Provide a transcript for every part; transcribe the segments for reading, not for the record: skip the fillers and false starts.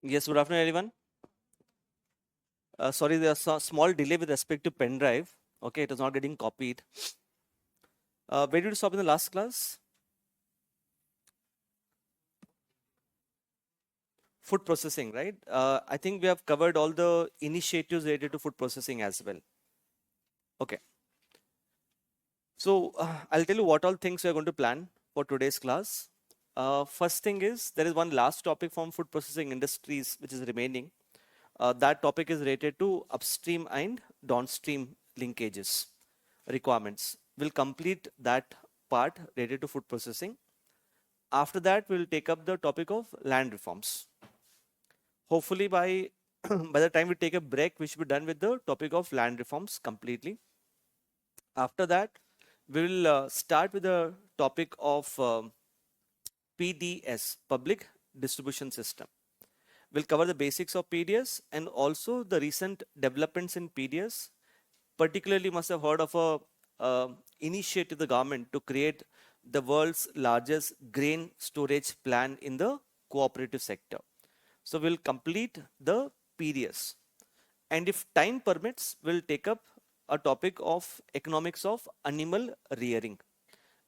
Yes, good afternoon, everyone. Sorry, there's a small delay with respect to pen drive. Okay, it is not getting copied. Where did you stop in the last class? Food processing, right? I think we have covered all the initiatives related to food processing as well. Okay, so I'll tell you what all things we are going to plan for today's class. First thing is there is one last topic from food processing industries which is remaining. That topic is related to upstream and downstream linkages requirements. We'll complete that part related to food processing. After that, we'll take up the topic of land reforms. Hopefully, by by the time we take a break, we should be done with the topic of land reforms completely. After that, we will start with the topic of PDS, Public Distribution System. We'll cover the basics of PDS and also the recent developments in PDS. Particularly, you must have heard of a initiative of the government to create the world's largest grain storage plan in the cooperative sector. So we'll complete the PDS. And if time permits, we'll take up a topic of economics of animal rearing,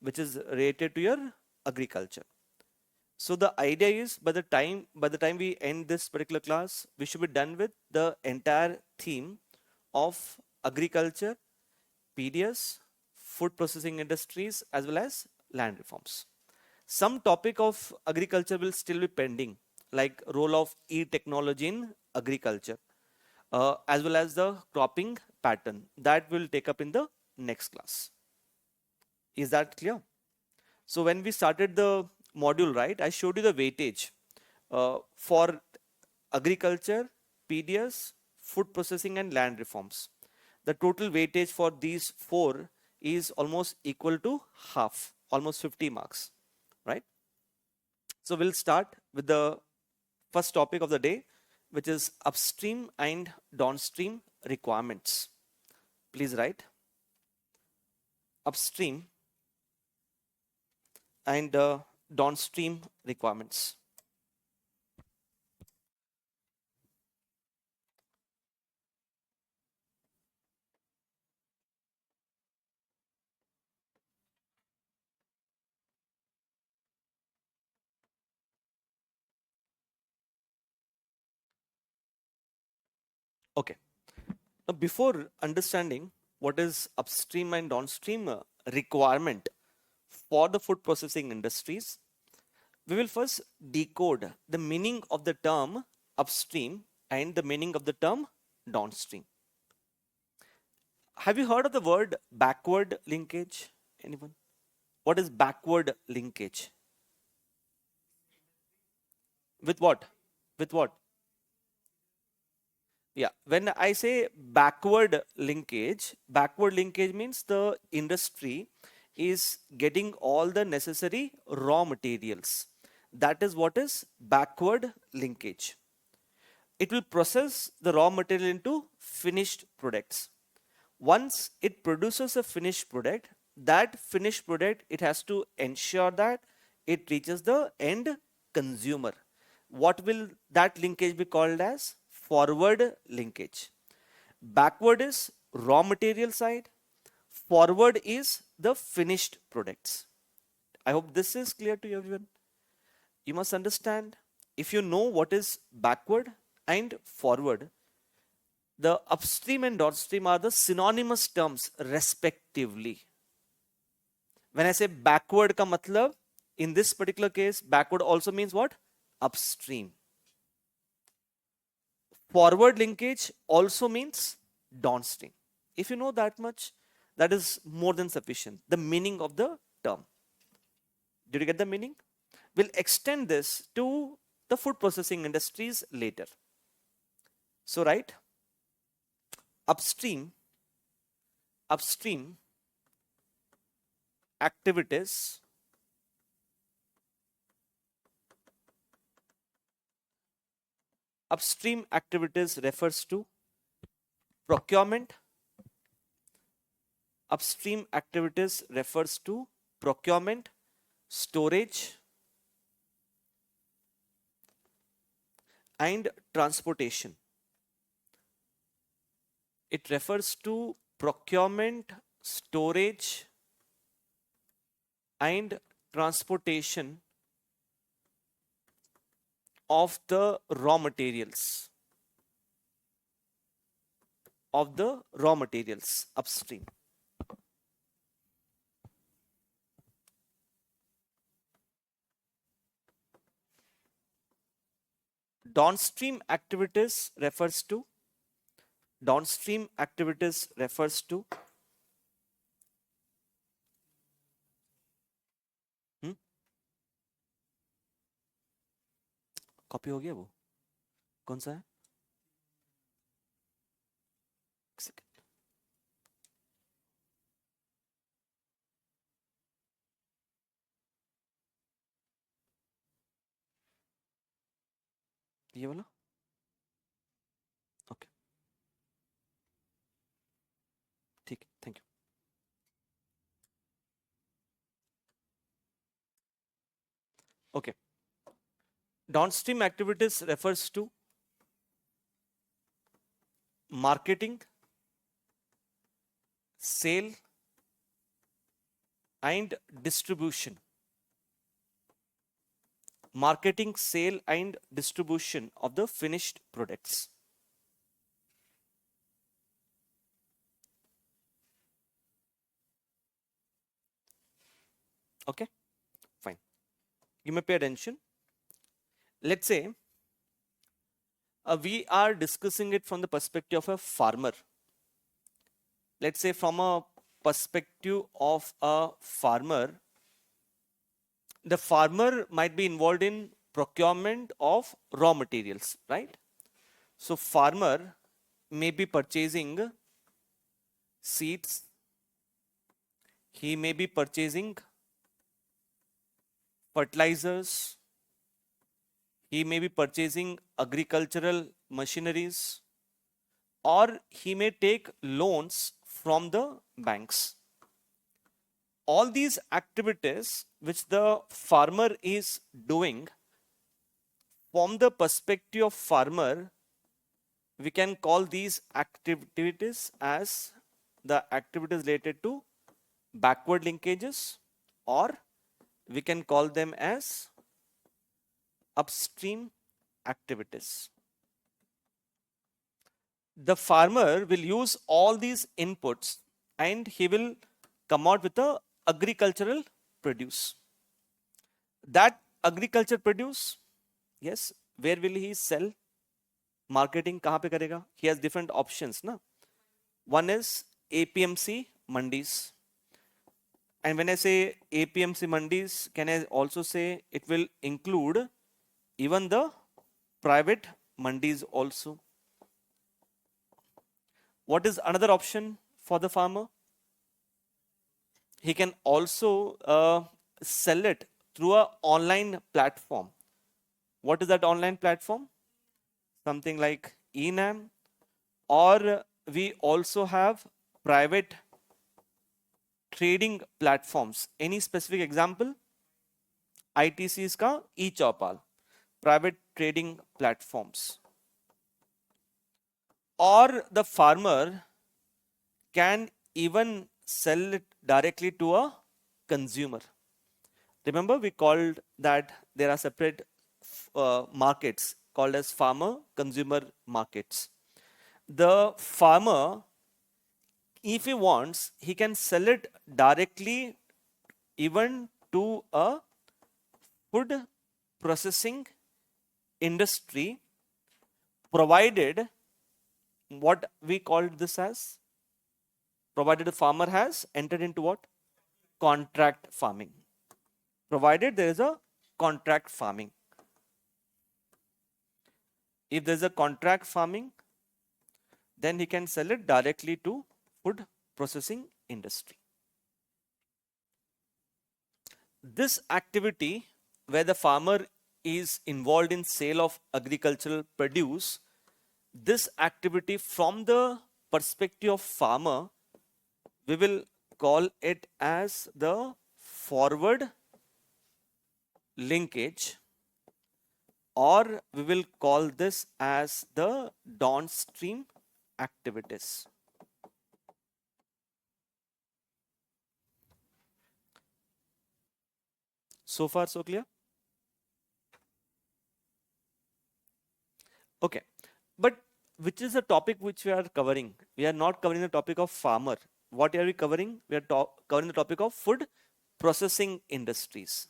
which is related to your agriculture. So the idea is by the time we end this particular class, we should be done with the entire theme of agriculture, PDS, food processing industries, as well as land reforms. Some topic of agriculture will still be pending, like role of e-technology in agriculture, as well as the cropping pattern. That will take up in the next class. Is that clear? So when we started the module, right, I showed you the weightage for agriculture, PDS, food processing, and land reforms. The total weightage for these four is almost equal to half, almost 50 marks, right? So we'll start with the first topic of the day, which is upstream and downstream requirements. Please write upstream and downstream requirements. Okay. Now, before understanding what is upstream and downstream requirement for the food processing industries, we will first decode the meaning of the term upstream and the meaning of the term downstream. Have you heard of the word backward linkage? Anyone? What is backward linkage? With what? With what? Yeah, when I say backward linkage means the industry is getting all the necessary raw materials. That is what is backward linkage. It will process the raw material into finished products. Once it produces a finished product, that finished product, it has to ensure that it reaches the end consumer. What will that linkage be called as? Forward linkage. Backward is raw material side, forward is the finished products. I hope this is clear to everyone. You must understand, if you know what is backward and forward, the upstream and downstream are the synonymous terms respectively. When I say backward ka matlab, in this particular case, backward also means what? Upstream. Forward linkage also means downstream. If you know that much, that is more than sufficient. The meaning of the term. Did you get the meaning? We'll extend this to the food processing industries later. So, right, upstream activities refers to procurement. Upstream activities refers to procurement, storage, and transportation. It refers to procurement, storage, and transportation of the raw materials, upstream. Downstream activities refers to copy हो गया वो कौन सा है एक second ये वाला okay ठीक है thank you okay downstream activities refers to marketing sale and distribution of the finished products. Okay, fine. You may pay attention. Let's say we are discussing it from the perspective of a farmer. Let's say from a perspective of a farmer, the farmer might be involved in procurement of raw materials, right? So farmer may be purchasing seeds, he may be purchasing fertilizers, he may be purchasing agricultural machineries, or he may take loans from the banks. All these activities which the farmer is doing, from the perspective of farmer, we can call these activities as the activities related to backward linkages, or we can call them as upstream activities. The farmer will use all these inputs and he will come out with a agricultural produce. That agriculture produce, yes, where will he sell? Marketing कहाँ पे करेगा? He has different options, ना? One is APMC mandis. And when I say APMC mandis, can I also say it will include even the private mandis also? What is another option for the farmer? He can also sell it through an online platform. What is that online platform? Something like eNAM, or we also have private trading platforms. Any specific example? ITC's का eChaupal, private trading platforms. Or the farmer can even sell it directly to a consumer. Remember, we called that there are separate markets called as farmer consumer markets. The farmer, if he wants, he can sell it directly even to a food processing industry, provided what we called this as, provided the farmer has entered into what? Contract farming. Provided there is a contract farming. If there is a contract farming, then he can sell it directly to food processing industry. This activity where the farmer is involved in sale of agricultural produce, this activity from the perspective of farmer, we will call it as the forward linkage or we will call this as the downstream activities. So far, so clear? Okay. But which is the topic which we are covering? We are not covering the topic of farmer. What are we covering? We are covering the topic of food processing industries,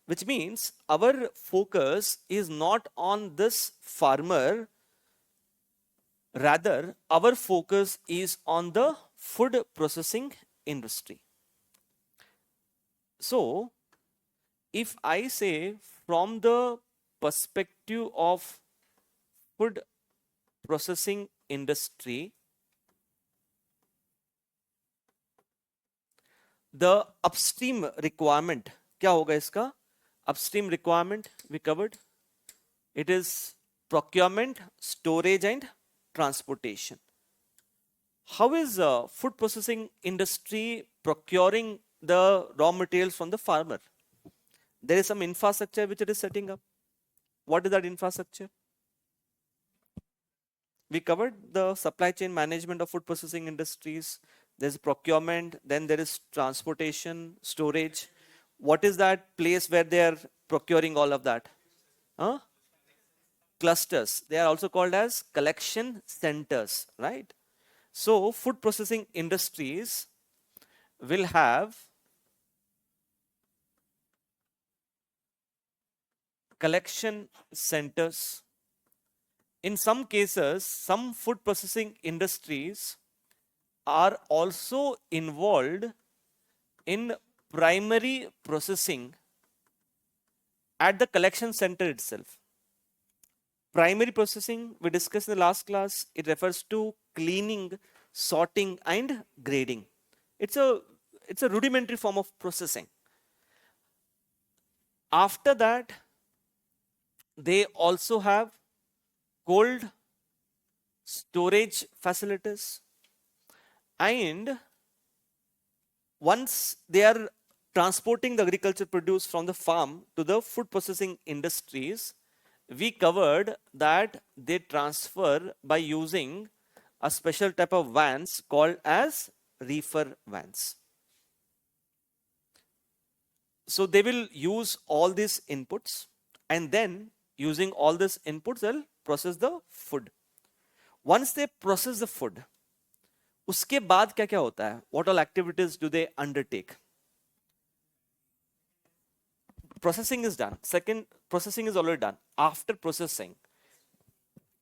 which means our focus is not on this farmer, rather, our focus is on the food processing industry. So, if I say from the perspective of food processing industry, the upstream requirement, क्या होगा इसका? Upstream requirement we covered. It is procurement, storage and transportation. How is food processing industry procuring the raw materials from the farmer? There is some infrastructure which it is setting up. What is that infrastructure? We covered the supply chain management of food processing industries. There's procurement, then there is transportation, storage. What is that place where they are procuring all of that? Huh? Clusters. They are also called as collection centers, right? So food processing industries will have collection centers. In some cases, some food processing industries are also involved in primary processing at the collection center itself. Primary processing, we discussed in the last class, it refers to cleaning, sorting, and grading. It's a rudimentary form of processing. After that, they also have cold storage facilities, and once they are transporting the agriculture produce from the farm to the food processing industries, we covered that they transfer by using a special type of vans called as reefer vans. So they will use all these inputs, and then using all these inputs, they'll process the food. Once they process the food, उसके बाद क्या क्या होता है? What all activities do they undertake? Processing is done. Second, processing is already done. After processing,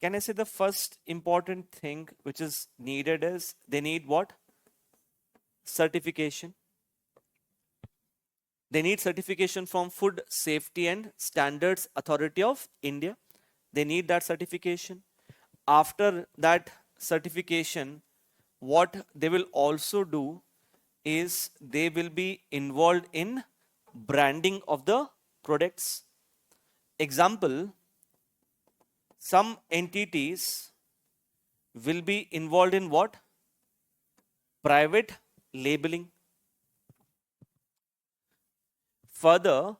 can I say the first important thing which is needed is they need what? Certification. They need certification from Food Safety and Standards Authority of India. They need that certification. After that certification, what they will also do is they will be involved in branding of the products. Example, some entities will be involved in what? Private labeling. Further,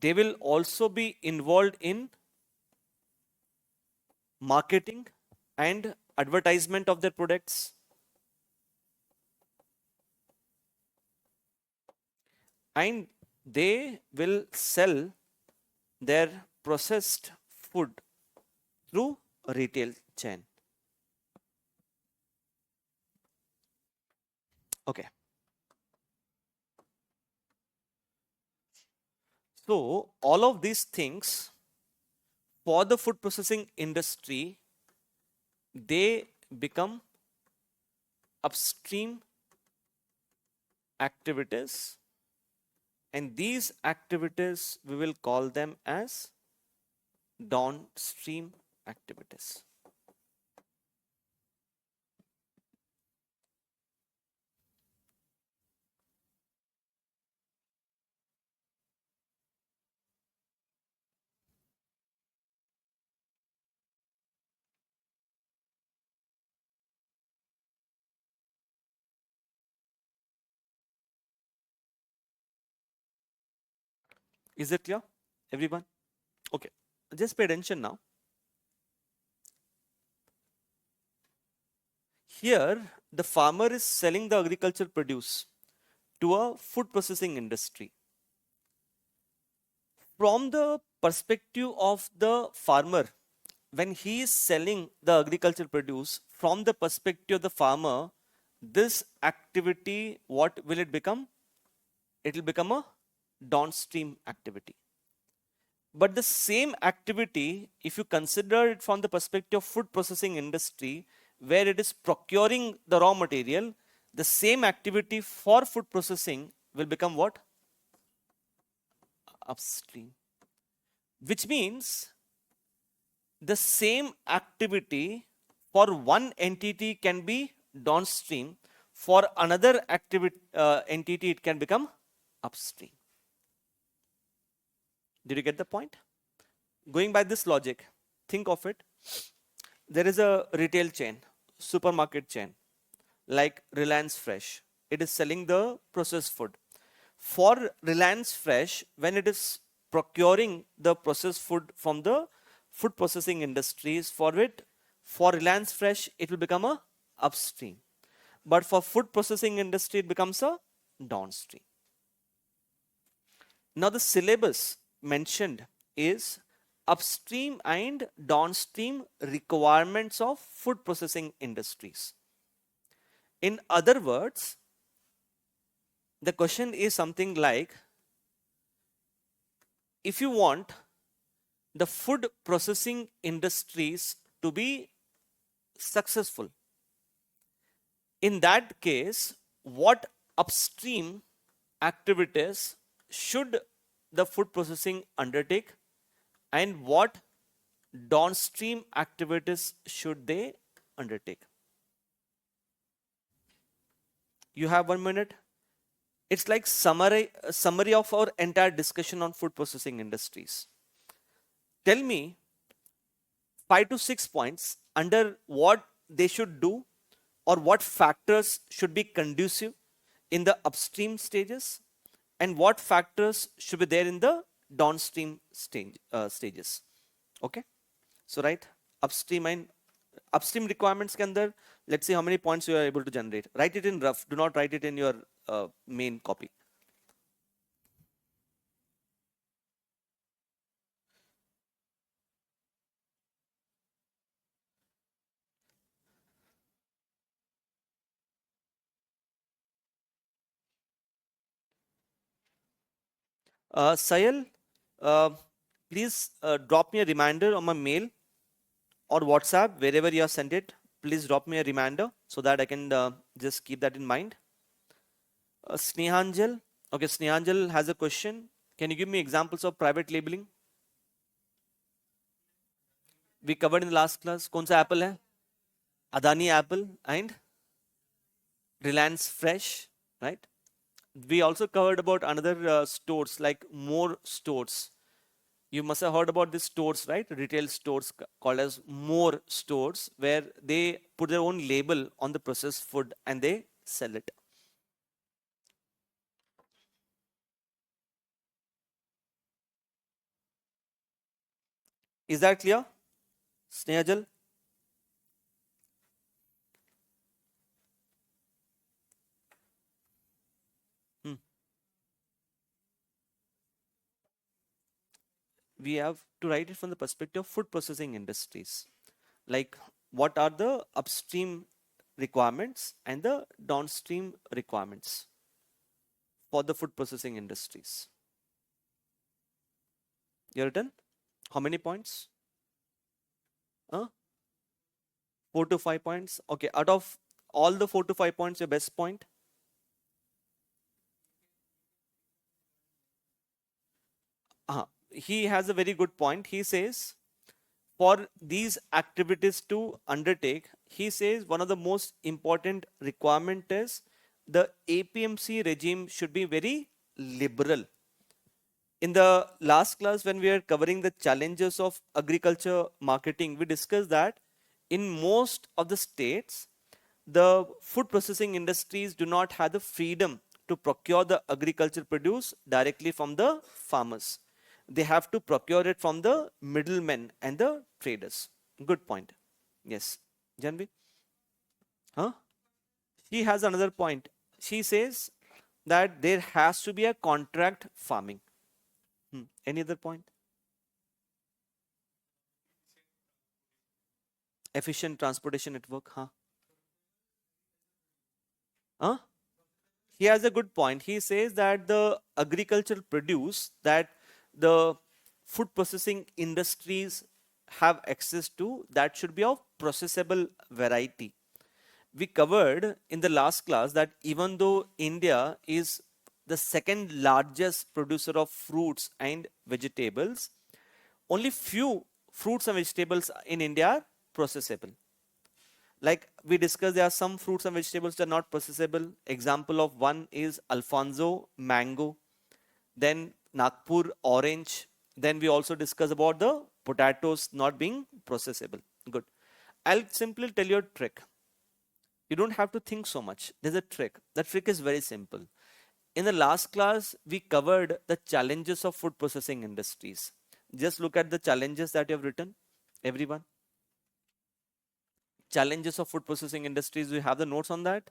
they will also be involved in marketing and advertisement of their products. And they will sell their processed food through a retail chain. Okay. So all of these things for the food processing industry, they become upstream activities, and these activities we will call them as downstream activities. Is it clear, everyone? Okay, just pay attention now. Here, the farmer is selling the agricultural produce to a food processing industry. From the perspective of the farmer, when he is selling the agricultural produce, from the perspective of the farmer, this activity, what will it become? It will become a downstream activity. But the same activity, if you consider it from the perspective of food processing industry, where it is procuring the raw material, the same activity for food processing will become what? Upstream. Which means the same activity for one entity can be downstream, for another entity it can become upstream. Did you get the point? Going by this logic, think of it. There is a retail chain, supermarket chain, like Reliance Fresh. It is selling the processed food. For Reliance Fresh, when it is procuring the processed food from the food processing industries, for Reliance Fresh, it will become a upstream. But for food processing industry, it becomes a downstream. Now the syllabus mentioned is upstream and downstream requirements of food processing industries. In other words, the question is something like, if you want the food processing industries to be successful, in that case, what upstream activities should the food processing undertake and what downstream activities should they undertake? You have 1 minute. It's like summary of our entire discussion on food processing industries. Tell me 5 to 6 points under what they should do or what factors should be conducive in the upstream stages and what factors should be there in the downstream stages. Okay, so right, upstream requirements के अंदर, let's see how many points you are able to generate. Write it in rough, do not write it in your main copy. Sayal, please drop me a reminder on my mail or WhatsApp, wherever you have sent it. Please drop me a reminder so that I can just keep that in mind. Snehanjal, okay, Snehanjal has a question. Can you give me examples of private labeling? We covered in the last class. कौन सा Apple है? Adani Apple and Reliance Fresh, right? We also covered about another stores like More Stores. You must have heard about these stores, right? Retail stores called as More Stores, where they put their own label on the processed food and they sell it. Is that clear, Snehajal? We have to write it from the perspective of food processing industries. Like, what are the upstream requirements and the downstream requirements for the food processing industries? You written? How many points? 4 to 5 points. Okay, out of all the 4 to 5 points, your best point? He has a very good point. He says, for these activities to undertake, he says one of the most important requirement is the APMC regime should be very liberal. In the last class, when we were covering the challenges of agriculture marketing, we discussed that in most of the states, the food processing industries do not have the freedom to procure the agriculture produce directly from the farmers. they have to procure it from the middlemen and the traders. Good point. Yes. Janvi? Huh? She has another point. She says that there has to be a contract farming. Any other point? Efficient transportation network. Huh? Huh? He has a good point. He says that the agricultural produce that the food processing industries have access to, that should be of processable variety. We covered in the last class that even though India is the second largest producer of fruits and vegetables, only few fruits and vegetables in India are processable. Like we discussed, there are some fruits and vegetables that are not processable. Example of one is Alfonso mango, then Nagpur orange. Then we also discuss about the potatoes not being processable. Good. I'll simply tell you a trick. You don't have to think so much. There's a trick. The trick is very simple. In the last class, we covered the challenges of food processing industries. Just look at the challenges that you have written, everyone. Challenges of food processing industries. We have the notes on that.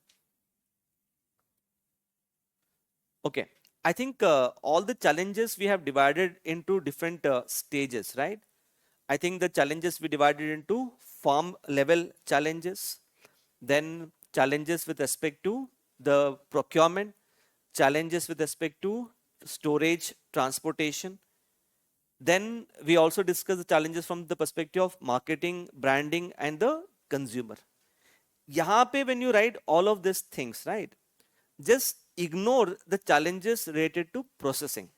Okay. I think all the challenges we have divided into different stages, right? I think the challenges we divided into farm level challenges, then challenges with respect to the procurement, challenges with respect to storage, transportation. Then we also discuss the challenges from the perspective of marketing, branding, and the consumer. यहाँ पे when you write all of these things, right, just ignore the challenges related to processing,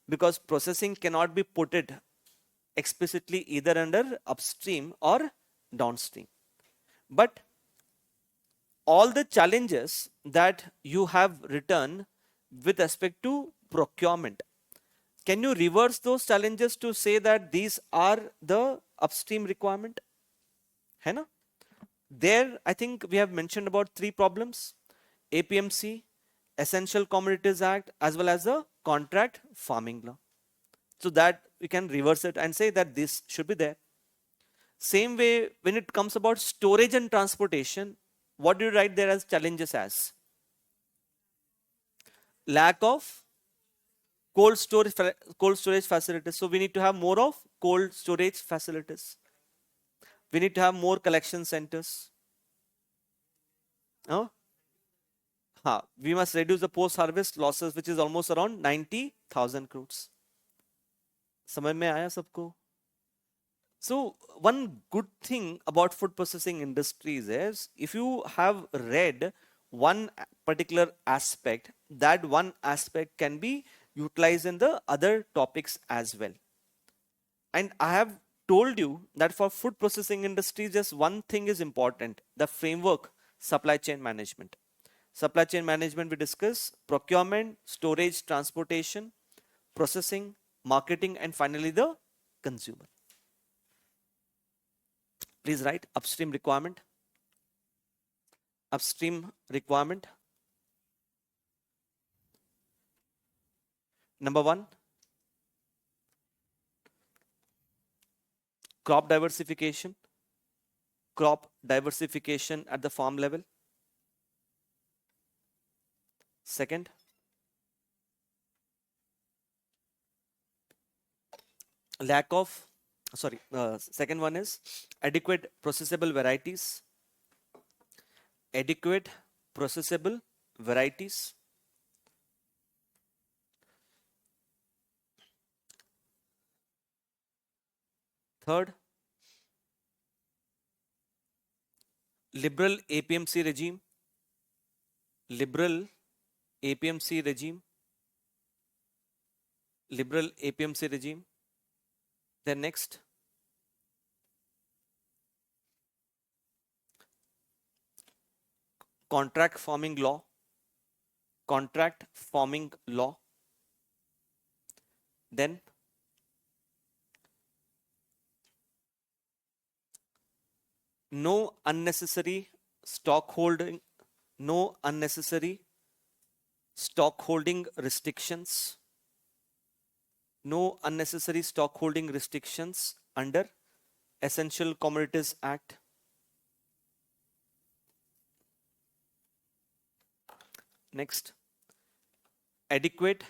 because processing cannot be put it explicitly either under upstream or downstream. But all the challenges that you have written with respect to procurement, can you reverse those challenges to say that these are the upstream requirement? है ना? There, I think we have mentioned about 3 problems: APMC, Essential Commodities Act, as well as the contract farming law. So that we can reverse it and say that this should be there. Same way, when it comes about storage and transportation, what do you write there as challenges as? Lack of cold storage facilities. So we need to have more of cold storage facilities. We need to have more collection centers. Oh? We must reduce the post-harvest losses, which is almost around 90,000 crores. समझ में आया सबको? So one good thing about food processing industries is if you have read one particular aspect, that one aspect can be utilized in the other topics as well. And I have told you that for food processing industries, just one thing is important: the framework, supply chain management. Supply chain management, we discuss procurement, storage, transportation, processing, marketing, and finally the consumer. Please write upstream requirement. Upstream requirement. Number 1, crop diversification. Crop diversification at the farm level. Second, second one is adequate processable varieties. Adequate processable varieties. Third, liberal APMC regime. Liberal APMC regime. Liberal APMC regime. Then next, contract farming law. Contract farming law. Then no unnecessary stockholding. No unnecessary stockholding restrictions. no unnecessary stockholding restrictions under Essential Commodities Act. Next, adequate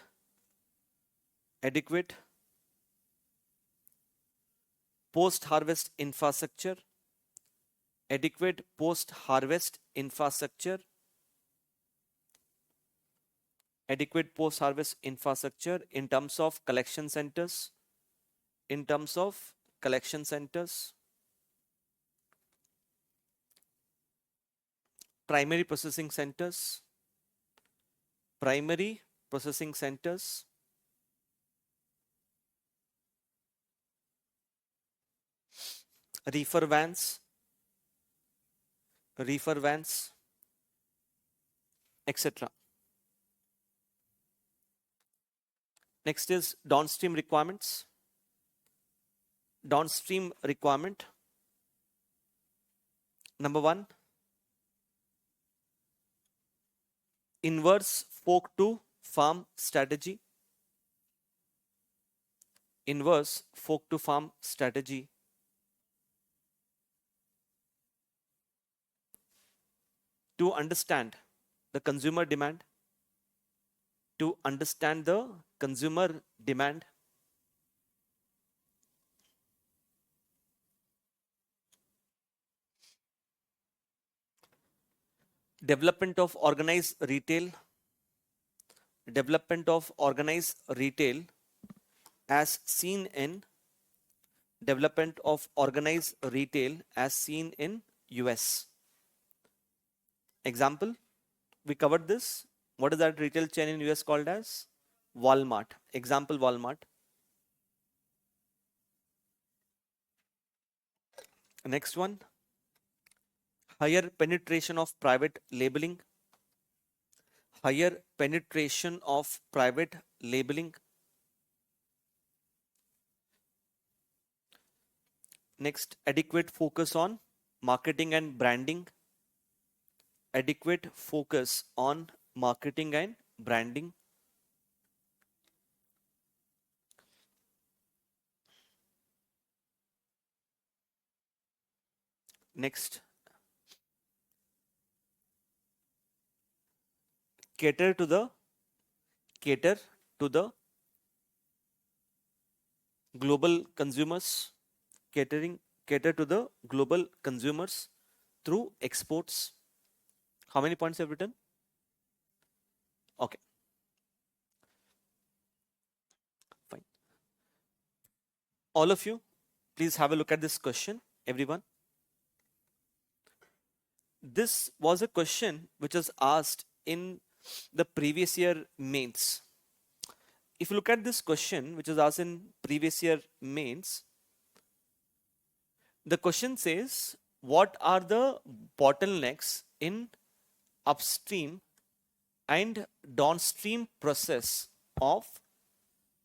post-harvest infrastructure, adequate post-harvest infrastructure, adequate post-harvest infrastructure in terms of collection centers, primary processing centers, reefer vans, etc. Next is downstream requirements. Downstream requirement number 1, inverse fork to farm strategy. Inverse fork to farm strategy. To understand the consumer demand, development of organized retail, as seen in US. Example, we covered this. What is that retail chain in US called as? Walmart. Example, Walmart. Next one, higher penetration of private labeling. Next, adequate focus on marketing and branding. Next, cater to the global consumers. Cater to the global consumers through exports. How many points have written? Okay, fine. All of you, please have a look at this question, everyone. This was a question which was asked in the previous year mains. If you look at this question which was asked in previous year mains, the question says, what are the bottlenecks in upstream and downstream process of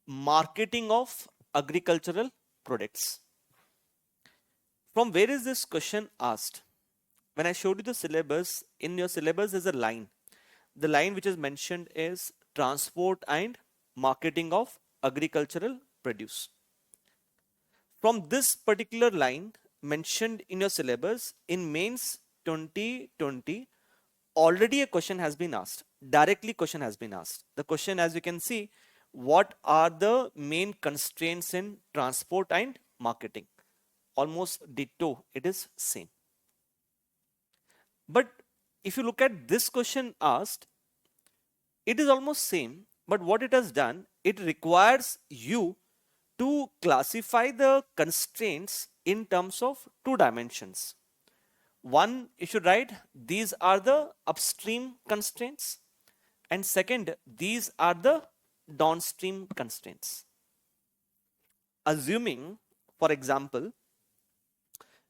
marketing of agricultural products? From where is this question asked? When I showed you the syllabus, in your syllabus is a line. The line which is mentioned is transport and marketing of agricultural produce. From this particular line mentioned in your syllabus, in mains 2020, already a question has been asked. Directly question has been asked. The question, as you can see, what are the main constraints in transport and marketing? Almost ditto, it is same. But if you look at this question asked, it is almost same, but what it has done, it requires you to classify the constraints in terms of 2 dimensions. One, you should write these are the upstream constraints, and second, these are the downstream constraints. Assuming, for example,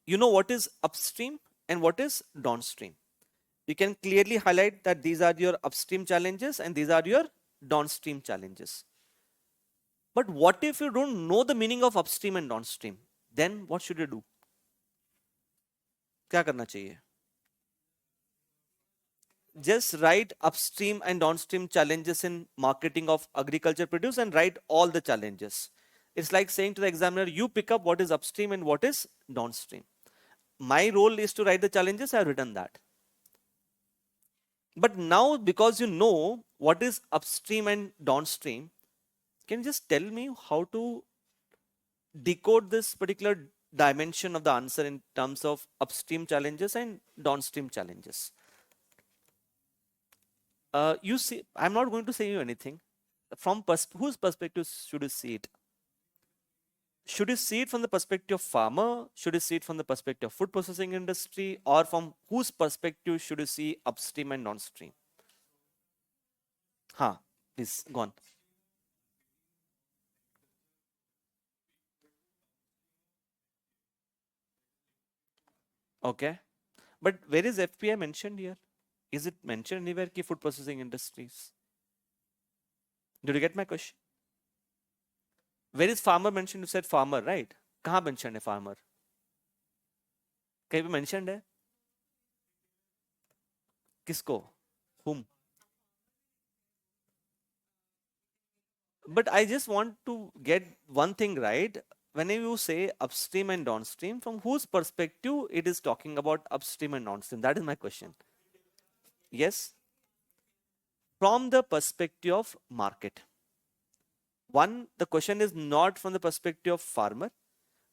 you know what is upstream and what is downstream. You can clearly highlight that these are your upstream challenges and these are your downstream challenges. But what if you don't know the meaning of upstream and downstream? Then what should you do? क्या करना चाहिए? just write upstream and downstream challenges in marketing of agriculture produce and write all the challenges. It's like saying to the examiner, you pick up what is upstream and what is downstream. My role is to write the challenges. I've written that. But now, because you know what is upstream and downstream, can you just tell me how to decode this particular dimension of the answer in terms of upstream challenges and downstream challenges? You see, I'm not going to say you anything. From whose perspective should you see it? Should you see it from the perspective of farmer? Should you see it from the perspective of food processing industry? Or from whose perspective should you see upstream and downstream? Huh, please, go on. Okay. But where is FPI mentioned here? Is it mentioned anywhere ki food processing industries? Did you get my question? Where is farmer mentioned? You said farmer, right? कहाँ mentioned है farmer? कहीं पे mentioned है? किसको? Whom? But I just want to get one thing right. Whenever you say upstream and downstream, from whose perspective it is talking about upstream and downstream? That is my question. Yes, from the perspective of market. One, the question is not from the perspective of farmer.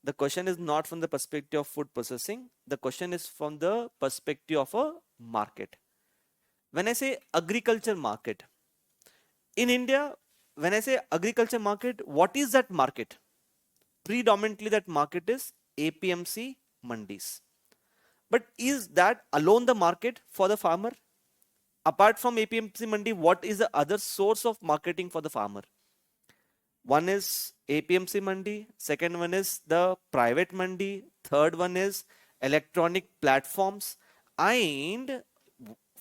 The question is not from the perspective of food processing. The question is from the perspective of a market. When I say agriculture market, in India, when I say agriculture market, what is that market? Predominantly, that market is APMC mandis. But is that alone the market for the farmer? Apart from APMC mandi, what is the other source of marketing for the farmer? One is APMC mandi, second one is the private mandi, third one is electronic platforms, and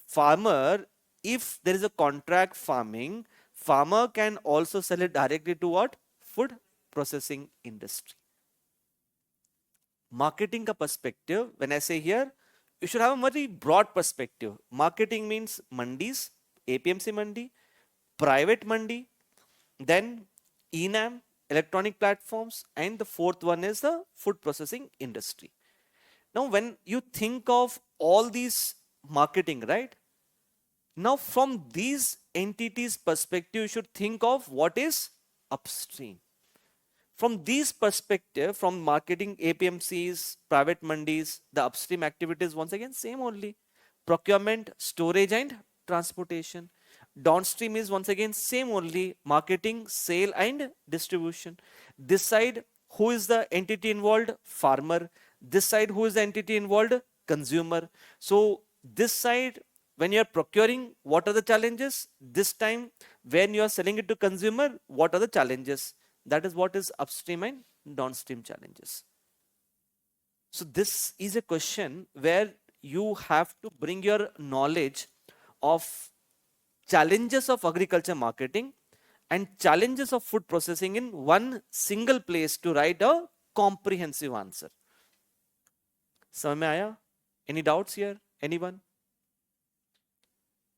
farmer, if there is a contract farming, farmer can also sell it directly to what? Food processing industry. Marketing ka perspective, when I say here, you should have a very broad perspective. Marketing means mandis, APMC mandi, private mandi, then ENAM, electronic platforms, and the fourth one is the food processing industry. Now, when you think of all these marketing, right? Now, from these entities' perspective, you should think of what is upstream. From these perspective, from marketing APMCs, private mandis, the upstream activities, once again, same only. Procurement, storage, and transportation. Downstream is once again same only, marketing, sale, and distribution. This side, who is the entity involved? Farmer. This side, who is the entity involved? Consumer. So this side, when you are procuring, what are the challenges? This time, when you are selling it to consumer, what are the challenges? That is what is upstream and downstream challenges. So this is a question where you have to bring your knowledge of challenges of agriculture marketing and challenges of food processing in one single place to write a comprehensive answer. समझ में आया? Any doubts here? Anyone?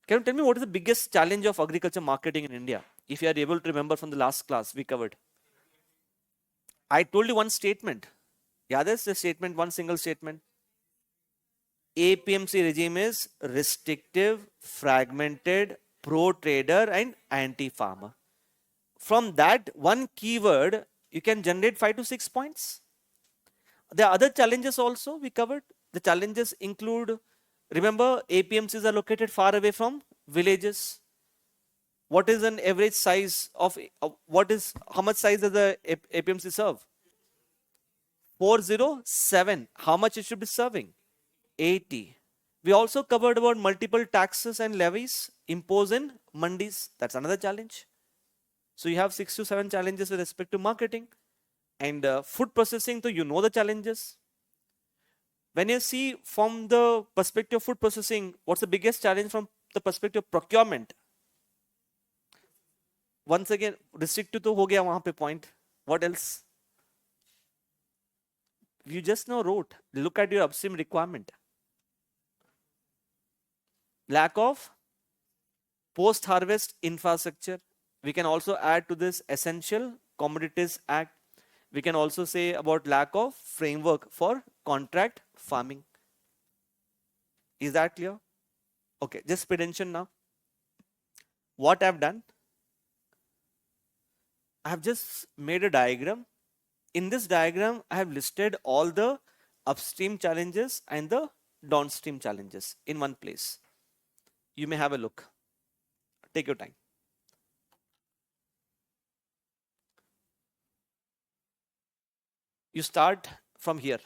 Can you tell me what is the biggest challenge of agriculture marketing in India? If you are able to remember from the last class we covered. I told you one statement. Yeah, that's the statement, one single statement. APMC regime is restrictive, fragmented, pro-trader and anti-farmer. From that one keyword, you can generate 5 to 6 points. There are other challenges also we covered. The challenges include, remember, APMCs are located far away from villages. What is an average size of, how much size does the APMC serve? 407. How much it should be serving? 80. We also covered about multiple taxes and levies imposed in mandis. That's another challenge. So you have 6 to 7 challenges with respect to marketing. And food processing, so you know the challenges. When you see from the perspective of food processing, what's the biggest challenge from the perspective of procurement? Once again, restrictive to ho gaya wahan pe point. What else? You just now wrote, look at your upstream requirement. lack of post-harvest infrastructure. We can also add to this Essential Commodities Act. We can also say about lack of framework for contract farming. Is that clear? Okay, just pay attention now. What I've done, I have just made a diagram. In this diagram, I have listed all the upstream challenges and the downstream challenges in one place. You may have a look. Take your time. You start from here.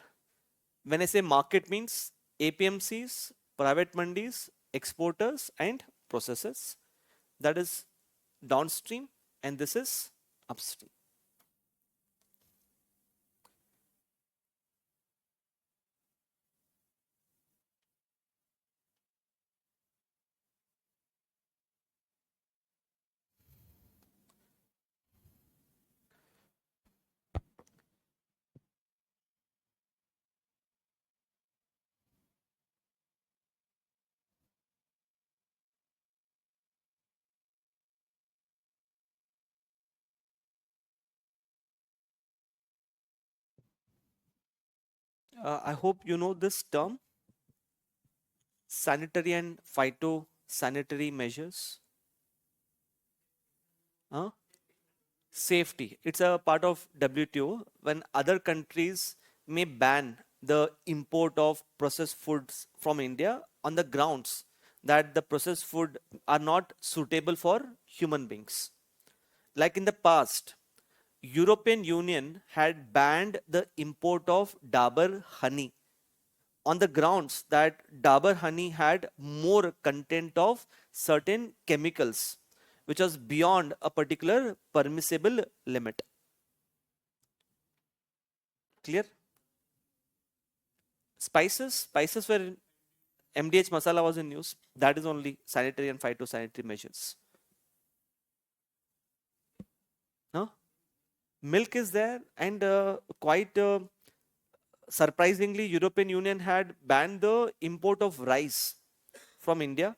When I say market means APMCs, private mandis, exporters and processors. That is downstream and this is upstream. I hope you know this term, sanitary and phytosanitary measures. Huh? Safety. It's a part of WTO when other countries may ban the import of processed foods from India on the grounds that the processed food are not suitable for human beings. Like in the past, European Union had banned the import of Dabur honey on the grounds that Dabur honey had more content of certain chemicals which was beyond a particular permissible limit. Clear? Spices were MDH masala was in use. That is only sanitary and phytosanitary measures. No? Milk is there and quite surprisingly European Union had banned the import of rice from India,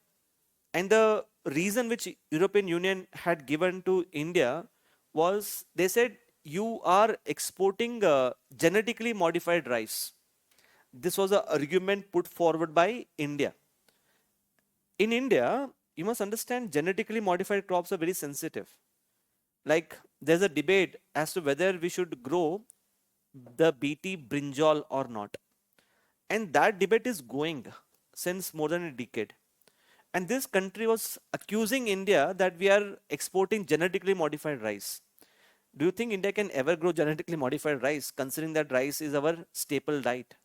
and the reason which European Union had given to India was they said you are exporting genetically modified rice. This was an argument put forward by India. In India, you must understand genetically modified crops are very sensitive. Like there's a debate as to whether we should grow the BT brinjal or not. And that debate is going since more than a decade. And this country was accusing India that we are exporting genetically modified rice. Do you think India can ever grow genetically modified rice, considering that rice is our staple diet?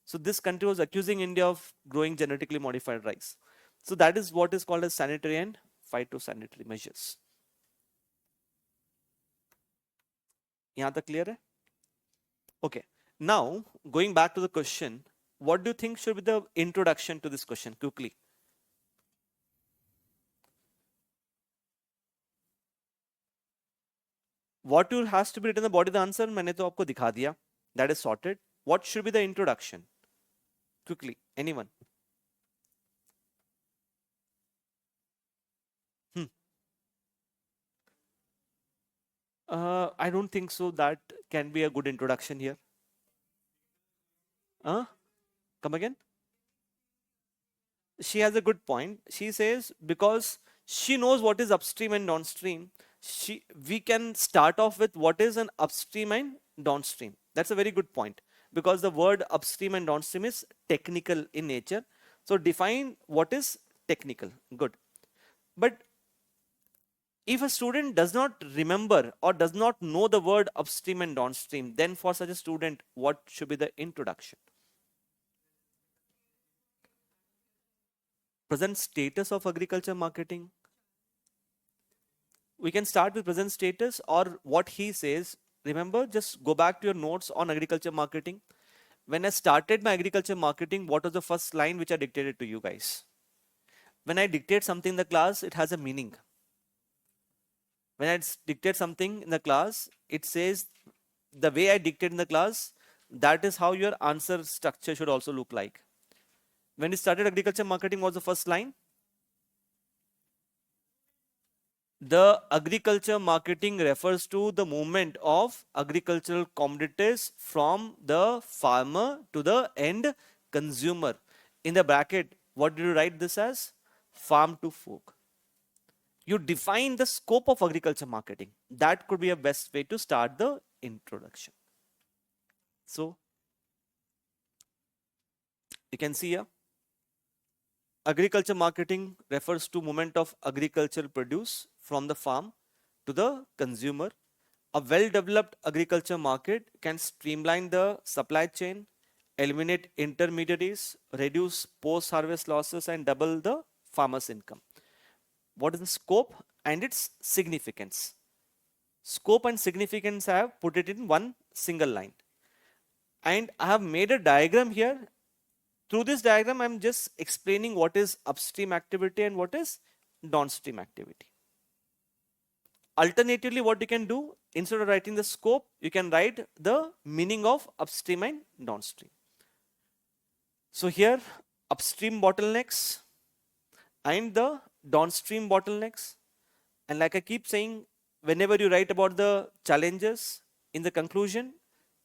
So this country was accusing India of growing genetically modified rice. So that is what is called as sanitary and phytosanitary measures. यहाँ तक clear है? Okay. Now, going back to the question, what do you think should be the introduction to this question quickly? What has to be written in the body of the answer मैंने तो आपको दिखा दिया. That is sorted. What should be the introduction? Quickly, anyone? I don't think so. That can be a good introduction here. Come again? She has a good point. She says because she knows what is upstream and downstream, we can start off with what is an upstream and downstream. That's a very good point because the word upstream and downstream is technical in nature. So define what is technical. Good. But if a student does not remember or does not know the word upstream and downstream, then for such a student, what should be the introduction? Present status of agriculture marketing. We can start with present status or what he says. Remember, just go back to your notes on agriculture marketing. When I started my agriculture marketing, what was the first line which I dictated to you guys? When I dictate something in the class, it has a meaning. When I dictate something in the class, it says the way I dictate in the class, that is how your answer structure should also look like. When we started agriculture marketing, what's the first line? The agriculture marketing refers to the movement of agricultural commodities from the farmer to the end consumer. In the bracket, what did you write this as? Farm to fork. You define the scope of agriculture marketing. That could be a best way to start the introduction. So you can see here, agriculture marketing refers to movement of agricultural produce from the farm to the consumer. A well-developed agriculture market can streamline the supply chain, eliminate intermediaries, reduce post-harvest losses, and double the farmer's income. What is the scope and its significance? Scope and significance, I have put it in one single line. And I have made a diagram here. Through this diagram, I'm just explaining what is upstream activity and what is downstream activity. Alternatively, what you can do, instead of writing the scope, you can write the meaning of upstream and downstream. So here, upstream bottlenecks and the downstream bottlenecks. And like I keep saying, whenever you write about the challenges, in the conclusion,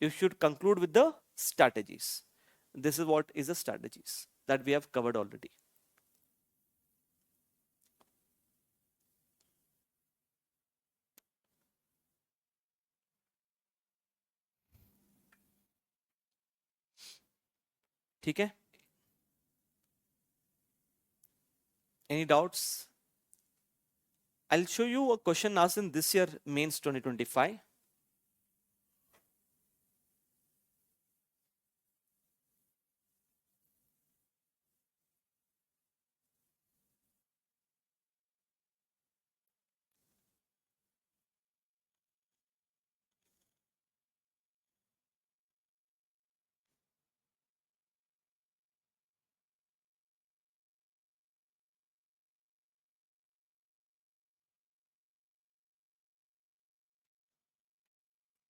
you should conclude with the strategies. This is what is the strategies that we have covered already. ठीक है? Any doubts? I'll show you a question asked in this year mains 2025.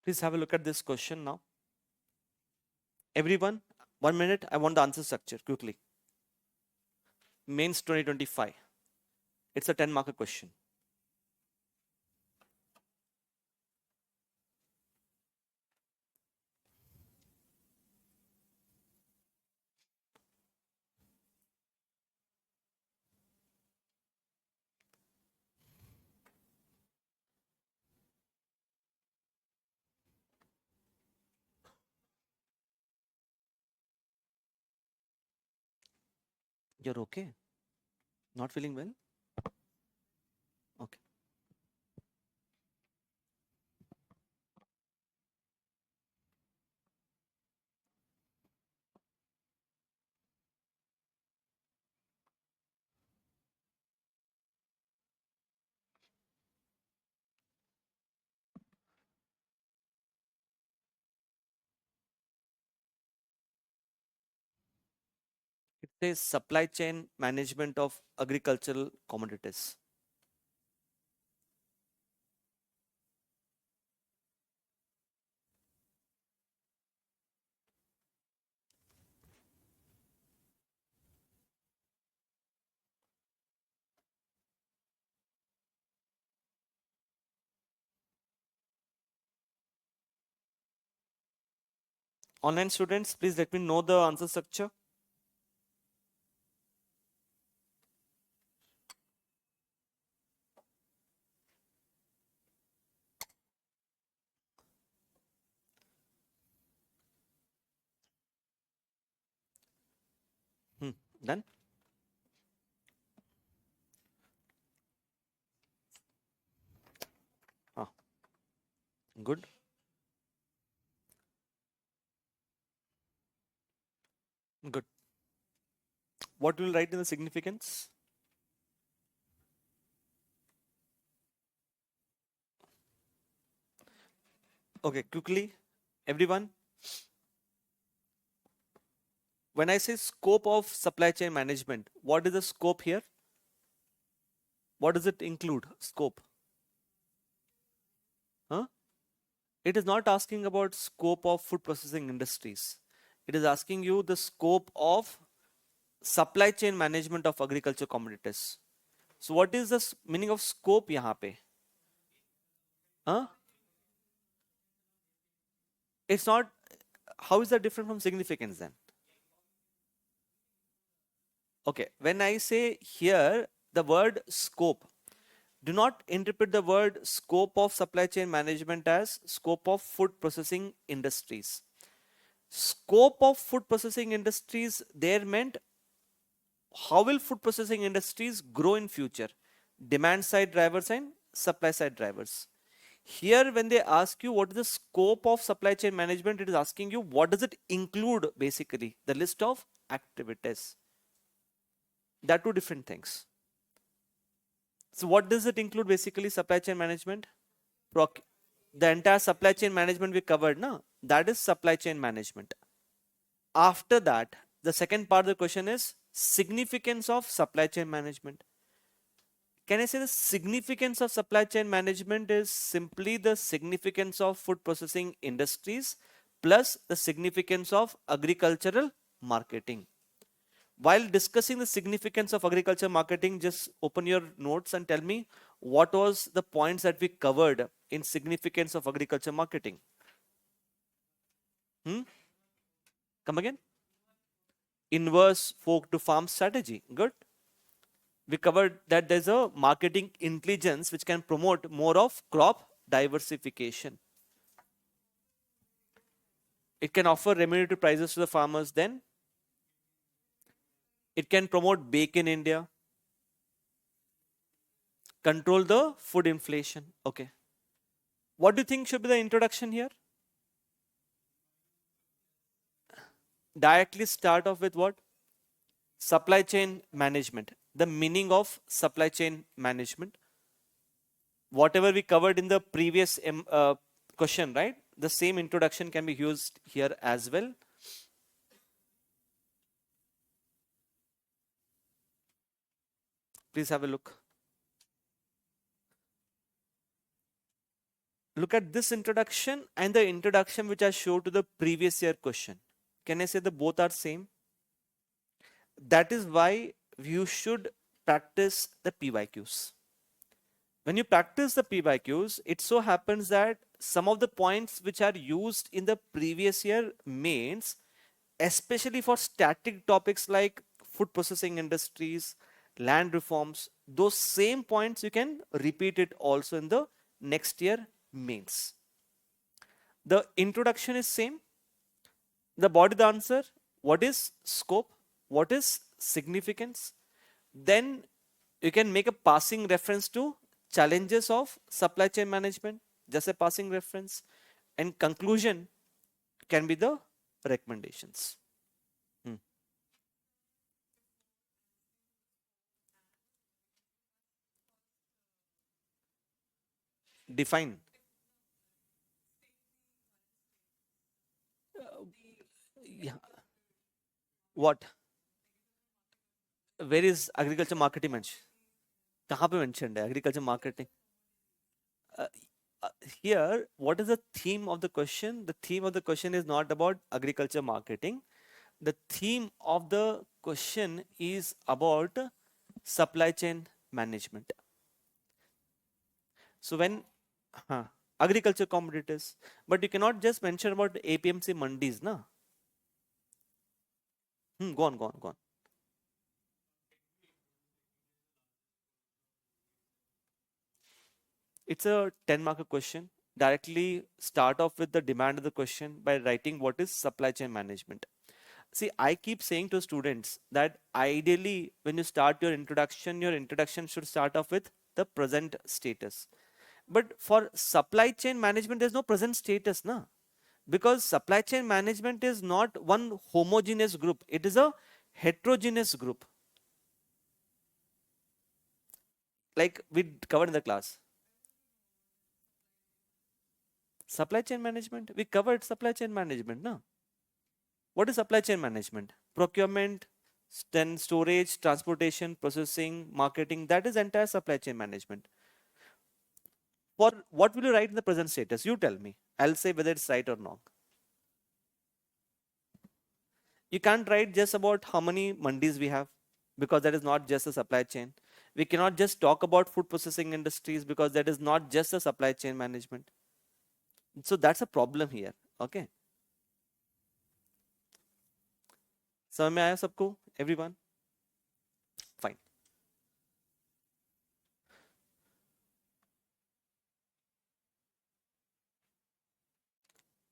Please have a look at this question now. Everyone, 1 minute, I want the answer structure quickly. Mains 2025. It's a 10-marker question. You're okay? Not feeling well? Okay. It says supply chain management of agricultural commodities. Online students, please let me know the answer structure. Done? Ah, good. Good. What will write in the significance? Okay, quickly, everyone. When I say scope of supply chain management, what is the scope here? What does it include? Scope. Huh? It is not asking about scope of food processing industries. It is asking you the scope of supply chain management of agriculture commodities. So what is the meaning of scope यहाँ पे? Huh? It's not. How is that different from significance then? Okay, when I say here the word scope, do not interpret the word scope of supply chain management as scope of food processing industries. Scope of food processing industries there meant how will food processing industries grow in future? Demand side drivers and supply side drivers. Here, when they ask you what is the scope of supply chain management, it is asking you what does it include basically, the list of activities. That are two different things. So what does it include basically supply chain management? The entire supply chain management we covered, na? That is supply chain management. After that, the second part of the question is significance of supply chain management. Can I say the significance of supply chain management is simply the significance of food processing industries plus the significance of agricultural marketing. While discussing the significance of agriculture marketing, just open your notes and tell me what was the points that we covered in significance of agriculture marketing. Come again? Inverse folk to farm strategy. Good. We covered that there's a marketing intelligence which can promote more of crop diversification. It can offer remunerative prices to the farmers. Then it can promote Bake in India, control the food inflation. Okay. What do you think should be the introduction here? Directly start off with what? Supply chain management. The meaning of supply chain management. Whatever we covered in the previous question, right? The same introduction can be used here as well. Please have a look. Look at this introduction and the introduction which I showed to the previous year question. Can I say the both are same? That is why you should practice the PYQs. When you practice the PYQs, it so happens that some of the points which are used in the previous year mains, especially for static topics like food processing industries, land reforms, those same points you can repeat it also in the next year mains. The introduction is same. The body of the answer, what is scope, what is significance. Then you can make a passing reference to challenges of supply chain management, just a passing reference, and conclusion can be the recommendations. Define. Yeah. What? Where is agriculture marketing mentioned? कहाँ पे mentioned है agriculture marketing? Uh, Here, what is the theme of the question? The theme of the question is not about agriculture marketing. The theme of the question is about supply chain management. So when agriculture commodities, but you cannot just mention about APMC mandis, na? Go on, go on, go on. It's a 10-marker question. Directly start off with the demand of the question by writing what is supply chain management. See, I keep saying to students that ideally when you start your introduction should start off with the present status. But for supply chain management, there's no present status, na? Because supply chain management is not one homogeneous group. It is a heterogeneous group. Like we covered in the class. Supply chain management, we covered supply chain management, no? What is supply chain management? Procurement, then storage, transportation, processing, marketing, that is entire supply chain management. For what will you write in the present status? You tell me. I'll say whether it's right or not. You can't write just about how many mandis we have, because that is not just a supply chain. We cannot just talk about food processing industries, because that is not just a supply chain management. So that's a problem here. Okay. समझ में आया सबको? Everyone? Fine.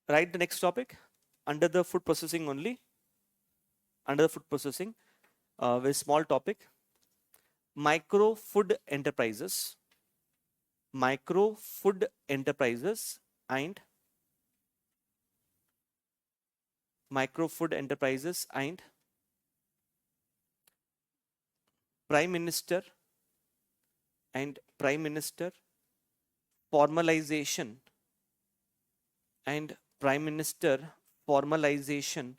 Write the next topic under the food processing only. Under the food processing, very small topic. Micro food enterprises. Micro food enterprises and micro food enterprises and Prime Minister and Prime Minister formalization and Prime Minister formalization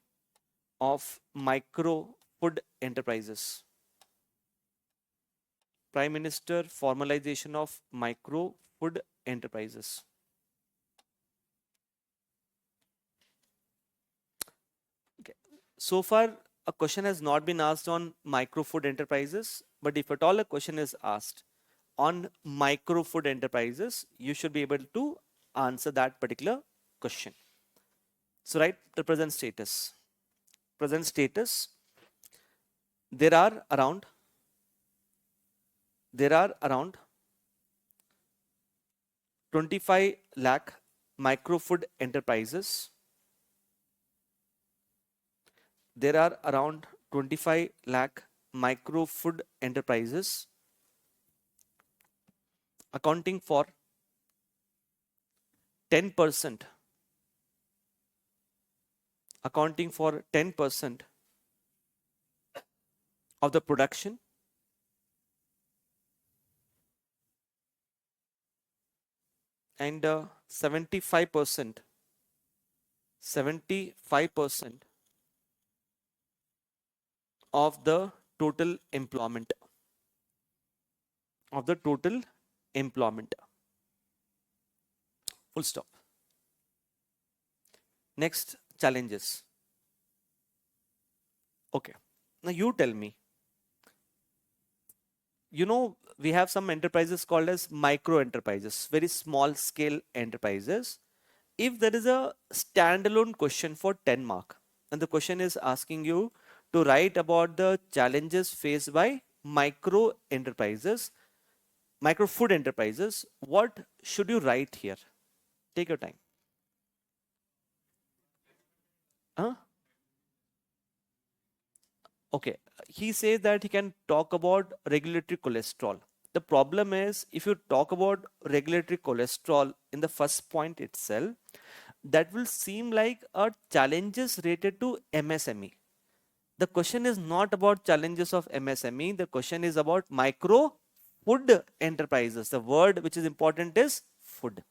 of micro food enterprises. Prime Minister formalization of micro food enterprises. Okay. So far, a question has not been asked on micro food enterprises, but if at all a question is asked on micro food enterprises, you should be able to answer that particular question. So write the present status. Present status, there are around 25 lakh micro food enterprises. There are around 25 lakh micro food enterprises accounting for 10% of the production and 75% of the total employment full stop. Next, challenges. Okay, now you tell me, we have some enterprises called as micro enterprises, very small scale enterprises. If there is a standalone question for 10 mark and the question is asking you to write about the challenges faced by micro enterprises, micro food enterprises, what should you write here? Take your time. Huh? Okay, he says that he can talk about regulatory cholesterol. The problem is, if you talk about regulatory cholesterol in the first point itself, that will seem like a challenges related to MSME. The question is not about challenges of MSME. The question is about micro food enterprises. The word which is important is food.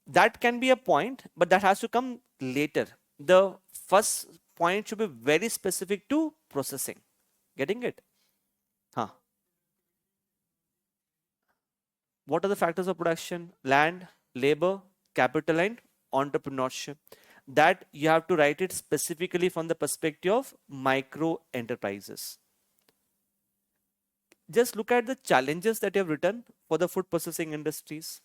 That can be a point, but that has to come later. The first point should be very specific to processing. Getting it? Huh. What are the factors of production? Land, labor, capital, and entrepreneurship. That you have to write it specifically from the perspective of micro enterprises. Just look at the challenges that you have written for the food processing industries.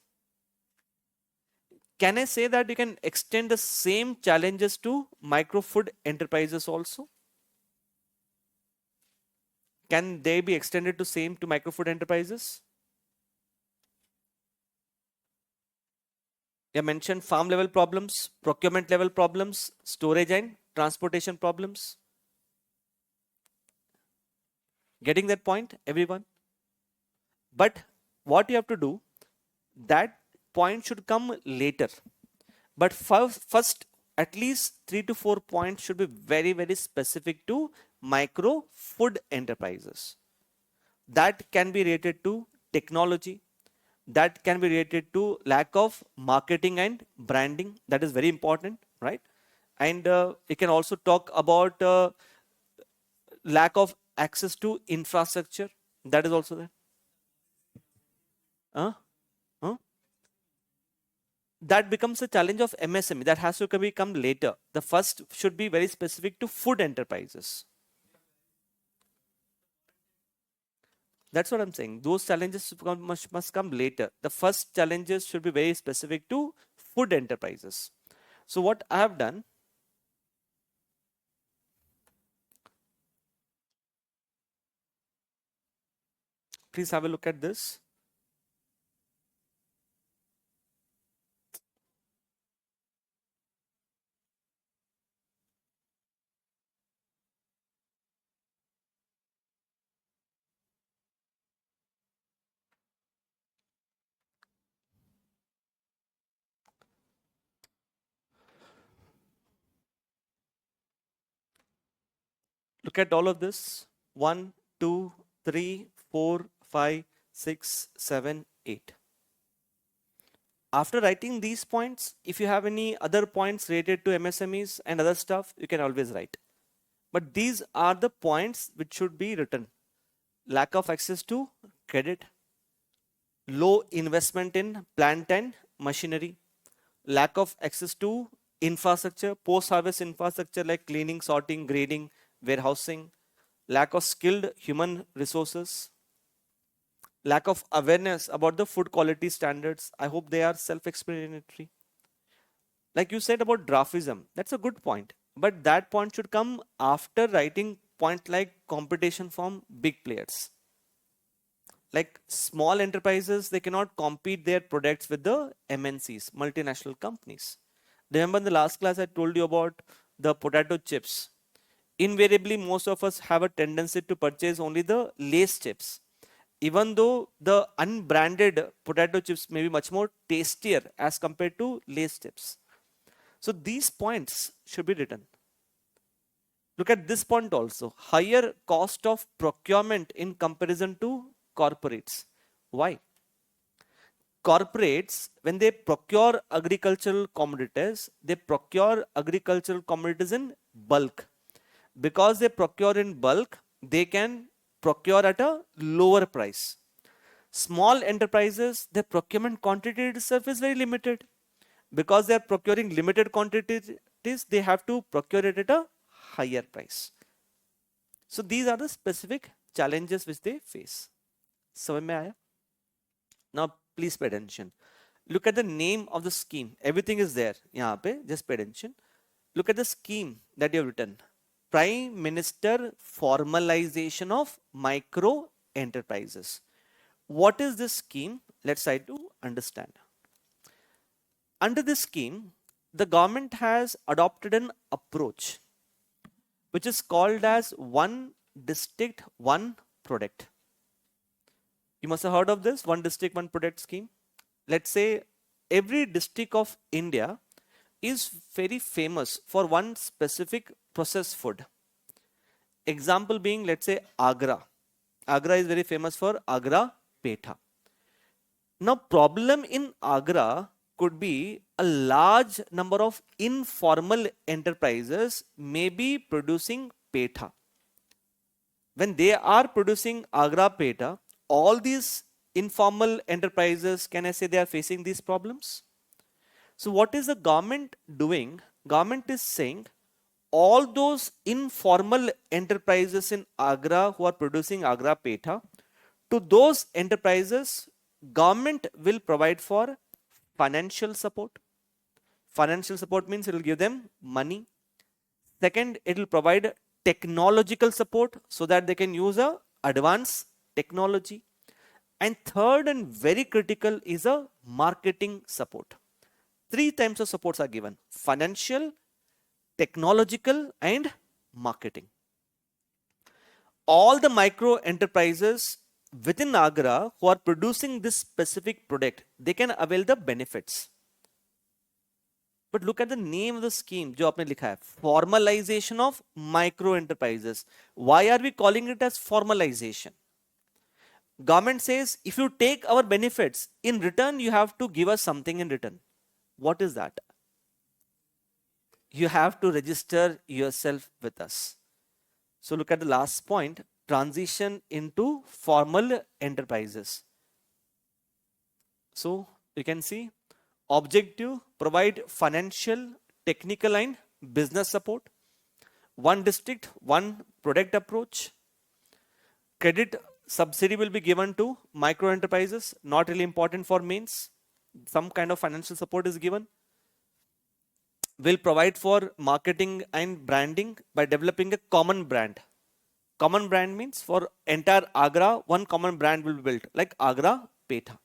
Can I say that you can extend the same challenges to micro food enterprises also? Can they be extended to same to micro food enterprises? You mentioned farm level problems, procurement level problems, storage and transportation problems. Getting that point, everyone? But what you have to do, that point should come later. But first, at least 3 to 4 points should be very, very specific to micro food enterprises. That can be related to technology. That can be related to lack of marketing and branding. That is very important, right? And you can also talk about lack of access to infrastructure. That is also there. Huh? Huh? that becomes a challenge of MSME that has to come later. The first should be very specific to food enterprises. That's what I'm saying. Those challenges must come later. The first challenges should be very specific to food enterprises. So what I have done, please have a look at this. Look at all of this. 1, 2, 3, 4, 5, 6, 7, 8. After writing these points, if you have any other points related to MSMEs and other stuff, you can always write. But these are the points which should be written. Lack of access to credit, low investment in plant and machinery, lack of access to infrastructure, post-harvest infrastructure like cleaning, sorting, grading, warehousing, lack of skilled human resources, lack of awareness about the food quality standards. I hope they are self-explanatory. Like you said about draftism, that's a good point. But that point should come after writing point like competition from big players. Like small enterprises, they cannot compete their products with the MNCs, multinational companies. Remember in the last class I told you about the potato chips. Invariably, most of us have a tendency to purchase only the Lay's chips. Even though the unbranded potato chips may be much more tastier as compared to Lay's chips. So these points should be written. Look at this point also. Higher cost of procurement in comparison to corporates. Why? Corporates, when they procure agricultural commodities, they procure agricultural commodities in bulk. Because they procure in bulk, they can procure at a lower price. Small enterprises, their procurement quantity itself is very limited. Because they are procuring limited quantities, they have to procure it at a higher price. So these are the specific challenges which they face. समझ में आया? Now please pay attention. Look at the name of the scheme. Everything is there. यहाँ पे just pay attention. Look at the scheme that you have written. Prime Minister Formalization of Micro Enterprises. What is this scheme? Let's try to understand. Under this scheme, the government has adopted an approach which is called as one district, one product. You must have heard of this one district, one product scheme. Let's say every district of India is very famous for one specific processed food. Example being, let's say Agra. Agra is very famous for Agra Petha. Now problem in Agra could be a large number of informal enterprises may be producing Petha. When they are producing Agra Petha, all these informal enterprises, can I say they are facing these problems? So what is the government doing? Government is saying all those informal enterprises in Agra who are producing Agra Petha, to those enterprises, government will provide for financial support. Financial support means it will give them money. Second, it will provide technological support so that they can use a advanced technology. And third and very critical is a marketing support. 3 types of supports are given: financial, technological, and marketing. All the micro enterprises within Agra who are producing this specific product, they can avail the benefits. But look at the name of the scheme जो आपने लिखा है, formalization of micro enterprises. Why are we calling it as formalization? Government says if you take our benefits, in return you have to give us something in return. What is that? You have to register yourself with us. So look at the last point, transition into formal enterprises. So you can see Objective, provide financial, technical and business support. One district, one product approach. Credit subsidy will be given to micro enterprises, not really important for mains. Some kind of financial support is given. Will provide for marketing and branding by developing a common brand. Common brand means for entire Agra, one common brand will be built, like Agra Petha.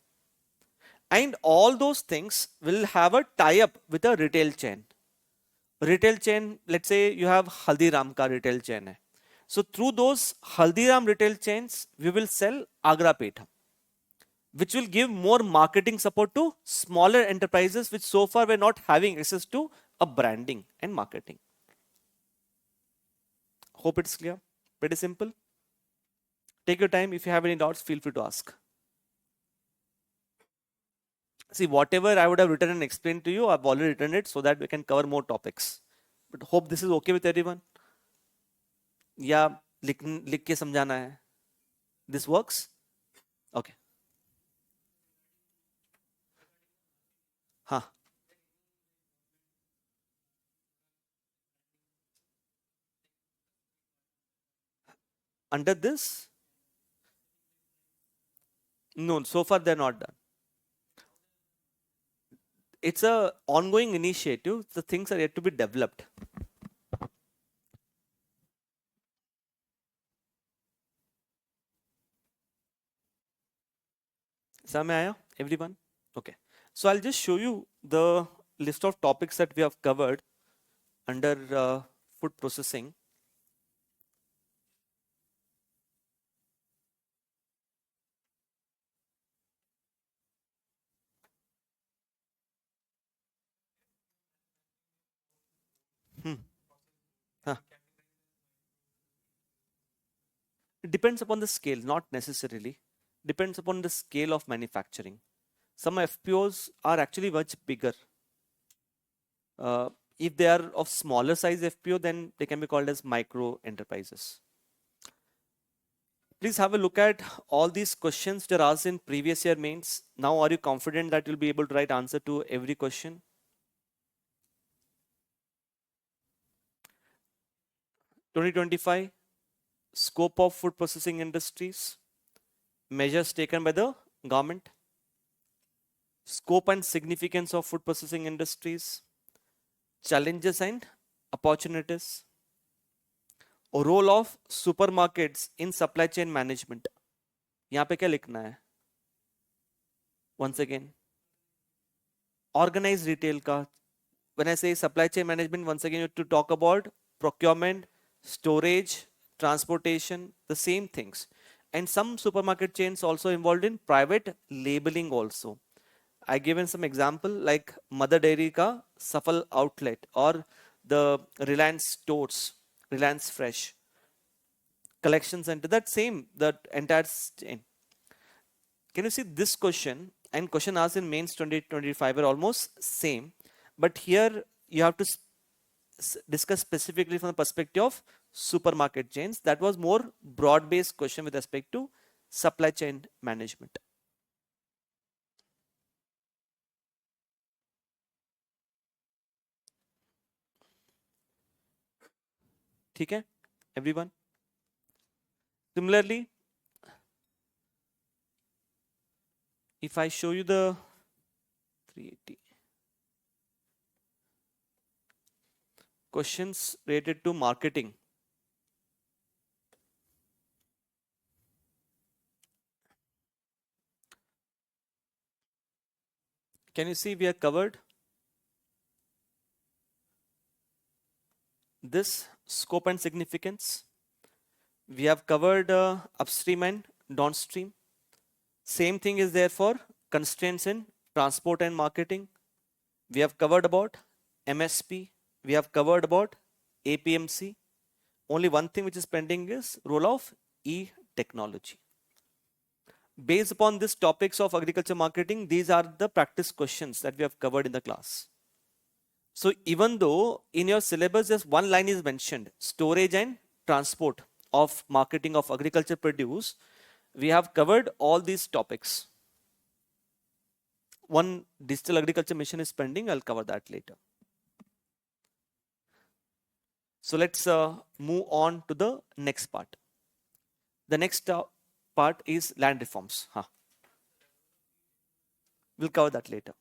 And all those things will have a tie-up with a retail chain. Retail chain, let's say you have Haldiram ka retail chain hai. So through those Haldiram retail chains, we will sell Agra Petha, which will give more marketing support to smaller enterprises which so far were not having access to a branding and marketing. Hope it's clear. Pretty simple. Take your time. If you have any doubts, feel free to ask. See, whatever I would have written and explained to you, I've already written it so that we can cover more topics. But hope this is okay with everyone. या लिख के समझाना है? This works? Okay. हाँ. Under this? No, so far they're not done. It's a ongoing initiative. The things are yet to be developed. समझ में आया? Everyone? Okay. So I'll just show you the list of topics that we have covered under food processing. Huh. It depends upon the scale, not necessarily. Depends upon the scale of manufacturing. Some FPOs are actually much bigger. If they are of smaller size FPO, then they can be called as micro enterprises. Please have a look at all these questions that are asked in previous year mains. Now, are you confident that you'll be able to write answer to every question? 2025 scope of food processing industries, measures taken by the government, scope and significance of food processing industries, challenges and opportunities, role of supermarkets in supply chain management. यहाँ पे क्या लिखना है? Once again, organized retail का. When I say supply chain management, once again you have to talk about procurement, storage, transportation, the same things. And some supermarket chains also involved in private labeling also. I given some example like Mother Dairy ka Safal outlet or the Reliance stores, Reliance Fresh, collection center, that same, that entire chain. Can you see this question and question asked in mains 2025 are almost same, but here you have to discuss specifically from the perspective of supermarket chains. That was more broad-based question with respect to supply chain management. ठीक है, everyone? Similarly, if I show you the 380 questions related to marketing, can you see we are covered this scope and significance? We have covered upstream and downstream. Same thing is there for constraints in transport and marketing. We have covered about MSP. We have covered about APMC. Only one thing which is pending is role of e-technology. Based upon these topics of agriculture marketing, these are the practice questions that we have covered in the class. So even though in your syllabus just one line is mentioned, storage and transport of marketing of agriculture produce, we have covered all these topics. One digital agriculture mission is pending. I'll cover that later. So let's move on to the next part. The next part is land reforms. We'll cover that later.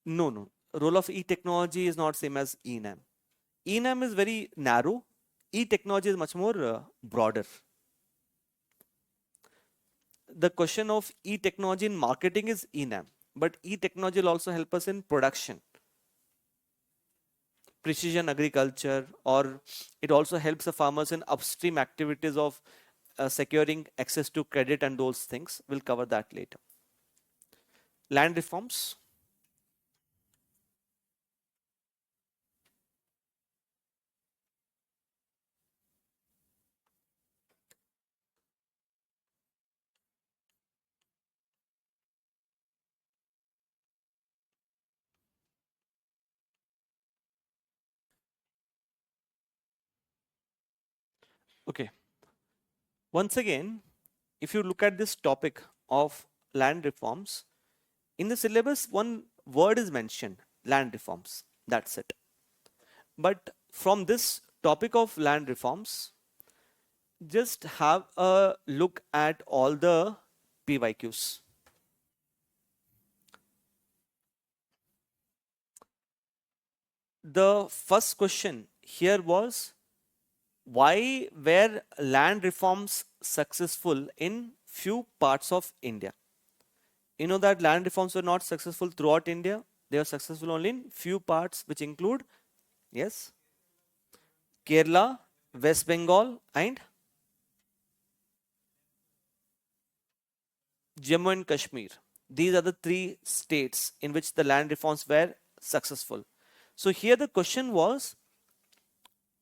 No. Role of e-technology is not same as e-NAM. e-NAM is very narrow. E-technology is much more broader. The question of e-technology in marketing is e-NAM, but e-technology will also help us in production, precision agriculture, or it also helps the farmers in upstream activities of securing access to credit and those things. We'll cover that later. Land reforms. Okay. Once again, if you look at this topic of land reforms, in the syllabus, one word is mentioned, land reforms. That's it. But from this topic of land reforms, just have a look at all the PYQs. The first question here was, why were land reforms successful in few parts of India? You know that land reforms were not successful throughout India. They were successful only in few parts, which include, yes, Kerala, West Bengal, and Jammu and Kashmir. These are the three states in which the land reforms were successful. So here the question was,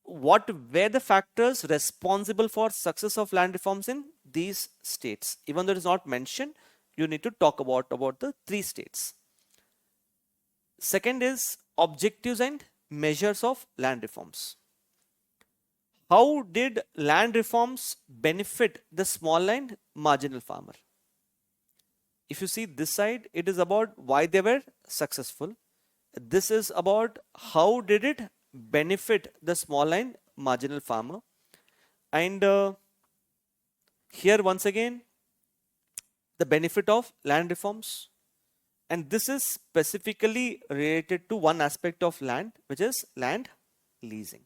what were the factors responsible for success of land reforms in these states? Even though it is not mentioned, you need to talk about the three states. Second is objectives and measures of land reforms. How did land reforms benefit the small and marginal farmer? If you see this side, it is about why they were successful. This is about how did it benefit the small and marginal farmer. And here once again, the benefit of land reforms. And this is specifically related to one aspect of land, which is land leasing.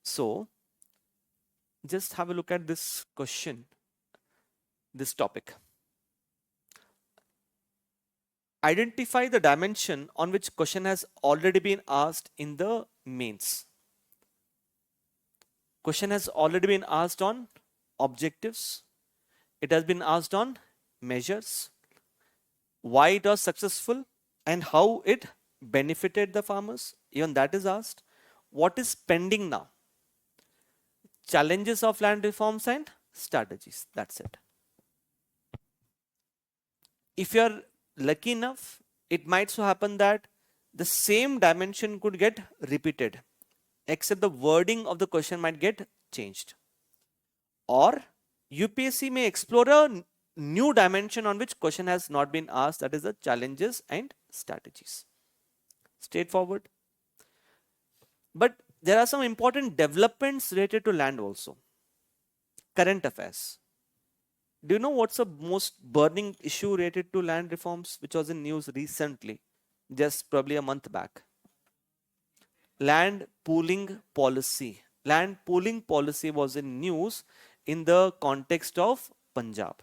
So just have a look at this question, this topic. Identify the dimension on which question has already been asked in the mains. Question has already been asked on objectives. It has been asked on measures, why it was successful, and how it benefited the farmers. Even that is asked. What is pending now? Challenges of land reforms and strategies. That's it. If you are lucky enough, it might so happen that the same dimension could get repeated, except the wording of the question might get changed. Or UPSC may explore a new dimension on which question has not been asked, that is the challenges and strategies. Straightforward. But there are some important developments related to land also. Current affairs. Do you know what's the most burning issue related to land reforms which was in news recently, just probably a month back? Land pooling policy. Land pooling policy was in news in the context of Punjab.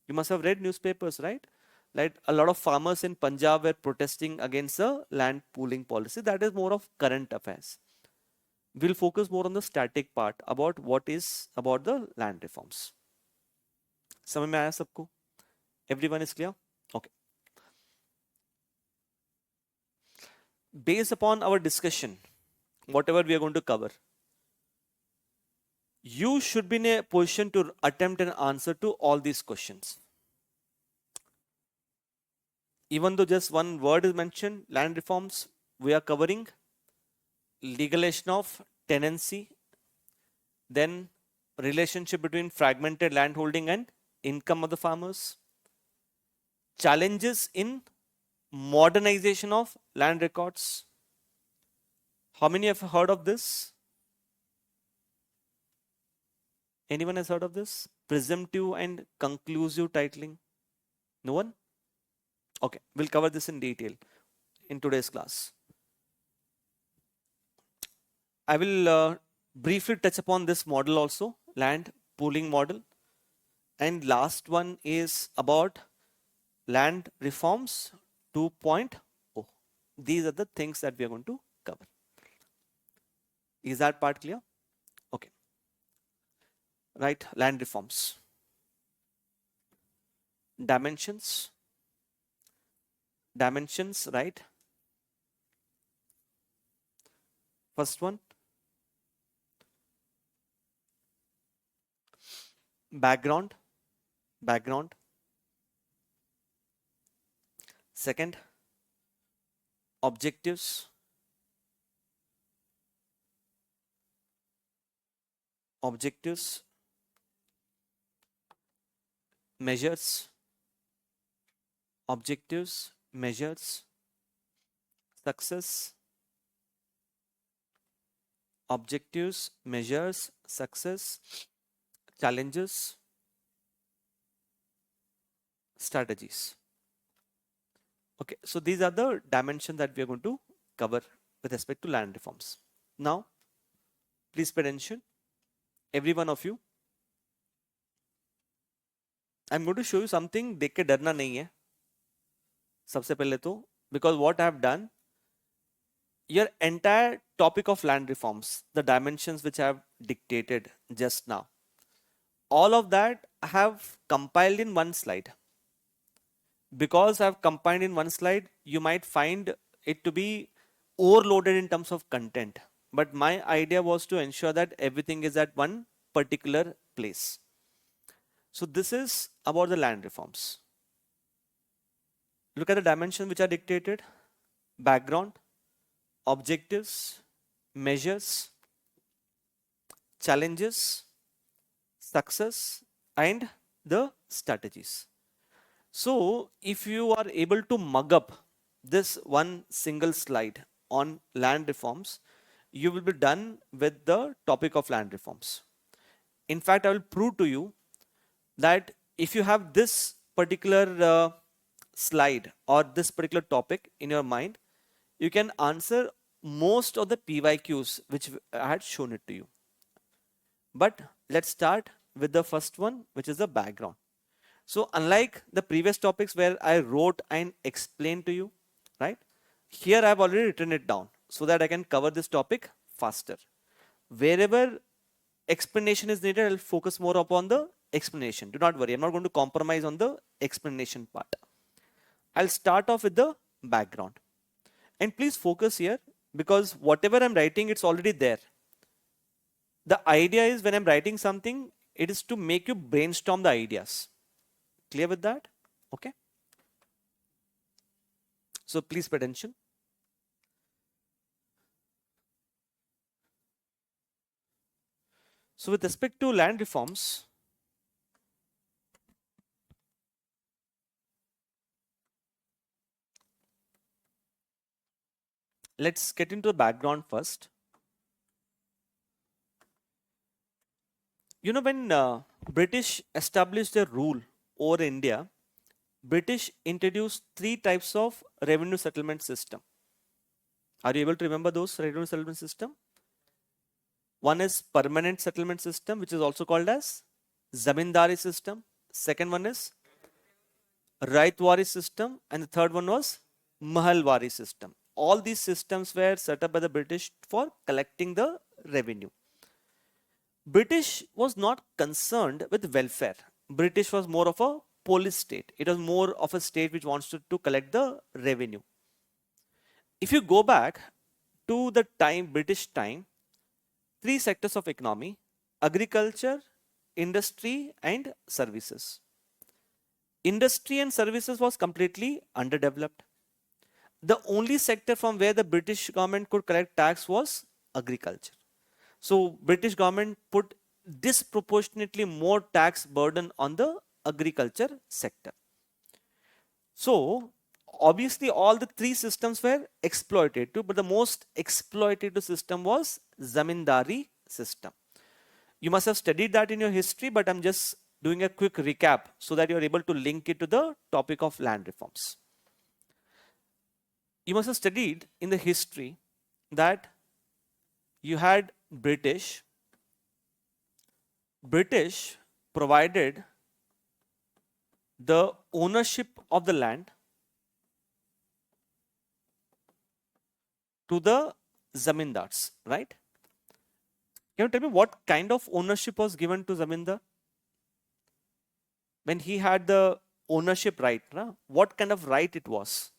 You must have read newspapers, right? Like a lot of farmers in Punjab were protesting against the land pooling policy. That is more of current affairs. We'll focus more on the static part about what is about the land reforms. समझ में आया सबको? Everyone is clear? Okay. Based upon our discussion, whatever we are going to cover, you should be in a position to attempt an answer to all these questions. Even though just one word is mentioned, land reforms, we are covering legalization of tenancy, then relationship between fragmented land holding and income of the farmers, challenges in modernization of land records. How many have heard of this? Anyone has heard of this? Presumptive and conclusive titling? No one? Okay, we'll cover this in detail in today's class. I will briefly touch upon this model also, land pooling model. And last one is about land reforms 2.0. These are the things that we are going to cover. Is that part clear? Okay. Right, land reforms. Dimensions, right? First one, background. Second, objectives. Measures. Objectives, measures. Success. Objectives, measures, success. Challenges, strategies. Okay, so these are the dimensions that we are going to cover with respect to land reforms. Now, please pay attention, every one of you. I'm going to show you something देख के डरना नहीं है सबसे पहले तो, because what I have done, your entire topic of land reforms, the dimensions which I have dictated just now, all of that I have compiled in one slide. Because I have combined in one slide, you might find it to be overloaded in terms of content. But my idea was to ensure that everything is at one particular place. So this is about the land reforms. Look at the dimensions which are dictated: background, objectives, measures, challenges, success, and the strategies. So if you are able to mug up this one single slide on land reforms, you will be done with the topic of land reforms. In fact, I will prove to you that if you have this particular slide or this particular topic in your mind, you can answer most of the PYQs which I had shown it to you. But let's start with the first one, which is the background. So unlike the previous topics where I wrote and explained to you, right? Here I've already written it down so that I can cover this topic faster. Wherever explanation is needed, I'll focus more upon the explanation. Do not worry, I'm not going to compromise on the explanation part. I'll start off with the background. And please focus here, because whatever I'm writing, it's already there. The idea is, when I'm writing something, it is to make you brainstorm the ideas. Clear with that? Okay. So please pay attention. So with respect to land reforms, let's get into the background first. You know, when British established their rule over India, British introduced 3 types of revenue settlement system. Are you able to remember those revenue settlement system? One is permanent settlement system, which is also called as Zamindari system. Second one is Raitwari system, and the third one was Mahalwari system. All these systems were set up by the British for collecting the revenue. British was not concerned with welfare. British was more of a police state. It was more of a state which wants to collect the revenue. If you go back to the time, British time, 3 sectors of economy: agriculture, industry, and services. Industry and services was completely underdeveloped. The only sector from where the British government could collect tax was agriculture. So British government put disproportionately more tax burden on the agriculture sector. So obviously all the three systems were exploitative, but the most exploitative system was zamindari system. You must have studied that in your history, but I'm just doing a quick recap so that you're able to link it to the topic of land reforms. You must have studied in the history that you had British provided the ownership of the land to the zamindars, right? Can you tell me what kind of ownership was given to zamindar? When he had the ownership right, what kind of right it was?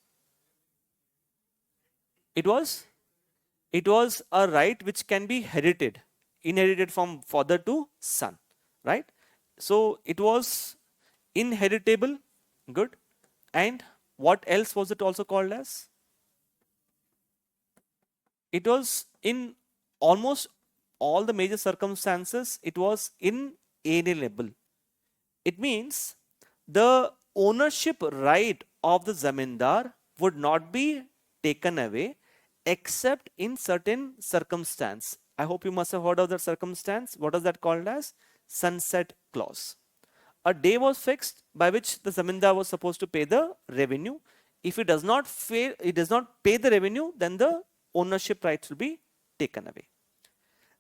It was a right which can be inherited from father to son, right? So it was inheritable, good. And what else was it also called as? It was in almost all the major circumstances, it was inalienable. It means the ownership right of the zamindar would not be taken away except in certain circumstance. I hope you must have heard of that circumstance. What is that called as? Sunset clause. A day was fixed by which the zamindar was supposed to pay the revenue. If it does not pay the revenue, then the ownership rights will be taken away.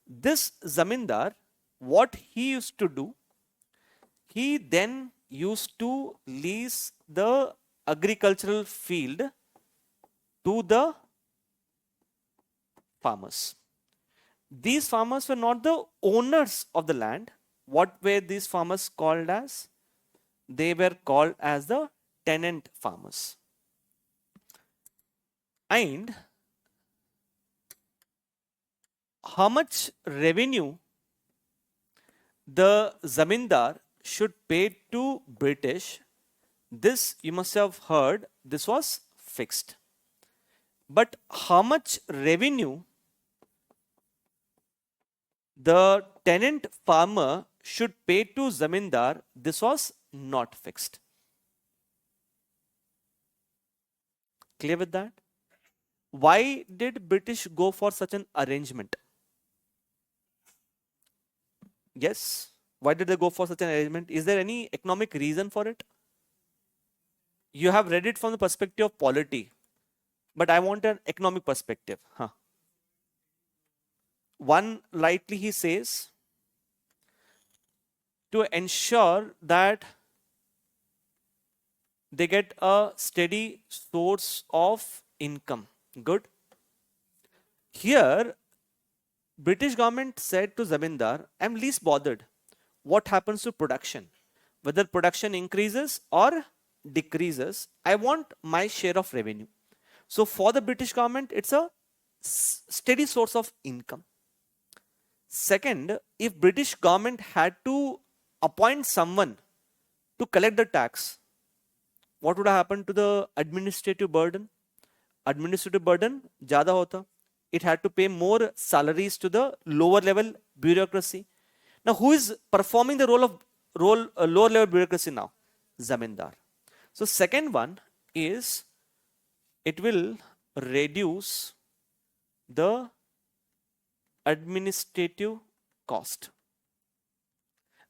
This zamindar, what he used to do, he then used to lease the agricultural field to the farmers. These farmers were not the owners of the land. What were these farmers called as? They were called as the tenant farmers. And how much revenue the zamindar should pay to British, this you must have heard, this was fixed. But how much revenue the tenant farmer should pay to zamindar, this was not fixed. Clear with that? Why did British go for such an arrangement? Yes. Why did they go for such an arrangement? Is there any economic reason for it? You have read it from the perspective of polity, but I want an economic perspective. One, lightly he says, to ensure that they get a steady source of income. Good. Here, British government said to zamindar, I'm least bothered what happens to production. Whether production increases or decreases, I want my share of revenue. So for the British government, it's a steady source of income. Second, if British government had to appoint someone to collect the tax, what would have happened to the administrative burden? Administrative burden ज़्यादा होता. It had to pay more salaries to the lower level bureaucracy. Now, who is performing the role of lower level bureaucracy now? Zamindar. So, second one is it will reduce the administrative cost.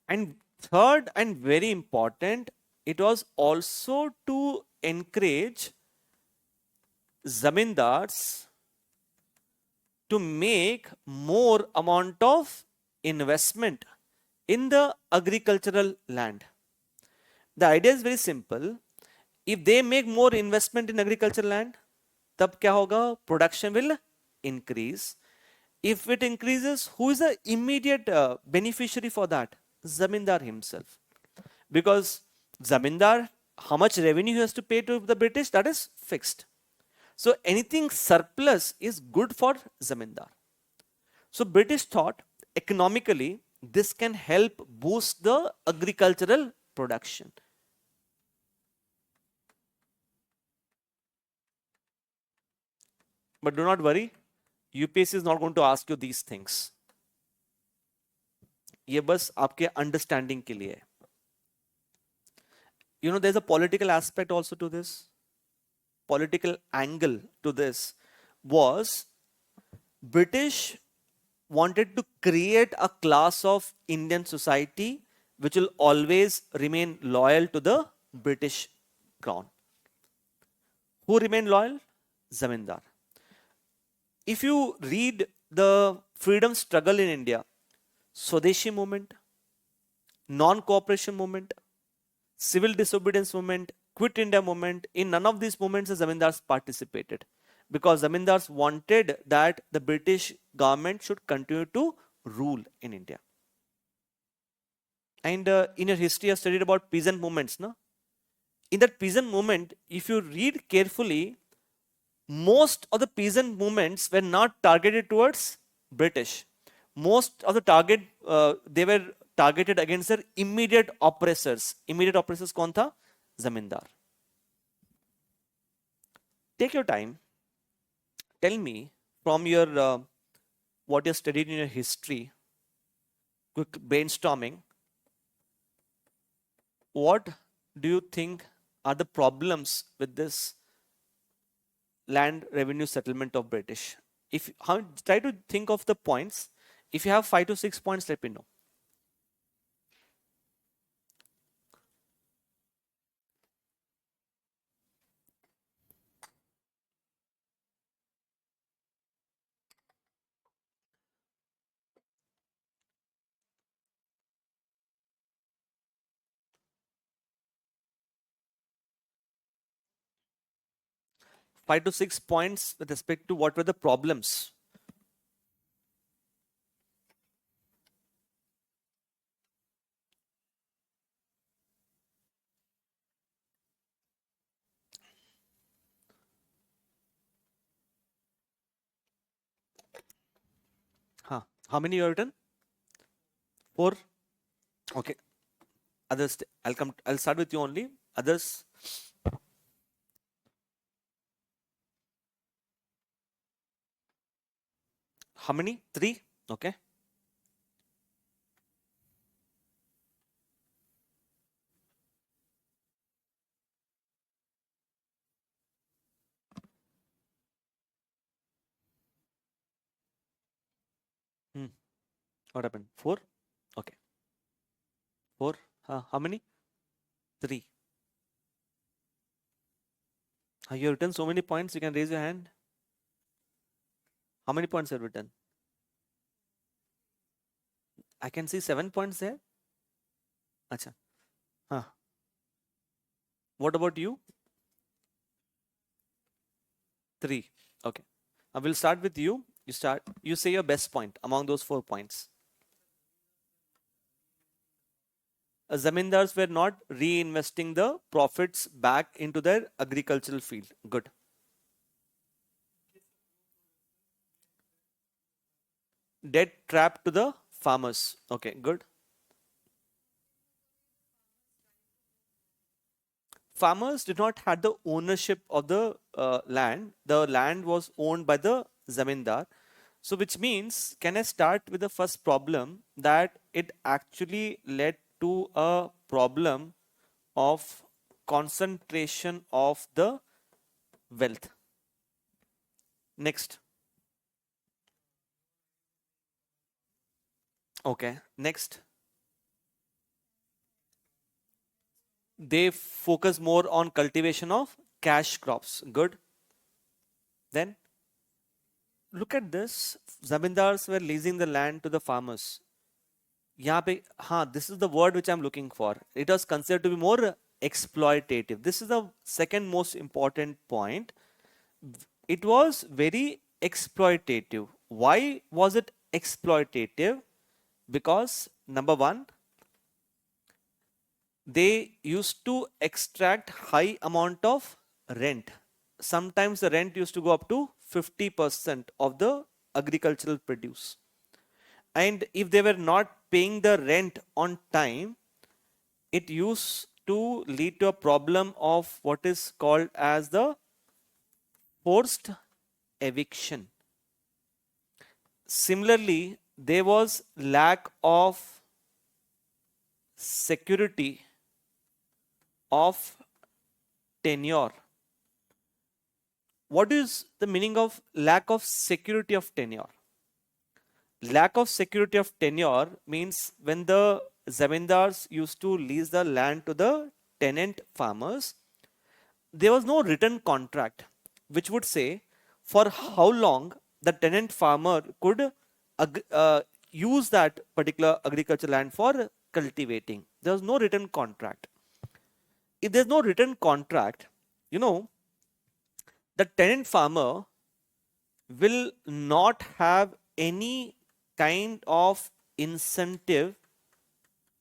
And third and very important, it was also to encourage zamindars to make more amount of investment in the agricultural land. The idea is very simple. If they make more investment in agricultural land, tab kya hoga? Production will increase. If it increases, who is the immediate beneficiary for that? Zamindar himself. Because zamindar, how much revenue he has to pay to the British, that is fixed. So anything surplus is good for zamindar. So British thought economically this can help boost the agricultural production. But do not worry, UPSC is not going to ask you these things. ये बस आपके understanding के लिए है. You know, there's a political aspect also to this. Political angle to this was British wanted to create a class of Indian society which will always remain loyal to the British crown. Who remain loyal? Zamindar. If you read the freedom struggle in India, Swadeshi movement, non-cooperation movement, civil disobedience movement, quit India movement, in none of these movements the Zamindars participated because Zamindars wanted that the British government should continue to rule in India. And in your history, you have studied about peasant movements, no? In that peasant movement, if you read carefully, most of the peasant movements were not targeted towards British. Most of the they were targeted against their immediate oppressors. Immediate oppressors कौन था? Zamindar. Take your time. Tell me from your what you studied in your history, quick brainstorming. What do you think are the problems with this land revenue settlement of British? If try to think of the points. If you have 5 to 6 points, let me know. Five to six points with respect to what were the problems. Huh. How many you have written? 4. Okay. Others, I'll start with you only. Others. How many? 3. Okay. Hmm. What happened? 4. Okay. 4. How many? 3. You have written so many points. You can raise your hand. How many points have you written? I can see 7 points there. Acha. Huh. What about you? 3. Okay. I will start with you. You say your best point among those 4 points. Zamindars were not reinvesting the profits back into their agricultural field. Good. Debt trap to the farmers. Okay, good. Farmers did not have the ownership of the land. The land was owned by the zamindar. So which means, can I start with the first problem, that it actually led to a problem of concentration of the wealth. Next. Okay, next. They focus more on cultivation of cash crops. Good. Then look at this. Zamindars were leasing the land to the farmers. यहाँ पे हाँ, this is the word which I'm looking for. It was considered to be more exploitative. This is the second most important point. It was very exploitative. Why was it exploitative? Because number one, they used to extract high amount of rent. Sometimes the rent used to go up to 50% of the agricultural produce. And if they were not paying the rent on time, it used to lead to a problem of what is called as the forced eviction. Similarly, there was lack of security of tenure. What is the meaning of lack of security of tenure? Lack of security of tenure means when the zamindars used to lease the land to the tenant farmers, there was no written contract which would say for how long the tenant farmer could use that particular agriculture land for cultivating. There was no written contract. If there's no written contract, you know, the tenant farmer will not have any kind of incentive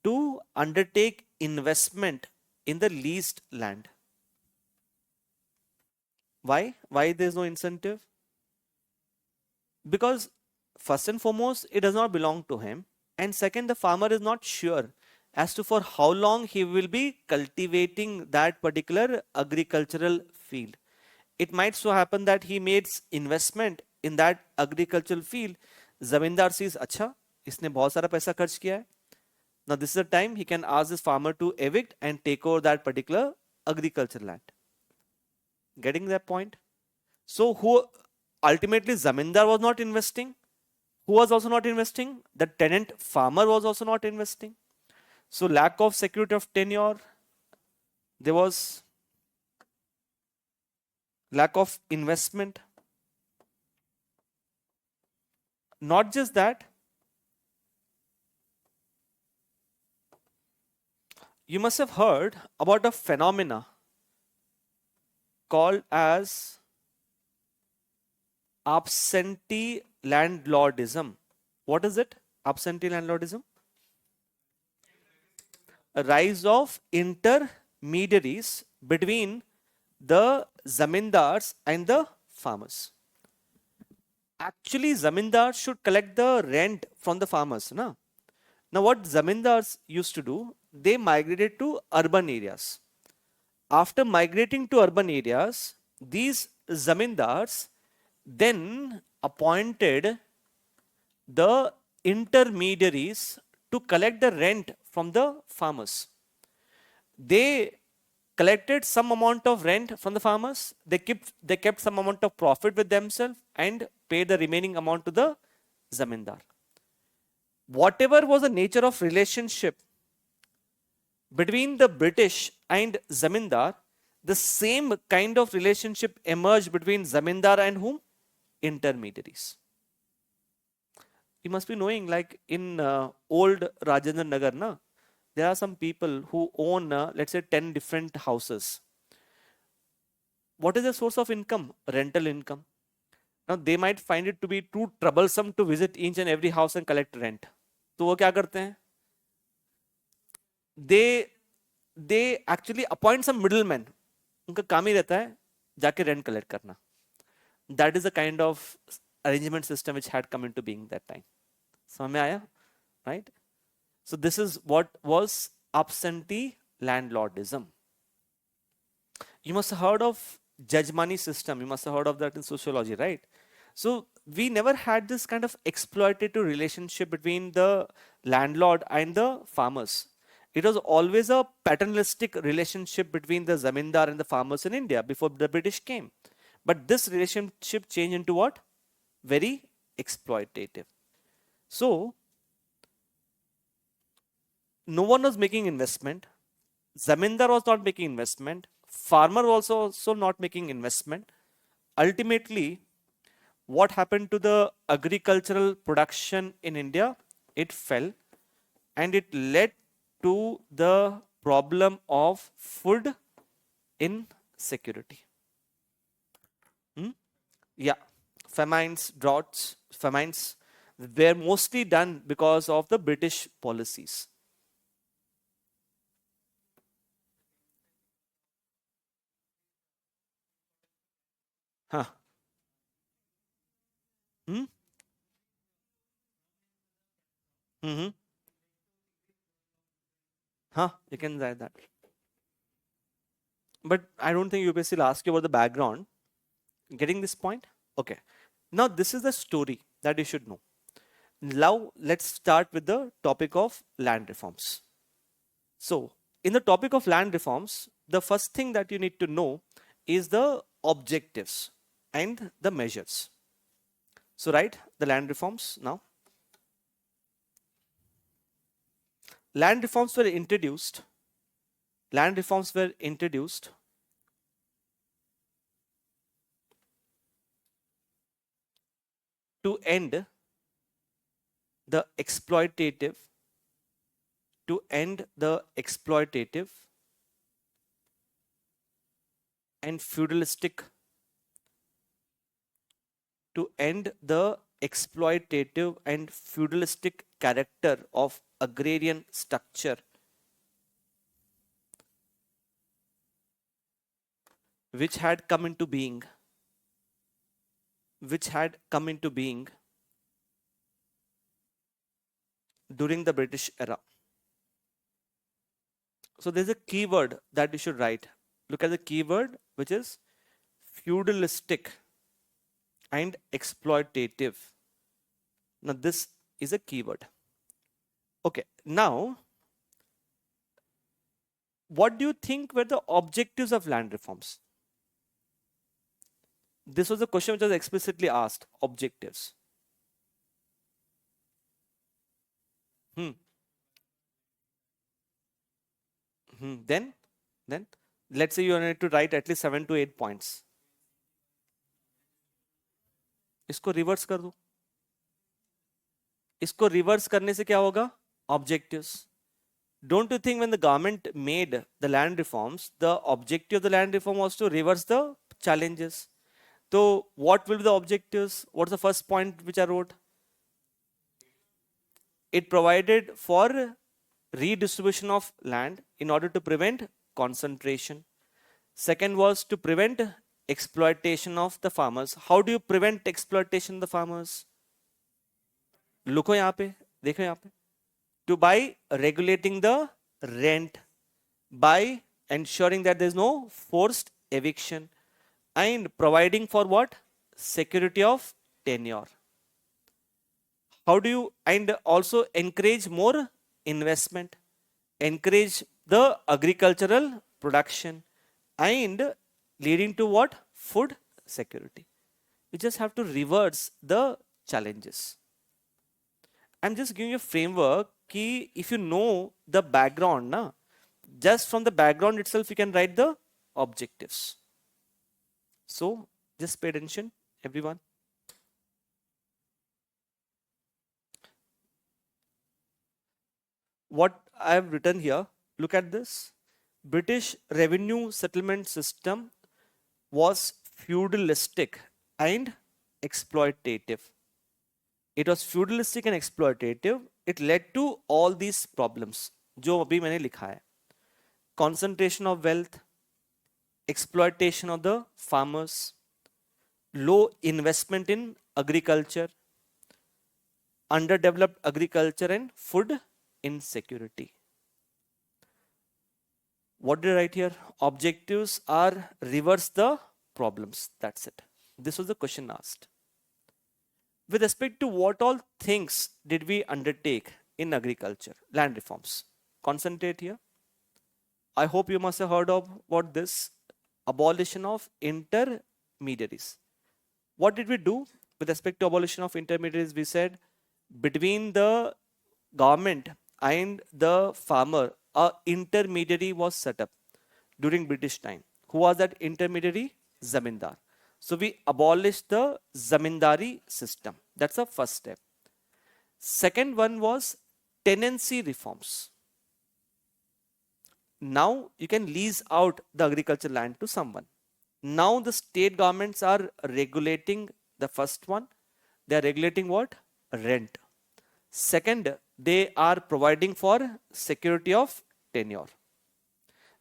to undertake investment in the leased land. Why? Why there's no incentive? Because first and foremost, it does not belong to him. And second, the farmer is not sure as to for how long he will be cultivating that particular agricultural field. It might so happen that he makes investment in that agricultural field. Zamindar sees, अच्छा, इसने बहुत सारा पैसा खर्च किया है. Now this is the time he can ask this farmer to evict and take over that particular agricultural land. Getting that point? So who ultimately zamindar was not investing? Who was also not investing? The tenant farmer was also not investing. So lack of security of tenure. There was lack of investment. Not just that, you must have heard about a phenomena called as absentee landlordism. What is it? Absentee landlordism? A rise of intermediaries between the zamindars and the farmers. Actually, zamindars should collect the rent from the farmers. Na? Now, what zamindars used to do, they migrated to urban areas. After migrating to urban areas, these zamindars then appointed the intermediaries to collect the rent from the farmers. They collected some amount of rent from the farmers. They kept some amount of profit with themselves and paid the remaining amount to the zamindar. Whatever was the nature of relationship between the British and zamindar, the same kind of relationship emerged between zamindar and whom? Intermediaries. You must be knowing, like in old Rajendra Nagar, na, there are some people who own, let's say, 10 different houses. What is the source of income? Rental income. Now, they might find it to be too troublesome to visit each and every house and collect rent. तो वो क्या करते हैं? They actually appoint some middlemen. उनका काम ही रहता है जाके rent collect करना. That is the kind of arrangement system which had come into being that time. समझ में आया? Right? So this is what was absentee landlordism. You must have heard of Jajmani system. You must have heard of that in sociology, right? So we never had this kind of exploitative relationship between the landlord and the farmers. It was always a paternalistic relationship between the zamindar and the farmers in India before the British came. But this relationship changed into what? Very exploitative. So no one was making investment. Zamindar was not making investment. Farmer was also not making investment. Ultimately, what happened to the agricultural production in India? It fell, and it led to the problem of food insecurity. Yeah, famines, droughts, famines were mostly done because of the British policies. Huh. Hmm? Mm-hmm. Huh? You can write that. But I don't think UPSC will ask you about the background. Getting this point? Okay. Now this is the story that you should know. Now let's start with the topic of land reforms. So in the topic of land reforms, the first thing that you need to know is the objectives and the measures. So write the land reforms now. Land reforms were introduced. Land reforms were introduced to end the exploitative, to end the exploitative and feudalistic, to end the exploitative and feudalistic character of agrarian structure which had come into being, during the British era. So there's a keyword that you should write. Look at the keyword, which is feudalistic and exploitative. Now this is a keyword. Okay, now what do you think were the objectives of land reforms? This was a question which was explicitly asked. Objectives. Then let's say you need to write at least 7 to 8 points. इसको reverse कर दो. इसको reverse करने से क्या होगा? Objectives. Don't you think when the government made the land reforms, the objective of the land reform was to reverse the challenges? So what will be the objectives? What's the first point which I wrote? It provided for redistribution of land in order to prevent concentration. Second was to prevent exploitation of the farmers. How do you prevent exploitation of the farmers? Lukho yahan pe, dekho yahan pe. By regulating the rent, by ensuring that there is no forced eviction, and providing for what? Security of tenure. How do you, and also encourage more investment, encourage the agricultural production, and leading to what? Food security. You just have to reverse the challenges. I'm just giving you a framework ki if you know the background, na, just from the background itself you can write the objectives. So just pay attention, everyone. What I have written here, look at this. British revenue settlement system was feudalistic and exploitative. It was feudalistic and exploitative. It led to all these problems जो अभी मैंने लिखा है. Concentration of wealth, exploitation of the farmers, low investment in agriculture, underdeveloped agriculture, and food insecurity. What did I write here? Objectives are reverse the problems. That's it. This was the question asked. With respect to what all things did we undertake in agriculture, land reforms? Concentrate here. I hope you must have heard of what this abolition of intermediaries. What did we do with respect to abolition of intermediaries? We said between the government and the farmer, a intermediary was set up during British time. Who was that intermediary? Zamindar. So we abolished the zamindari system. That's the first step. Second one was tenancy reforms. Now you can lease out the agricultural land to someone. Now the state governments are regulating the first one. They are regulating what? Rent. Second, they are providing for security of tenure.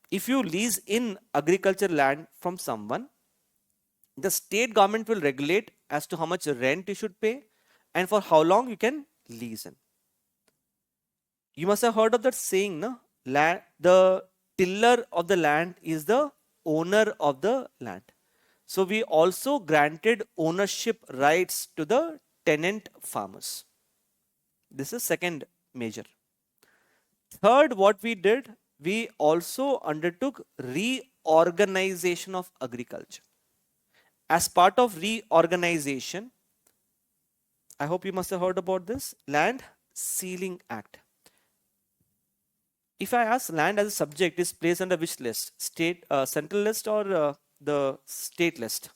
If you lease in agricultural land from someone, the state government will regulate as to how much rent you should pay and for how long you can lease in. You must have heard of that saying, no? The tiller of the land is the owner of the land. So we also granted ownership rights to the tenant farmers. This is second major. Third, what we did, we also undertook reorganization of agriculture. As part of reorganization, I hope you must have heard about this Land Ceiling Act. If I ask land as a subject is placed under which list? State, central list or the state list?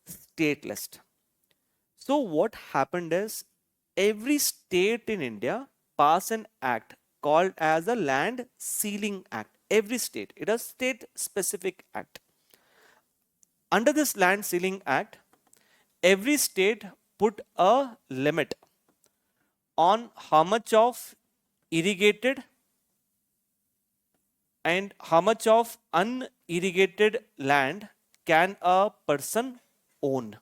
State list. So what happened is every state in India passed an act called as a Land Ceiling Act. Every state, it is state specific act. Under this Land Ceiling Act, every state put a limit on how much of irrigated and how much of unirrigated land can a person own.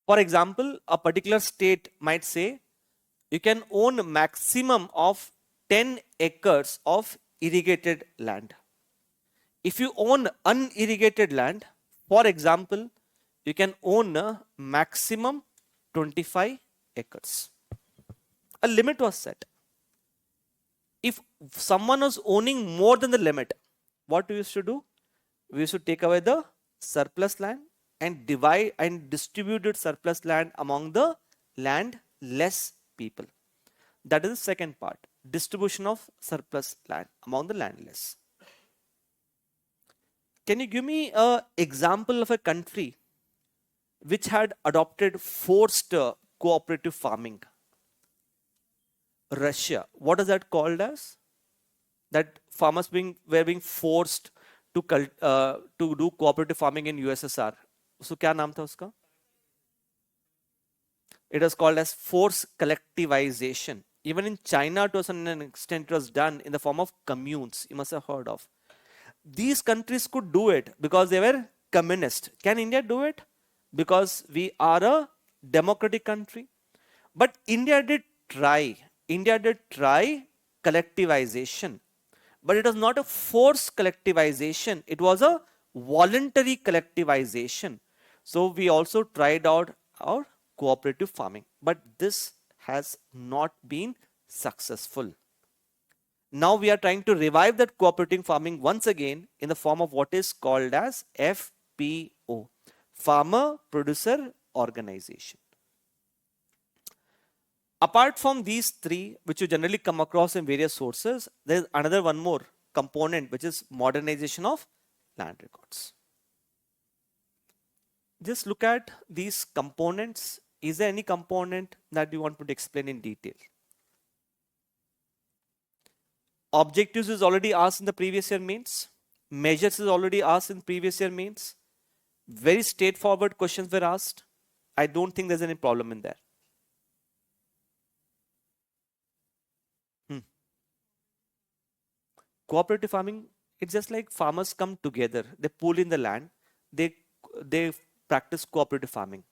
For example, a particular state might say you can own maximum of 10 acres of irrigated land. If you own unirrigated land, for example, you can own a maximum 25 acres. A limit was set. If someone was owning more than the limit, what we used to do? We used to take away the surplus land and divide and distribute surplus land among the landless people. That is the second part, distribution of surplus land among the landless. Can you give me an example of a country which had adopted forced cooperative farming? Russia. What is that called as? That farmers were being forced to do cooperative farming in USSR. So क्या नाम था उसका? It was called as forced collectivization. Even in China, to a certain extent, it was done in the form of communes. You must have heard of. These countries could do it because they were communist. Can India do it? Because we are a democratic country. But India did try. India did try collectivization. But it was not a forced collectivization. It was a voluntary collectivization. So we also tried out our cooperative farming. But this has not been successful. Now we are trying to revive that cooperative farming once again in the form of what is called as FPO, Farmer Producer Organization. Apart from these three, which you generally come across in various sources, there is another one more component, which is modernization of land records. Just look at these components. Is there any component that you want me to explain in detail? Objectives is already asked in the previous year mains. Measures is already asked in previous year mains. Very straightforward questions were asked. I don't think there's any problem in there. Cooperative farming, it's just like farmers come together. They pool in the land. They practice cooperative farming.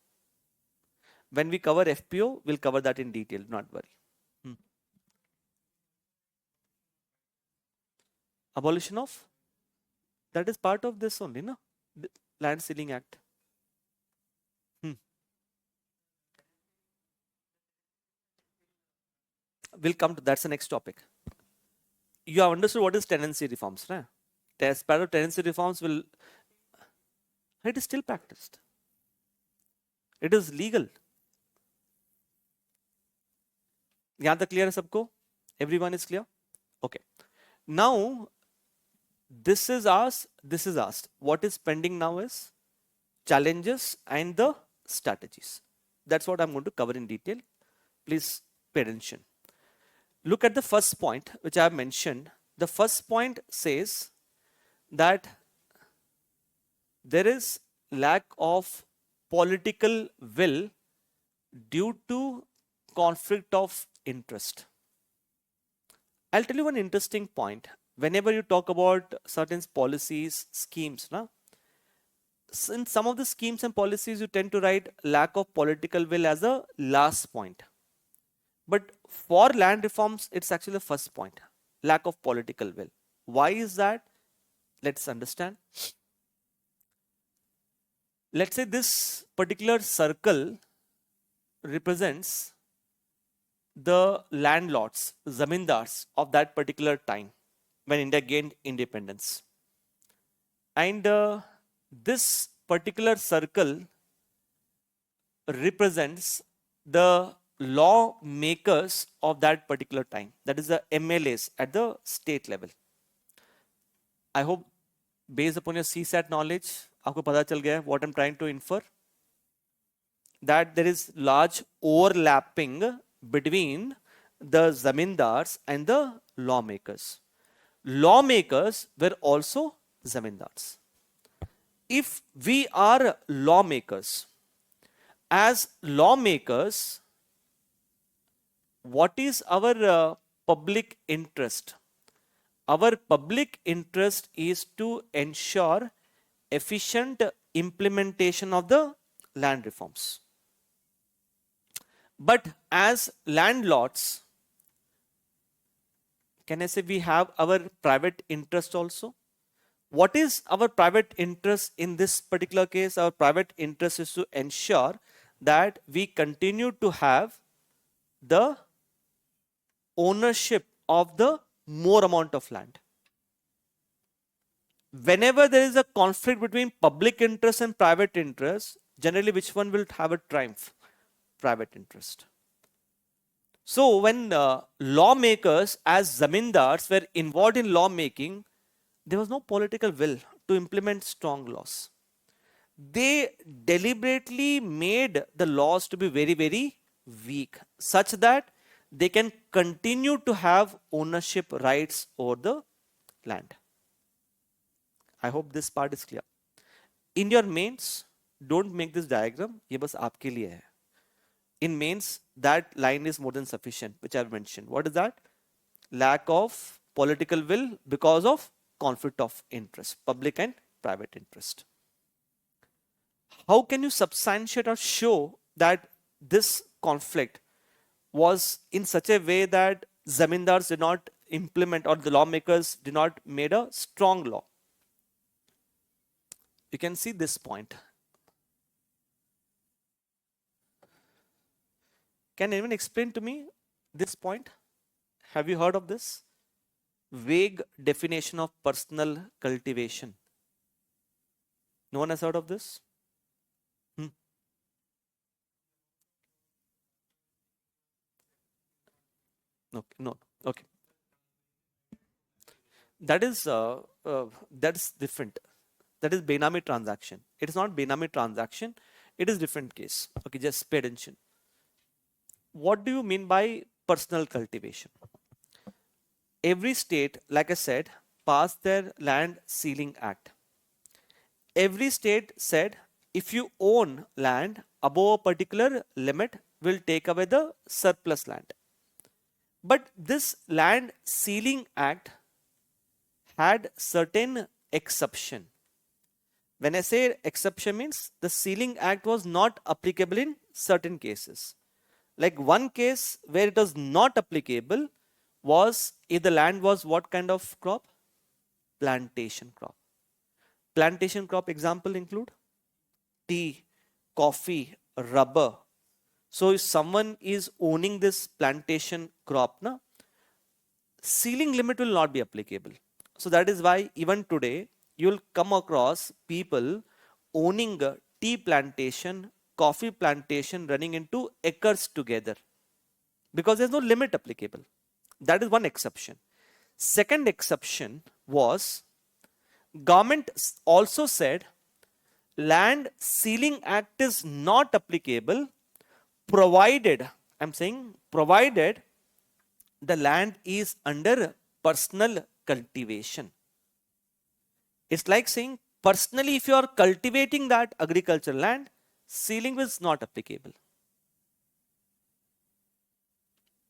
When we cover FPO, we'll cover that in detail. Not worry. Abolition of? That is part of this only, no? The Land Ceiling Act. We'll come to that's the next topic. You have understood what is tenancy reforms, right? As part of tenancy reforms it is still practiced. It is legal. Yahan tak clear hai sabko? Everyone is clear? Okay. Now, this is asked. What is pending now is challenges and the strategies. That's what I'm going to cover in detail. Please pay attention. Look at the first point, which I have mentioned. The first point says that there is lack of political will due to conflict of interest. I'll tell you one interesting point. Whenever you talk about certain policies, schemes, in some of the schemes and policies, you tend to write lack of political will as a last point. But for land reforms, it's actually the first point, lack of political will. Why is that? Let's understand. Let's say this particular circle represents the landlords, zamindars of that particular time when India gained independence. And this particular circle represents the lawmakers of that particular time. That is the MLAs at the state level. I hope based upon your CSAT knowledge, आपको पता चल गया what I'm trying to infer. That there is large overlapping between the zamindars and the lawmakers. Lawmakers were also zamindars. If we are lawmakers, as lawmakers, what is our public interest? Our public interest is to ensure efficient implementation of the land reforms. But as landlords, can I say we have our private interest also? What is our private interest in this particular case? Our private interest is to ensure that we continue to have the ownership of the more amount of land. Whenever there is a conflict between public interest and private interest, generally which one will have a triumph? Private interest. So when lawmakers as zamindars were involved in lawmaking, there was no political will to implement strong laws. They deliberately made the laws to be very, very weak, such that they can continue to have ownership rights over the land. I hope this part is clear. In your mains, don't make this diagram. ये बस आपके लिए है. In mains, that line is more than sufficient, which I've mentioned. What is that? Lack of political will because of conflict of interest, public and private interest. How can you substantiate or show that this conflict was in such a way that zamindars did not implement, or the lawmakers did not made a strong law? You can see this point. Can anyone explain to me this point? Have you heard of this? Vague definition of personal cultivation. No one has heard of this? No. Okay. That is that's different. That is Benami transaction. It is not Benami transaction. It is different case. Okay, just pay attention. What do you mean by personal cultivation? Every state, like I said, passed their land ceiling act. Every state said, if you own land above a particular limit, we'll take away the surplus land. But this land ceiling act had certain exception. When I say exception, means the ceiling act was not applicable in certain cases. Like one case where it was not applicable was if the land was what kind of crop? Plantation crop. Plantation crop example include tea, coffee, rubber. So if someone is owning this plantation crop, ceiling limit will not be applicable. So that is why even today you'll come across people owning a tea plantation, coffee plantation running into acres together, because there's no limit applicable. That is one exception. Second exception was government also said land ceiling act is not applicable provided, I'm saying provided, the land is under personal cultivation. It's like saying personally if you are cultivating that agricultural land, ceiling is not applicable.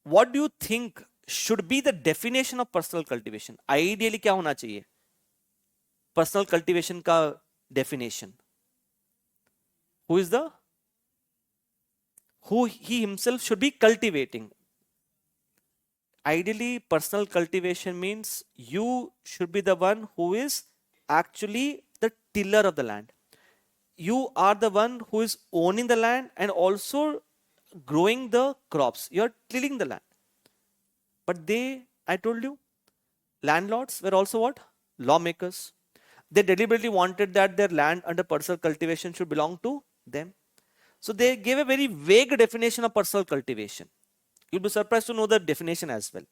What do you think should be the definition of personal cultivation? Ideally क्या होना चाहिए? Personal cultivation का definition. Who he himself should be cultivating. Ideally, personal cultivation means you should be the one who is actually the tiller of the land. You are the one who is owning the land and also growing the crops. You're tilling the land. But I told you, landlords were also what? Lawmakers. They deliberately wanted that their land under personal cultivation should belong to them. So they gave a very vague definition of personal cultivation. You'll be surprised to know the definition as well.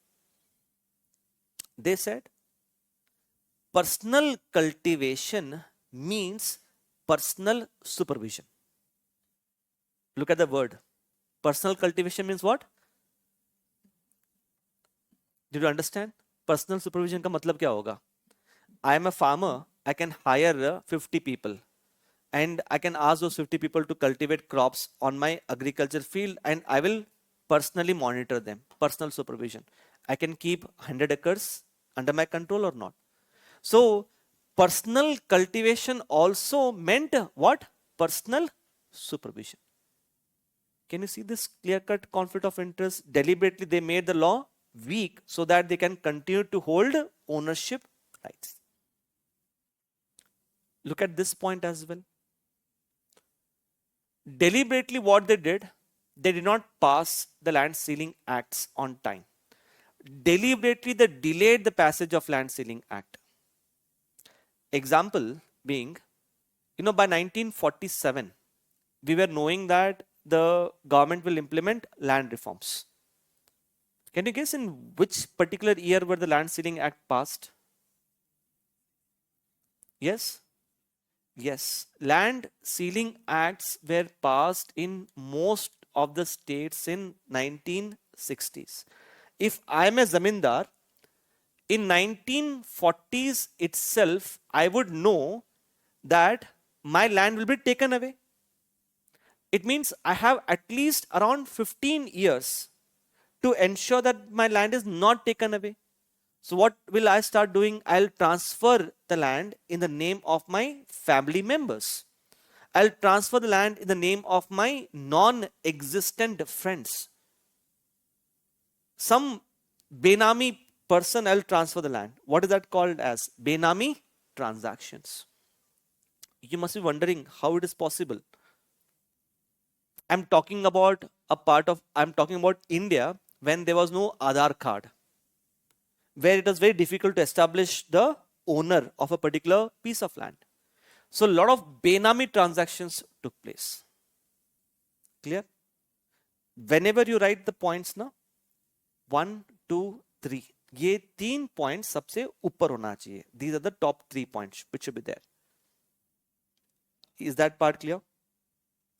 They said personal cultivation means personal supervision. Look at the word. Personal cultivation means what? Did you understand? Personal supervision का मतलब क्या होगा? I am a farmer. I can hire 50 people and I can ask those 50 people to cultivate crops on my agriculture field and I will personally monitor them. Personal supervision. I can keep 100 acres under my control or not. So personal cultivation also meant what? Personal supervision. Can you see this clear-cut conflict of interest? Deliberately they made the law weak so that they can continue to hold ownership rights. Look at this point as well. Deliberately what they did did not pass the land ceiling acts on time. Deliberately they delayed the passage of land ceiling act. Example being, by 1947, we were knowing that the government will implement land reforms. Can you guess in which particular year were the land ceiling act passed? Yes? Yes. Land ceiling acts were passed in most of the states in 1960s. If I am a zamindar, in 1940s itself, I would know that my land will be taken away. It means I have at least around 15 years to ensure that my land is not taken away. So what will I start doing? I'll transfer the land in the name of my family members. I'll transfer the land in the name of my non-existent friends. Some Benami person, I'll transfer the land. What is that called as? Benami transactions. You must be wondering how it is possible. I'm talking about India when there was no Aadhaar card, where it was very difficult to establish the owner of a particular piece of land. So a lot of Benami transactions took place. Clear? Whenever you write the points now, 1, 2, 3. ये 3 points सबसे ऊपर होना चाहिए. These are the top 3 points which should be there. Is that part clear?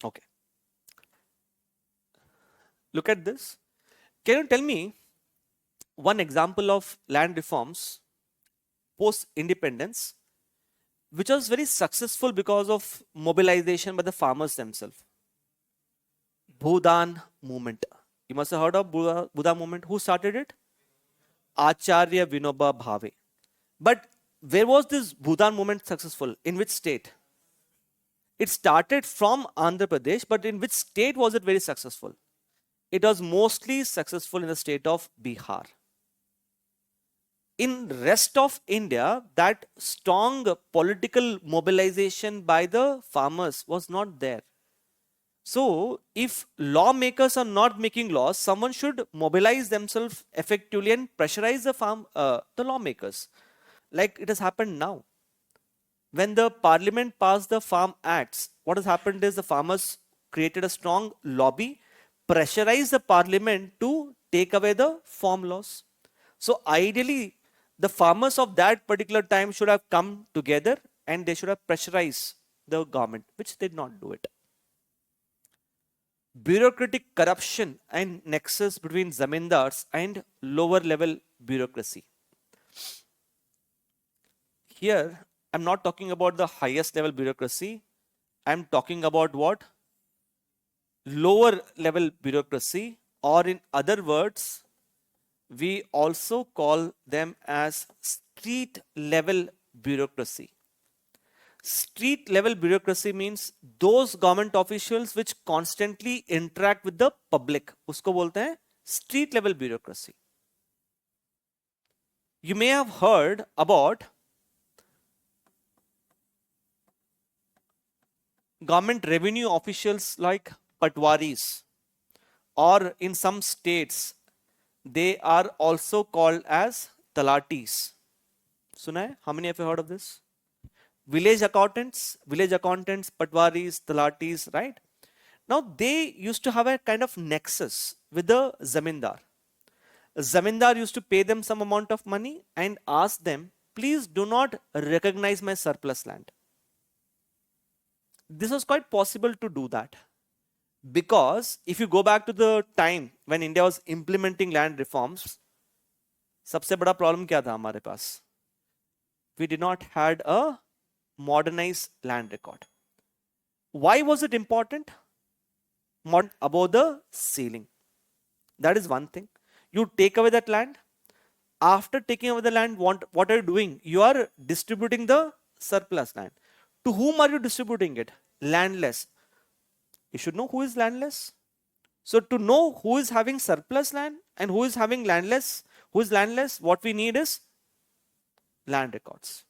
Okay. Look at this. Can you tell me one example of land reforms post-independence which was very successful because of mobilization by the farmers themselves? Bhudan movement. You must have heard of Bhudan movement. Who started it? Acharya Vinoba Bhave. But where was this Bhudan movement successful? In which state? It started from Andhra Pradesh, but in which state was it very successful? It was mostly successful in the state of Bihar. In rest of India, that strong political mobilization by the farmers was not there. So, if lawmakers are not making laws, someone should mobilize themselves effectively and pressurize the lawmakers, like it has happened now. When the parliament passed the farm acts, what has happened is the farmers created a strong lobby, pressurized the parliament to take away the farm laws. So ideally, the farmers of that particular time should have come together and they should have pressurized the government, which did not do it. Bureaucratic corruption and nexus between zamindars and lower level bureaucracy. Here, I'm not talking about the highest level bureaucracy. I'm talking about what? Lower level bureaucracy, or in other words, we also call them as street level bureaucracy. Street level bureaucracy means those government officials which constantly interact with the public. उसको बोलते हैं street level bureaucracy. You may have heard about government revenue officials like patwaris or in some states, they are also called as talatis. Suna hai? How many of you heard of this? Village accountants, patwaris, talatis, right? Now they used to have a kind of nexus with the zamindar. A zamindar used to pay them some amount of money and ask them, please do not recognize my surplus land. This was quite possible to do that because if you go back to the time when India was implementing land reforms, सबसे बड़ा problem क्या था हमारे पास? We did not had a modernized land record. Why was it important? Modern above the ceiling. That is one thing. You take away that land. After taking away the land, what are you doing? You are distributing the surplus land. To whom are you distributing it? Landless. You should know who is landless. So to know who is having surplus land and who is having landless, what we need is land records.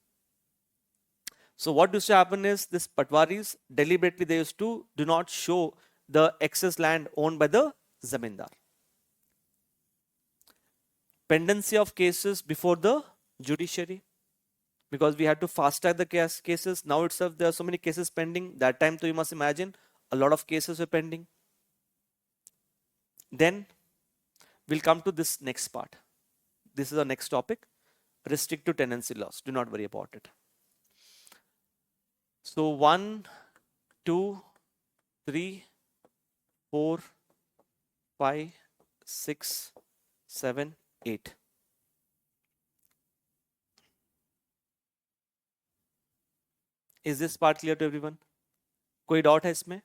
So what used to happen is this patwaris deliberately they used to do not show the excess land owned by the zamindar. Pendency of cases before the judiciary, because we had to fast track the cases. Now itself there are so many cases pending. That time, so you must imagine a lot of cases were pending. Then we'll come to this next part. This is our next topic, restrictive tenancy laws. Do not worry about it. So 1, 2, 3, 4, 5, 6, 7, 8. Is this part clear to everyone? कोई doubt है इसमें?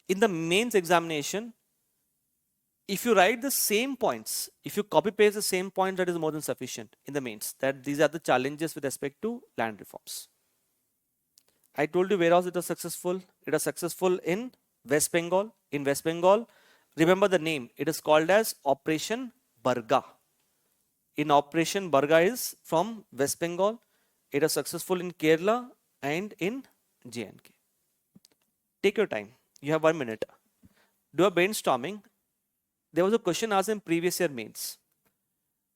In the mains examination, if you write the same points, if you copy paste the same point, that is more than sufficient in the mains. That these are the challenges with respect to land reforms. I told you where else it was successful. It was successful in West Bengal. In West Bengal, remember the name. It is called as Operation Barga. In Operation Barga is from West Bengal. It was successful in Kerala and in J&K. Take your time. You have 1 minute. Do a brainstorming. There was a question asked in previous year mains.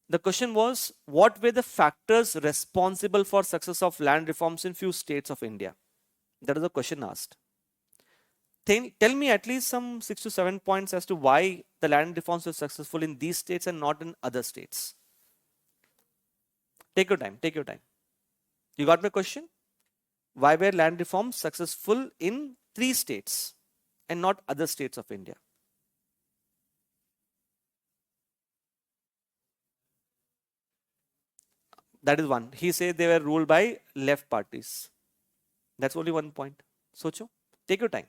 The question was, what were the factors responsible for success of land reforms in few states of India? That is a question asked. Tell me at least some 6 to 7 points as to why the land reforms were successful in these states and not in other states. Take your time. Take your time. You got my question? Why were land reforms successful in 3 states and not other states of India? That is one. He said they were ruled by left parties. That's only 1 point. Socho. Take your time.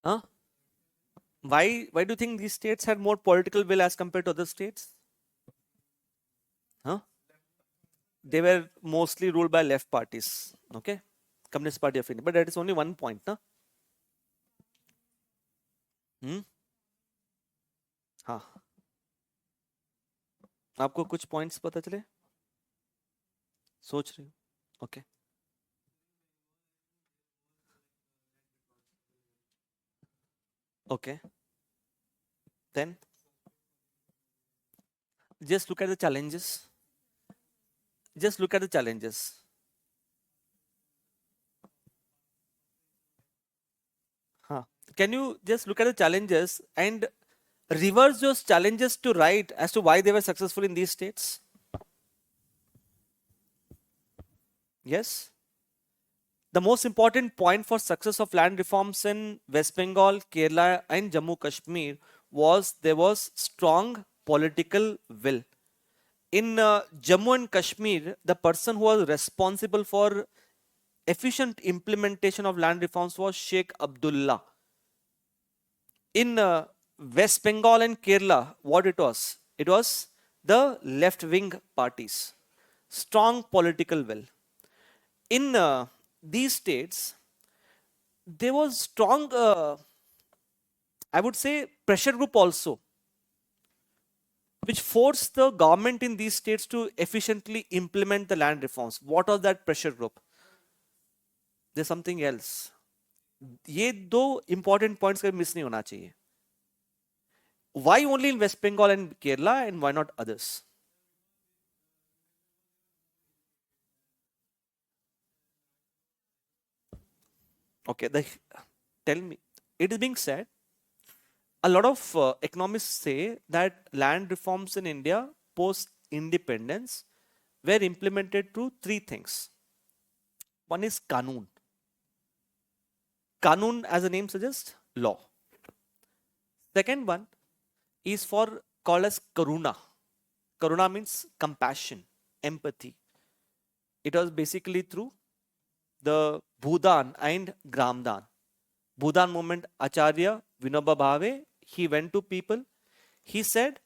Huh? Why do you think these states had more political will as compared to other states? Huh? They were mostly ruled by left parties. Okay? Communist Party of India. But that is only 1 point. Na? हाँ आपको कुछ points पता चले सोच रही हूँ okay okay then just look at the challenges can you just look at the challenges and reverse those challenges to write as to why they were successful in these states? Yes. The most important point for success of land reforms in West Bengal, Kerala and Jammu Kashmir was there was strong political will. In Jammu and Kashmir, the person who was responsible for efficient implementation of land reforms was Sheikh Abdullah. In West Bengal and Kerala, what it was? It was the left-wing parties. Strong political will. In these states, there was strong, I would say, pressure group also, which forced the government in these states to efficiently implement the land reforms. What was that pressure group? There's something else. ये दो important points कभी miss नहीं होना चाहिए. Why only in West Bengal and Kerala, and why not others? Okay, tell me. It is being said, a lot of economists say that land reforms in India post independence were implemented through three things. One is Kanun. Kanun, as the name suggests, law. Second one is for called as Karuna. Karuna means compassion, empathy. It was basically through the Bhudan and Gramdan. Bhudan movement, Acharya Vinoba Bhave, he went to people. He said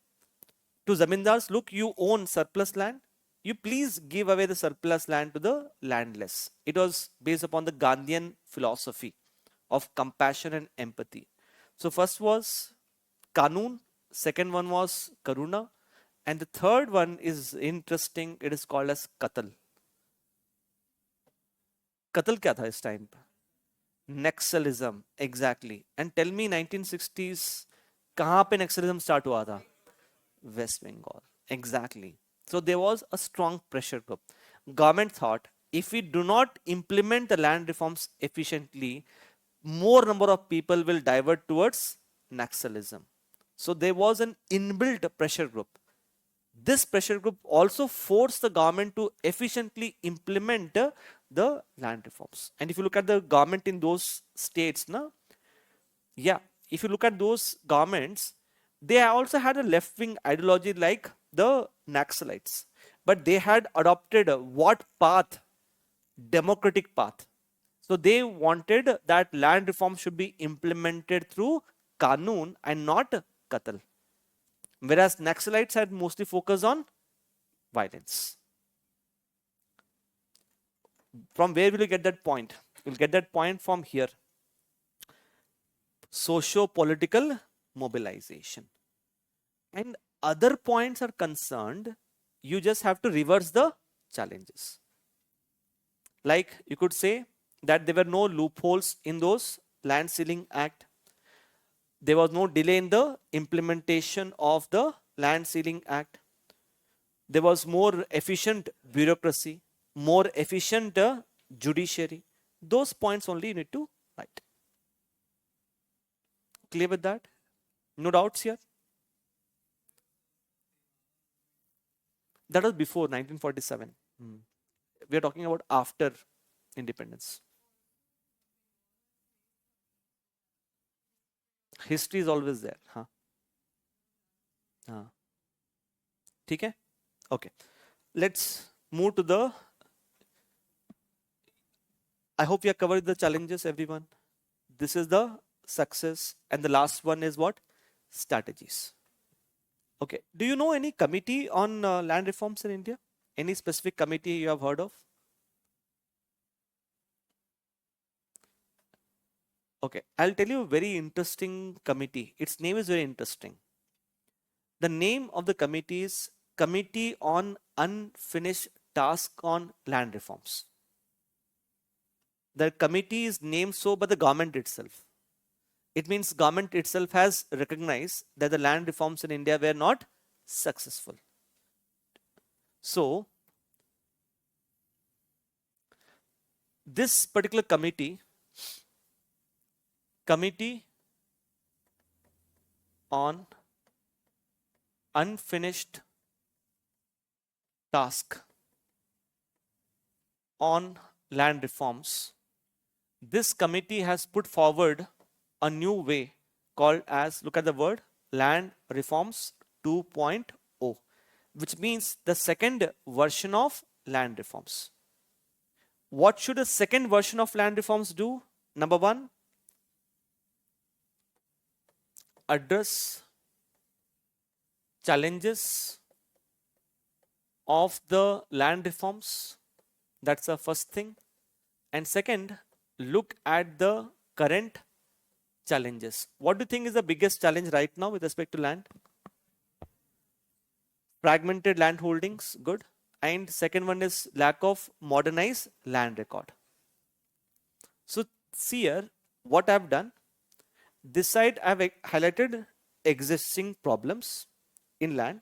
to zamindars, look, you own surplus land. You please give away the surplus land to the landless. It was based upon the Gandhian philosophy of compassion and empathy. So first was Kanun, second one was Karuna, and the third one is interesting. It is called as Katal. Katal क्या था इस time पे? Naxalism, exactly. And tell me 1960s कहाँ पे Naxalism start हुआ था? West Bengal. Exactly. So there was a strong pressure group. Government thought if we do not implement the land reforms efficiently, more number of people will divert towards Naxalism. So there was an inbuilt pressure group. This pressure group also forced the government to efficiently implement the land reforms. And if you look at the government in those states, yeah, if you look at those governments, they also had a left-wing ideology like the Naxalites, but they had adopted what path? Democratic path. So they wanted that land reform should be implemented through Kanun and not Qatl. Whereas Naxalites had mostly focused on violence. From where will you get that point? You'll get that point from here. Socio-political mobilization. And other points are concerned, you just have to reverse the challenges. Like you could say that there were no loopholes in those Land Ceiling Act. There was no delay in the implementation of the Land Ceiling Act. There was more efficient bureaucracy, more efficient judiciary. Those points only you need to write. Clear with that? No doubts here? That was before 1947. We are talking about after independence. History is always there. हाँ. ठीक है? Okay. Let's move to the. I hope we have covered the challenges, everyone. This is the success, and the last one is what? Strategies. Okay. Do you know any committee on land reforms in India? Any specific committee you have heard of? Okay. I'll tell you a very interesting committee. Its name is very interesting. The name of the committee is Committee on Unfinished Task on Land Reforms. The committee is named so by the government itself. It means government itself has recognized that the land reforms in India were not successful. So, this particular committee on unfinished task on land reforms, this committee has put forward a new way called as, look at the word, Land Reforms 2.0, which means the second version of land reforms. What should the second version of land reforms do? Number one, address challenges of the land reforms. That's the first thing. And second, look at the current challenges. What do you think is the biggest challenge right now with respect to land? Fragmented land holdings, good. And second one is lack of modernized land record. So see here, what I've done, this side I've highlighted existing problems in land,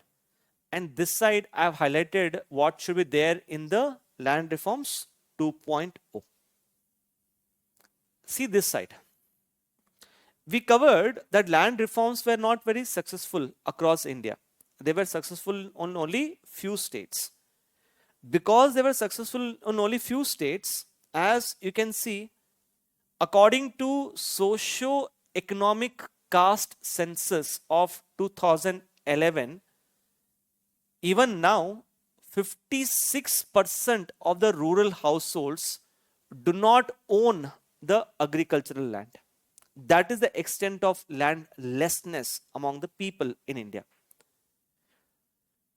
and this side I've highlighted what should be there in the land reforms 2.0. See this side. We covered that land reforms were not very successful across India. They were successful on only few states. Because they were successful on only few states, as you can see, according to socio-economic caste census of 2011, even now, 56% of the rural households do not own the agricultural land. That is the extent of landlessness among the people in India.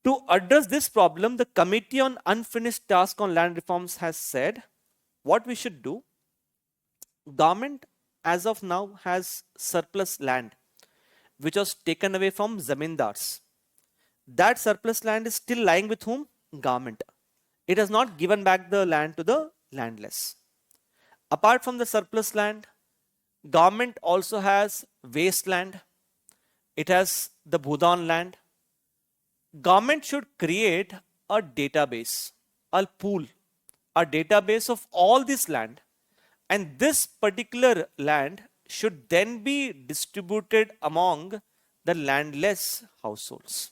To address this problem, the Committee on Unfinished Tasks on Land Reforms has said what we should do. Government as of now has surplus land which was taken away from zamindars. That surplus land is still lying with whom? Government. It has not given back the land to the landless. Apart from the surplus land, government also has wasteland. It has the Bhudan land. Government should create a database, a pool, a database of all this land, and this particular land should then be distributed among the landless households.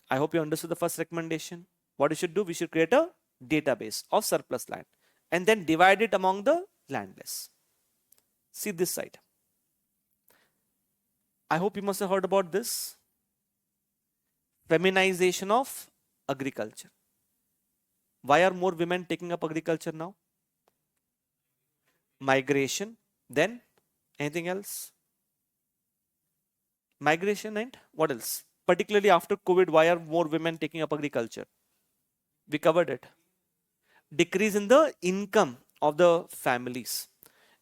I hope you understood the first recommendation. What we should do, we should create a database of surplus land and then divide it among the landless. See this side. I hope you must have heard about this. Feminization of agriculture. Why are more women taking up agriculture now? Migration. Then anything else? Migration and what else? Particularly after COVID, why are more women taking up agriculture? We covered it. Decrease in the income of the families.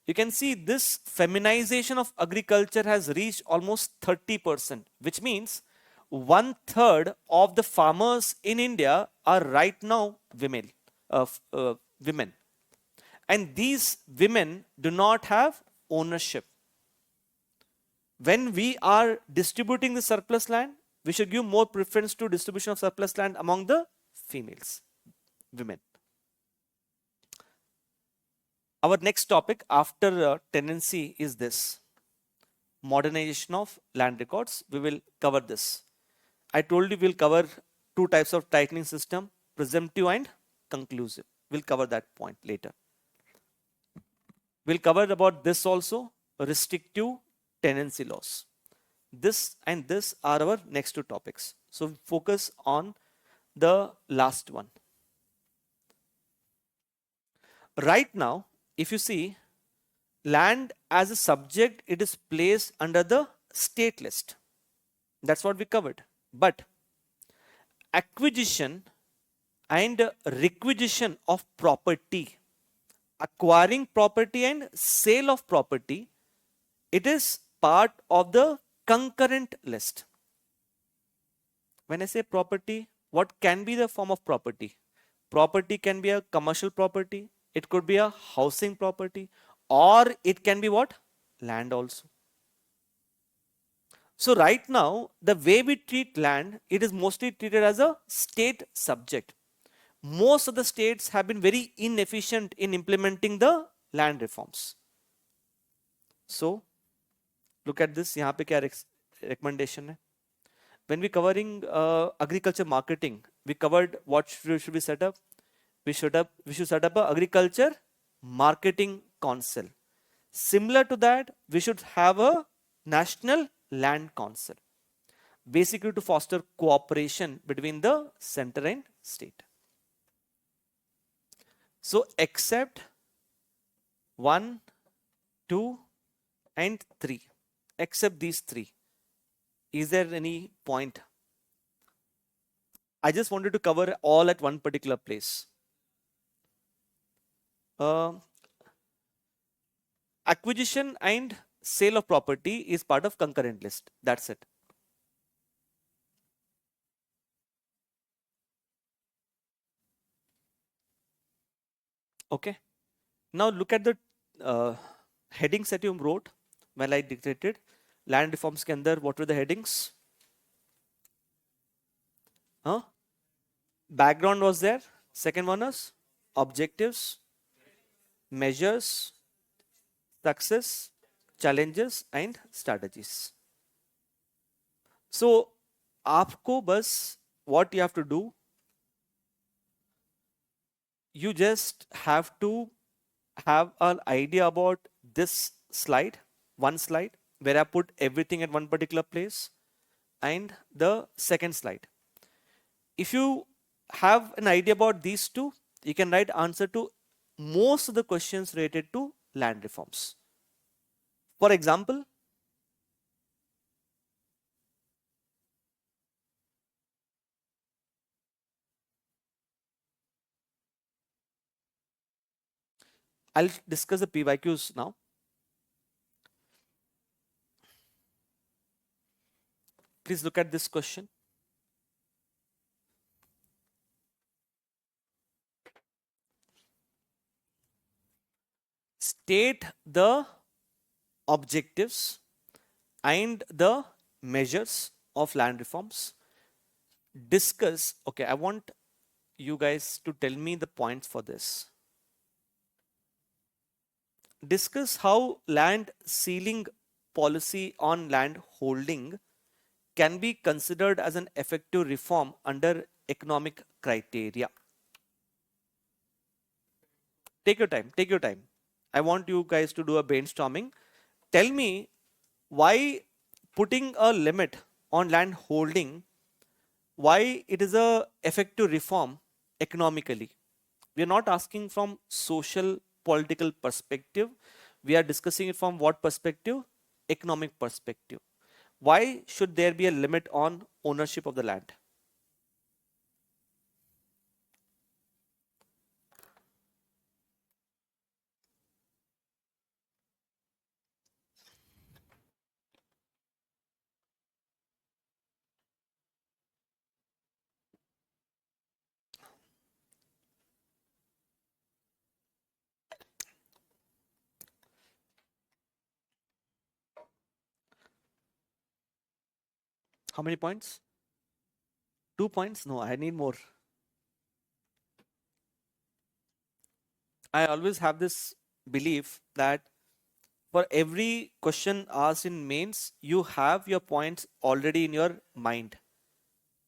You can see this feminization of agriculture has reached almost 30%, which means 1/3 of the farmers in India are right now women. Women. And these women do not have ownership. When we are distributing the surplus land, we should give more preference to distribution of surplus land among the females, women. Our next topic after tenancy is this. Modernization of land records. We will cover this. I told you we'll cover two types of tightening system, presumptive and conclusive. We'll cover that point later. We'll cover about this also, restrictive tenancy laws. This and this are our next two topics. So focus on the last one. Right now, if you see, land as a subject, it is placed under the state list. That's what we covered. But acquisition and requisition of property, acquiring property and sale of property, it is part of the concurrent list. When I say property, what can be the form of property? Property can be a commercial property, it could be a housing property, or it can be what? Land also. So right now, the way we treat land, it is mostly treated as a state subject. Most of the states have been very inefficient in implementing the land reforms. So, look at this. यहाँ पे क्या recommendation है? When we covering agriculture marketing, we covered what should we set up? We should set up a agriculture marketing council. Similar to that, we should have a national land council, basically to foster cooperation between the center and state. So except 1, 2 and 3, except these three, is there any point? I just wanted to cover all at one particular place. Acquisition and sale of property is part of concurrent list. That's it. Okay. Now look at the uh, headings that you wrote when I dictated. Land reforms के अंदर what were the headings? Huh? Background was there. Second one was objectives, measures, success, challenges and strategies. So आपको बस what you have to do, you just have to have an idea about this slide, one slide where I put everything at one particular place, and the second slide. If you have an idea about these two, you can write answer to most of the questions related to land reforms. For example, I'll discuss the PYQs now. Please look at this question. State the objectives and the measures of land reforms. Discuss, okay, I want you guys to tell me the points for this. Discuss how land ceiling policy on land holding can be considered as an effective reform under economic criteria. Take your time, take your time. I want you guys to do a brainstorming. Tell me why putting a limit on land holding, why it is a effective reform economically. We are not asking from social political perspective. We are discussing it from what perspective? Economic perspective. Why should there be a limit on ownership of the land? How many points? 2 points? No, I need more. I always have this belief that for every question asked in mains, you have your points already in your mind.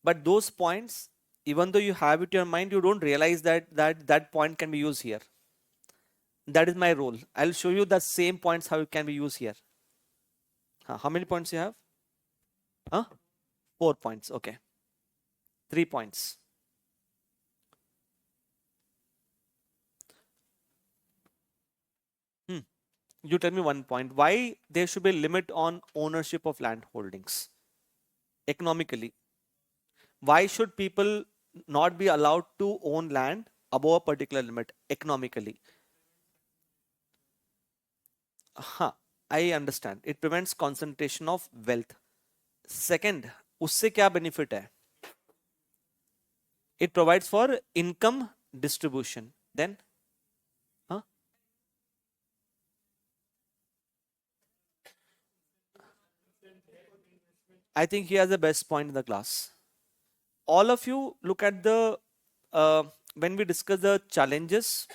But those points, even though you have it in your mind, you don't realize that point can be used here. That is my role. I'll show you the same points how it can be used here. How many points you have? Huh? 4 points. Okay. 3 points. You tell me 1 point. Why there should be a limit on ownership of land holdings economically? Why should people not be allowed to own land above a particular limit economically? I understand. It prevents concentration of wealth. Second, उससे क्या benefit है? It provides for income distribution. Then, huh? I think he has the best point in the class. All of you look at the when we discuss the challenges.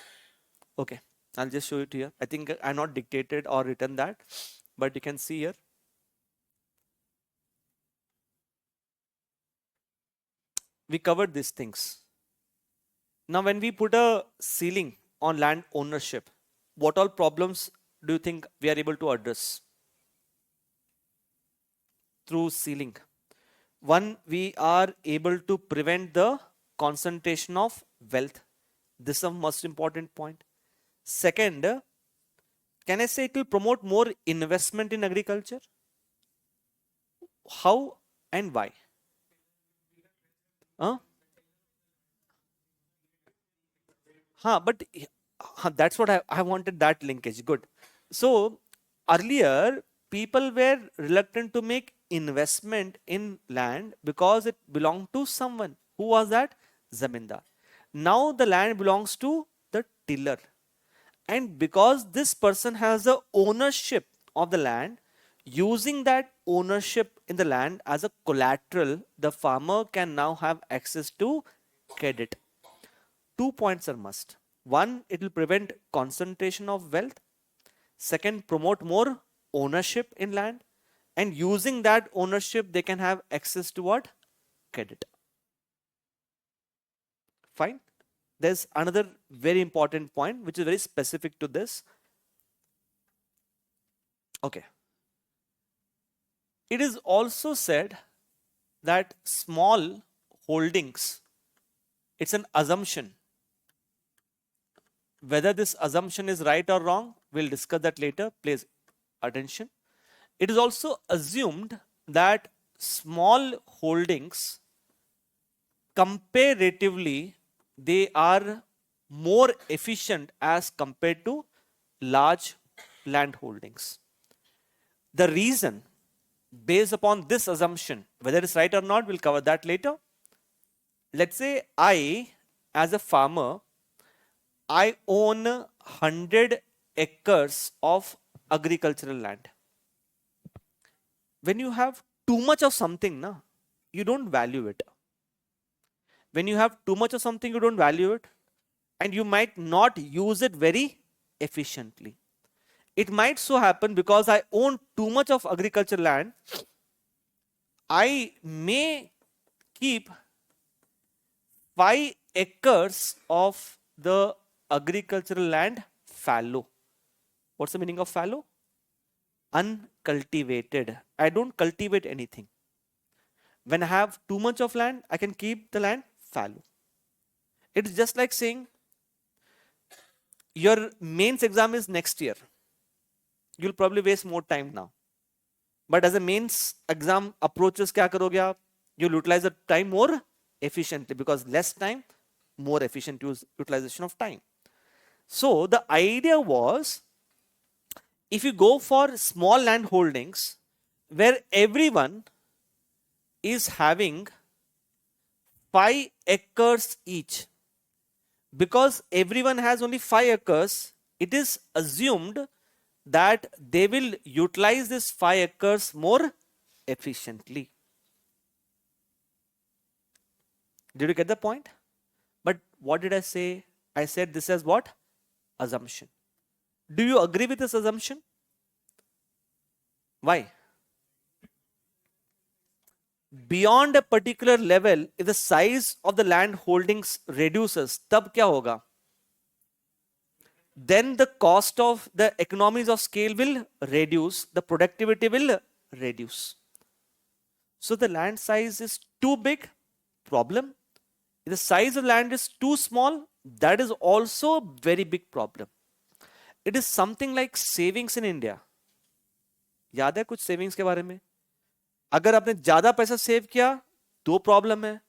Okay, I'll just show it here. I think I not dictated or written that, but you can see here. We covered these things. Now, when we put a ceiling on land ownership, what all problems do you think we are able to address through ceiling? One, we are able to prevent the concentration of wealth. This is a most important point. Second, can I say it will promote more investment in agriculture? How and why? Huh? But that's what I wanted, that linkage. Good. So earlier, people were reluctant to make investment in land because it belonged to someone. Who was that? Zamindar. Now the land belongs to the tiller. And because this person has the ownership of the land, using that ownership in the land as a collateral, the farmer can now have access to credit. 2 points are must. One, it will prevent concentration of wealth. Second, promote more ownership in land. And using that ownership, they can have access to what? Credit. Fine. There's another very important point which is very specific to this. Okay. It is also said that small holdings, it's an assumption. Whether this assumption is right or wrong, we'll discuss that later. Please attention. It is also assumed that small holdings, comparatively, they are more efficient as compared to large land holdings. The reason, based upon this assumption, whether it's right or not, we'll cover that later. Let's say I, as a farmer, I own 100 acres of agricultural land. When you have too much of something, you don't value it. When you have too much of something, you don't value it, and you might not use it very efficiently. It might so happen because I own too much of agricultural land, I may keep 5 acres of the agricultural land fallow. What's the meaning of fallow? Uncultivated. I don't cultivate anything. When I have too much of land, I can keep the land fallow. It's just like saying your mains exam is next year. You'll probably waste more time now. But as a mains exam approaches, kya karoge aap? You'll utilize the time more efficiently, because less time, more efficient utilization of time. So the idea was, if you go for small land holdings where everyone is having 5 acres each, because everyone has only 5 acres, it is assumed that they will utilize this 5 acres more efficiently. Did you get the point? But what did I say? I said this as what? Assumption. Do you agree with this assumption? Why? Beyond a particular level, if the size of the land holdings reduces, tab kya hoga? Then the cost of the economies of scale will reduce, the productivity will reduce. So the land size is too big, problem. If the size of land is too small, that is also a very big problem. It is something like savings in India. याद है कुछ savings के बारे में? अगर आपने ज्यादा पैसा सेव किया तो प्रॉब्लम है.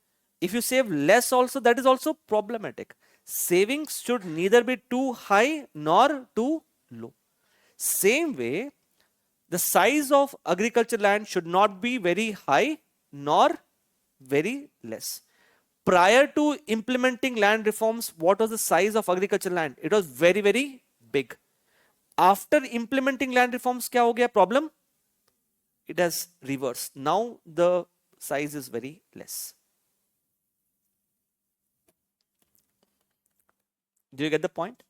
If you save less also, that is also problematic. Savings should neither be too high nor too low. Same way, the size of agricultural land should not be very high nor very less. Prior to implementing land reforms, what was the size of agricultural land? It was very, very big. After implementing land reforms, kya ho gaya problem? It has reversed. Now the size is very less. Do you get the point?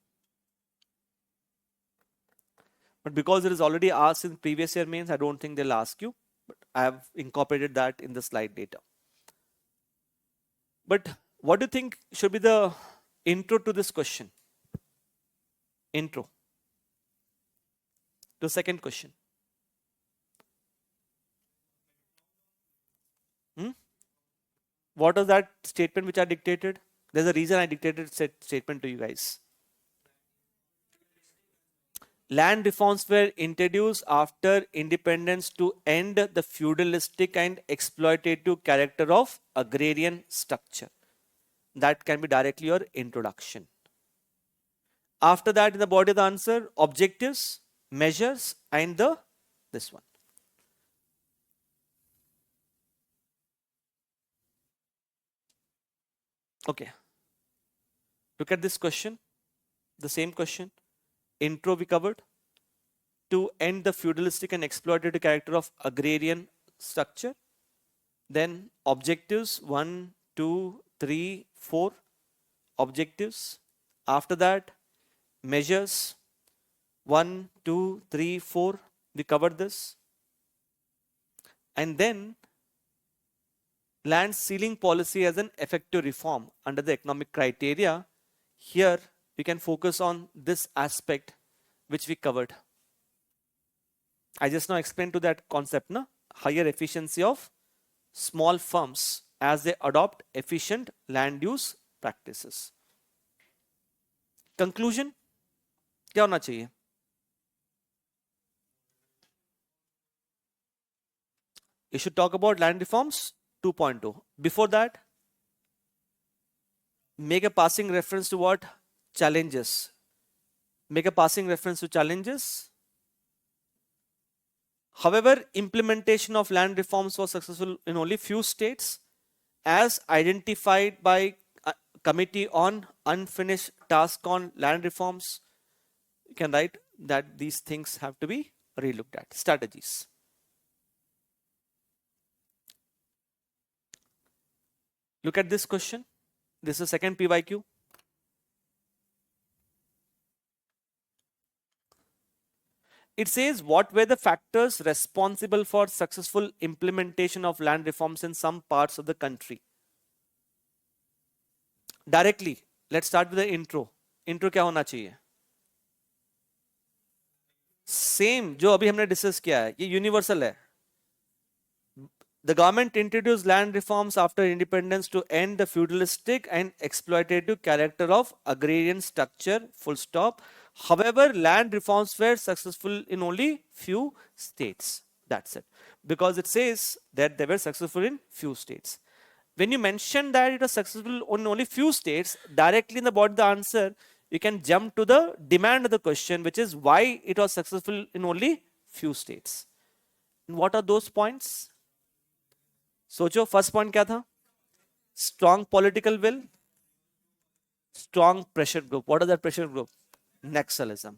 But because it is already asked in previous year mains, I don't think they'll ask you. But I have incorporated that in the slide data. But what do you think should be the intro to this question? Intro. The second question. What was that statement which I dictated? There's a reason I dictated statement to you guys. Land reforms were introduced after independence to end the feudalistic and exploitative character of agrarian structure. That can be directly your introduction. After that, in the body of the answer, objectives. measures, and this one. Okay. Look at this question. The same question. Intro we covered. To end the feudalistic and exploitative character of agrarian structure. Then objectives 1, 2, 3, 4 objectives. After that, measures 1, 2, 3, 4. We covered this. And then land ceiling policy as an effective reform under the economic criteria. Here we can focus on this aspect which we covered. I just now explained to that concept, na? Higher efficiency of small firms as they adopt efficient land use practices. Conclusion क्या होना चाहिए? You should talk about land reforms 2.2. Before that, make a passing reference to what? Challenges. Make a passing reference to challenges. However, implementation of land reforms was successful in only few states as identified by a committee on unfinished task on land reforms. You can write that these things have to be relooked at. Strategies. Look at this question. This is second PYQ. It says, what were the factors responsible for successful implementation of land reforms in some parts of the country? Directly, let's start with the intro. Intro क्या होना चाहिए? Same जो अभी हमने discuss किया है, ये universal है. The government introduced land reforms after independence to end the feudalistic and exploitative character of agrarian structure, full stop. However, land reforms were successful in only few states. That's it. Because it says that they were successful in few states. When you mention that it was successful in only few states, directly in the body of the answer, you can jump to the demand of the question, which is why it was successful in only few states. And what are those points? सोचो first point क्या था? Strong political will, strong pressure group. What is that pressure group? Naxalism.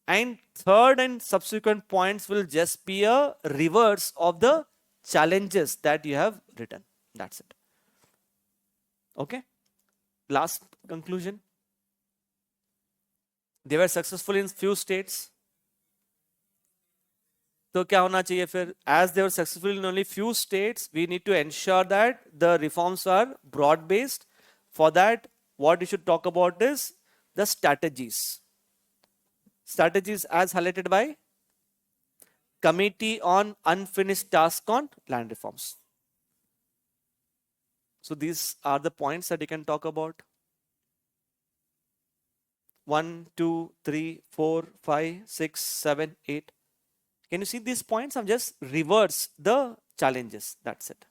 And third and subsequent points will just be a reverse of the challenges that you have written. That's it. Okay. Last conclusion. They were successful in few states. तो क्या होना चाहिए फिर? As they were successful in only few states, we need to ensure that the reforms are broad based. For that, what we should talk about is the strategies. Strategies as highlighted by Committee on Unfinished Task on Land Reforms. So these are the points that you can talk about. 1, 2, 3, 4, 5, 6, 7, 8. Can you see these points? I've just reversed the challenges. That's it.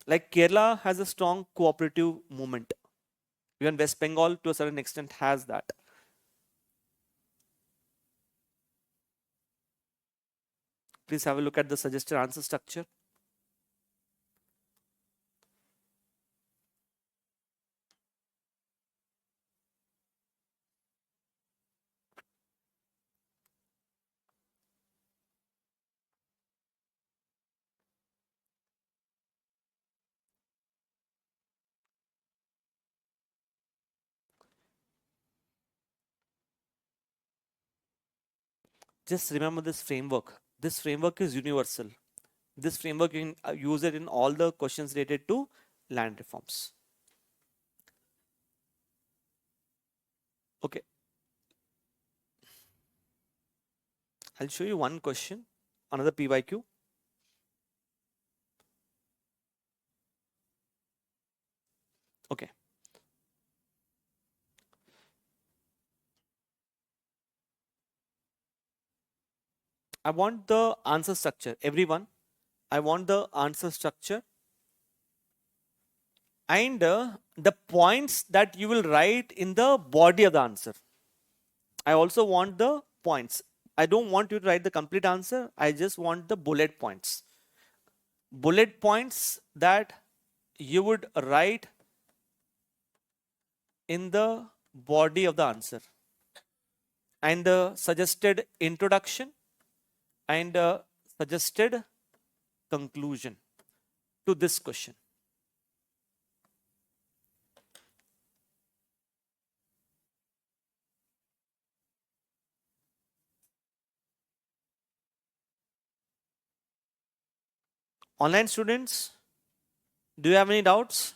Like Kerala has a strong cooperative movement. Even West Bengal to a certain extent has that. Please have a look at the suggested answer structure. Just remember this framework. This framework is universal. This framework you can use it in all the questions related to land reforms. Okay. I'll show you one question, another PYQ. Okay. I want the answer structure. Everyone, I want the answer structure and the points that you will write in the body of the answer. I also want the points. I don't want you to write the complete answer. I just want the bullet points. Bullet points that you would write in the body of the answer, and the suggested introduction and suggested conclusion to this question. Online students, do you have any doubts?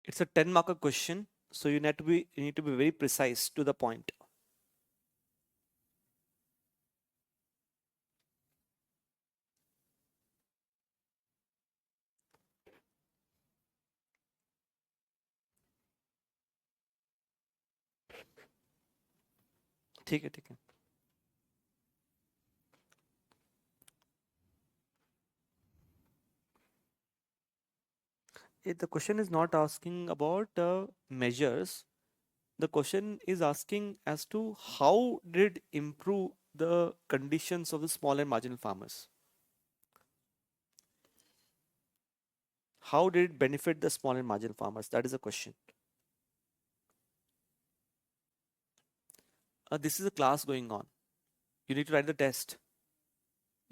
It's a 10 marker question, so you need to be very precise to the point. ठीक है. The question is not asking about measures. The question is asking as to how did improve the conditions of the small and marginal farmers. How did it benefit the small and marginal farmers? That is the question. This is a class going on. You need to write the test.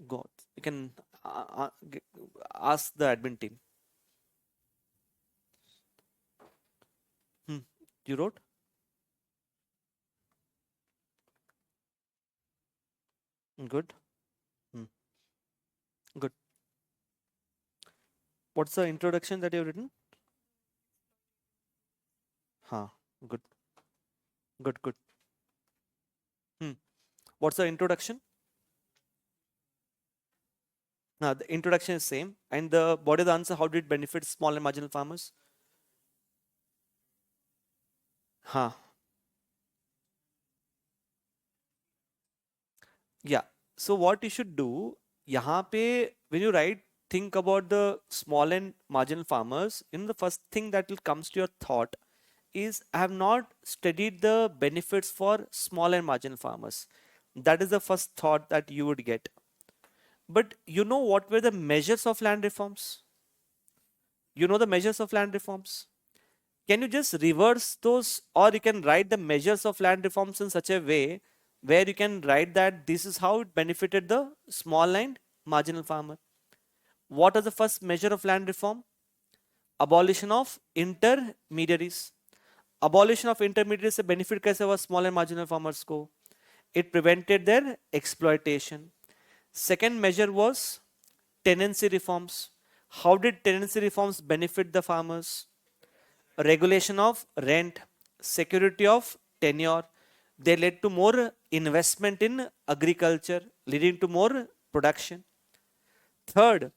God, you can ask the admin team. You wrote? Good. Good. What's the introduction that you've written? Good. Good. What's the introduction? Now the introduction is same, and the body of the answer, how did it benefit small and marginal farmers? Yeah. So what you should do, यहाँ पे when you write, think about the small and marginal farmers. The first thing that will comes to your thought is I have not studied the benefits for small and marginal farmers. That is the first thought that you would get. But you know what were the measures of land reforms? You know the measures of land reforms? Can you just reverse those, or you can write the measures of land reforms in such a way where you can write that this is how it benefited the small and marginal farmer. What is the first measure of land reform? Abolition of intermediaries. Abolition of intermediaries से benefit कैसे हुआ small and marginal farmers को? It prevented their exploitation. Second measure was tenancy reforms. How did tenancy reforms benefit the farmers? Regulation of rent, security of tenure. They led to more investment in agriculture, leading to more production. Third,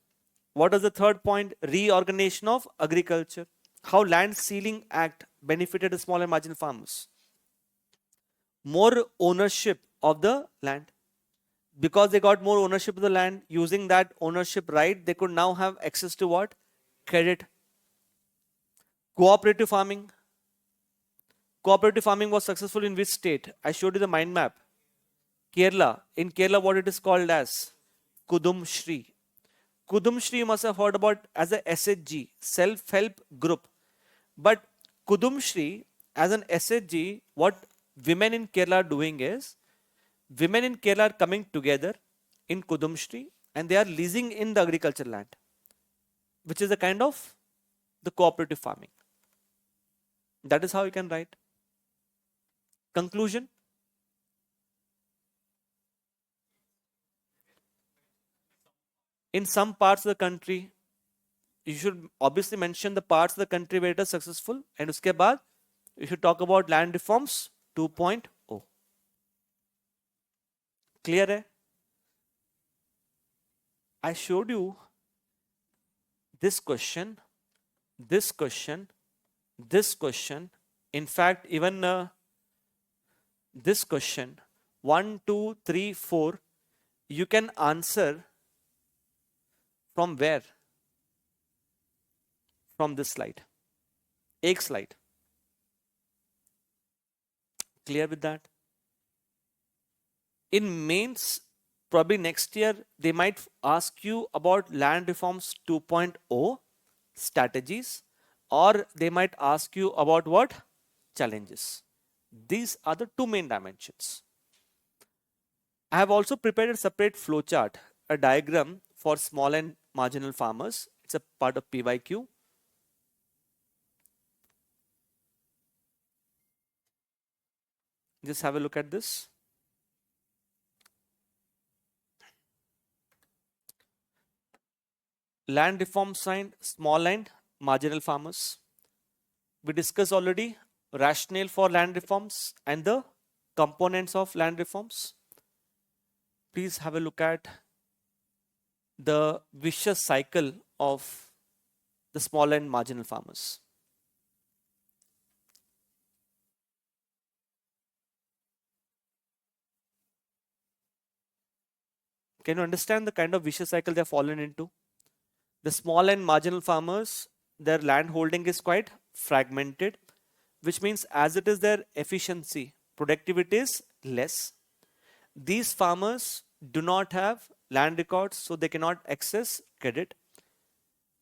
what is the third point? Reorganization of agriculture. How Land Ceiling Act benefited the small and marginal farmers. More ownership of the land. Because they got more ownership of the land, using that ownership right, they could now have access to what? Credit. Cooperative farming. Cooperative farming was successful in which state? I showed you the mind map. Kerala. In Kerala, what it is called as? Kudum Shri. Kudum Shri you must have heard about as a SHG, self-help group. But Kudum Shri as an SHG, what women in Kerala are doing is, women in Kerala are coming together in Kudum Shri and they are leasing in the agricultural land, which is a kind of the cooperative farming. That is how you can write. Conclusion. In some parts of the country, you should obviously mention the parts of the country where it is successful, and uske baad you should talk about land reforms 2.0. Clear hai? I showed you this question, this question, this question. In fact, even this question 1, 2, 3, 4, you can answer from where? From this slide. Ek slide. Clear with that? In mains, probably next year, they might ask you about land reforms 2.0 strategies, or they might ask you about what? Challenges. These are the two main dimensions. I have also prepared a separate flowchart, a diagram for small and marginal farmers. It's a part of PYQ. Just have a look at this. Land reform sign, small and marginal farmers. We discussed already rationale for land reforms and the components of land reforms. Please have a look at the vicious cycle of the small and marginal farmers. Can you understand the kind of vicious cycle they have fallen into? The small and marginal farmers, their land holding is quite fragmented, which means as it is their efficiency, productivity is less. These farmers do not have land records, so they cannot access credit.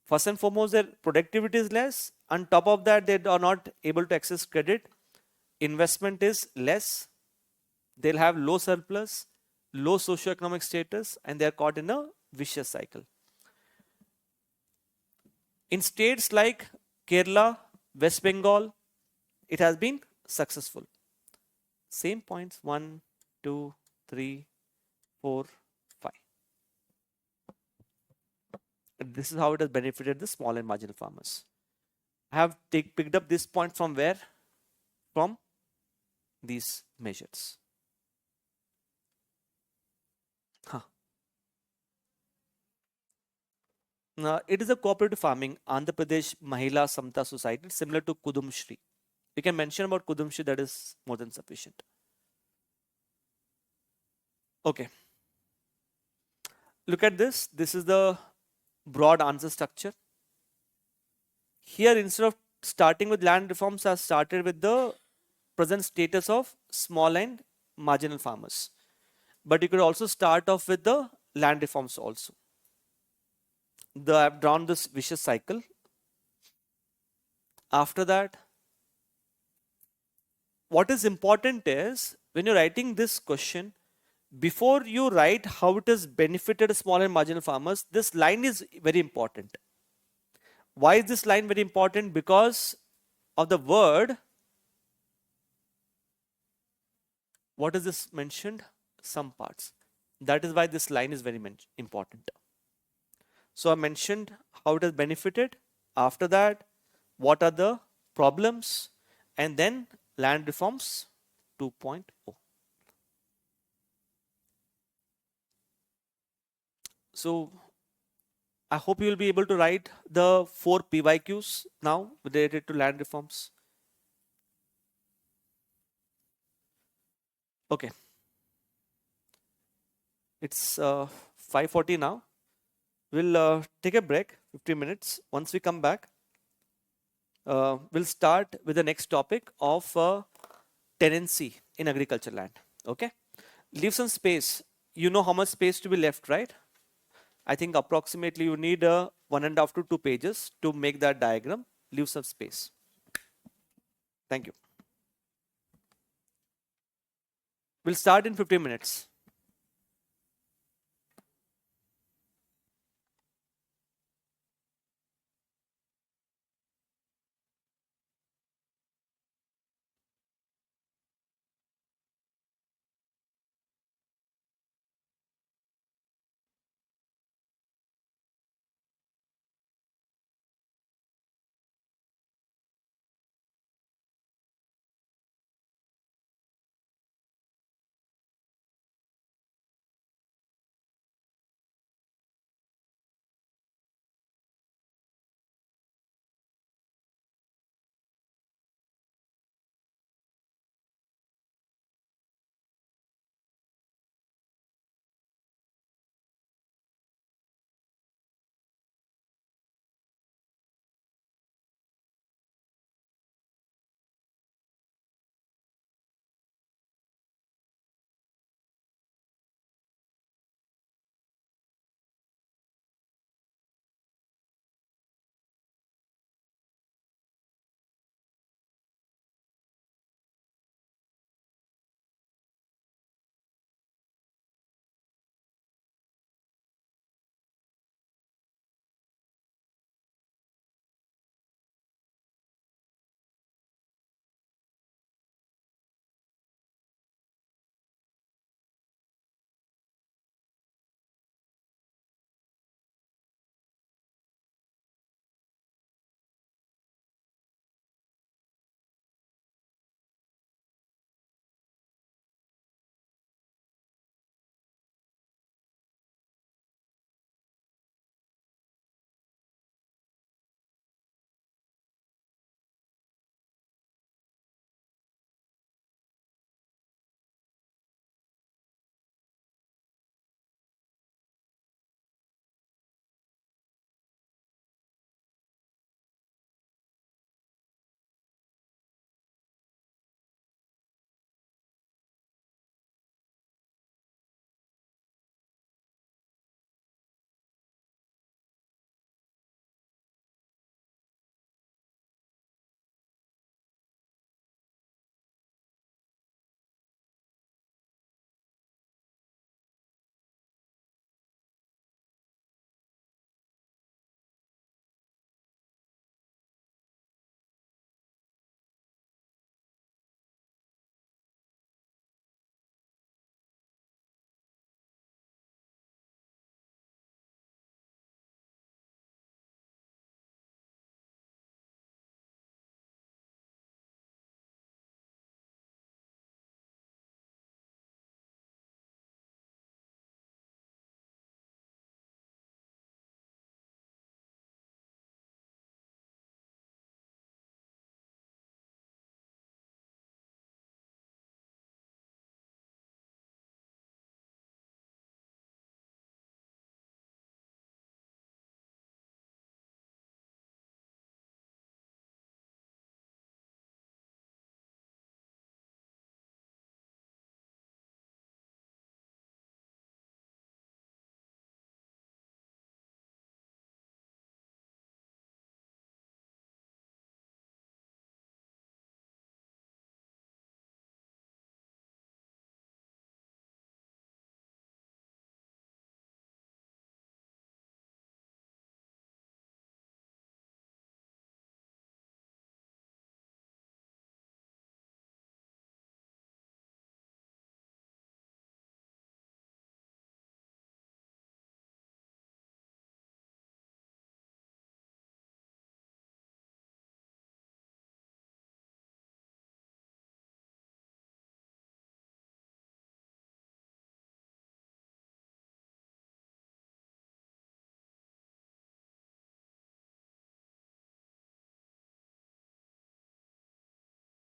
First and foremost, their productivity is less. On top of that, they are not able to access credit. Investment is less. They'll have low surplus, low socioeconomic status, and they are caught in a vicious cycle. In states like Kerala, West Bengal, it has been successful. Same points, 1, 2, 3, 4, 5. This is how it has benefited the small and marginal farmers. I have picked up this point from where? From these measures. It is a cooperative farming, Andhra Pradesh Mahila Samta Society, similar to Kudum Shri. You can mention about Kudum Shri, that is more than sufficient. Okay. Look at this. This is the broad answer structure. Here, instead of starting with land reforms, I started with the present status of small and marginal farmers. But you could also start off with the land reforms also. I've drawn this vicious cycle. After that, what is important is when you're writing this question, before you write how it has benefited small and marginal farmers, this line is very important. Why is this line very important? Because of the word. What is this mentioned? Some parts. That is why this line is very important. So I mentioned how it has benefited. After that, what are the problems? And then land reforms 2.0. So I hope you will be able to write the 4 PYQs now related to land reforms. Okay. It's 5:40 now. We'll take a break, 15 minutes. Once we come back, we'll start with the next topic of tenancy in agriculture land. Okay? Leave some space. You know how much space to be left, right? I think approximately you need 1.5 to 2 pages to make that diagram. Leave some space. Thank you. We'll start in 15 minutes.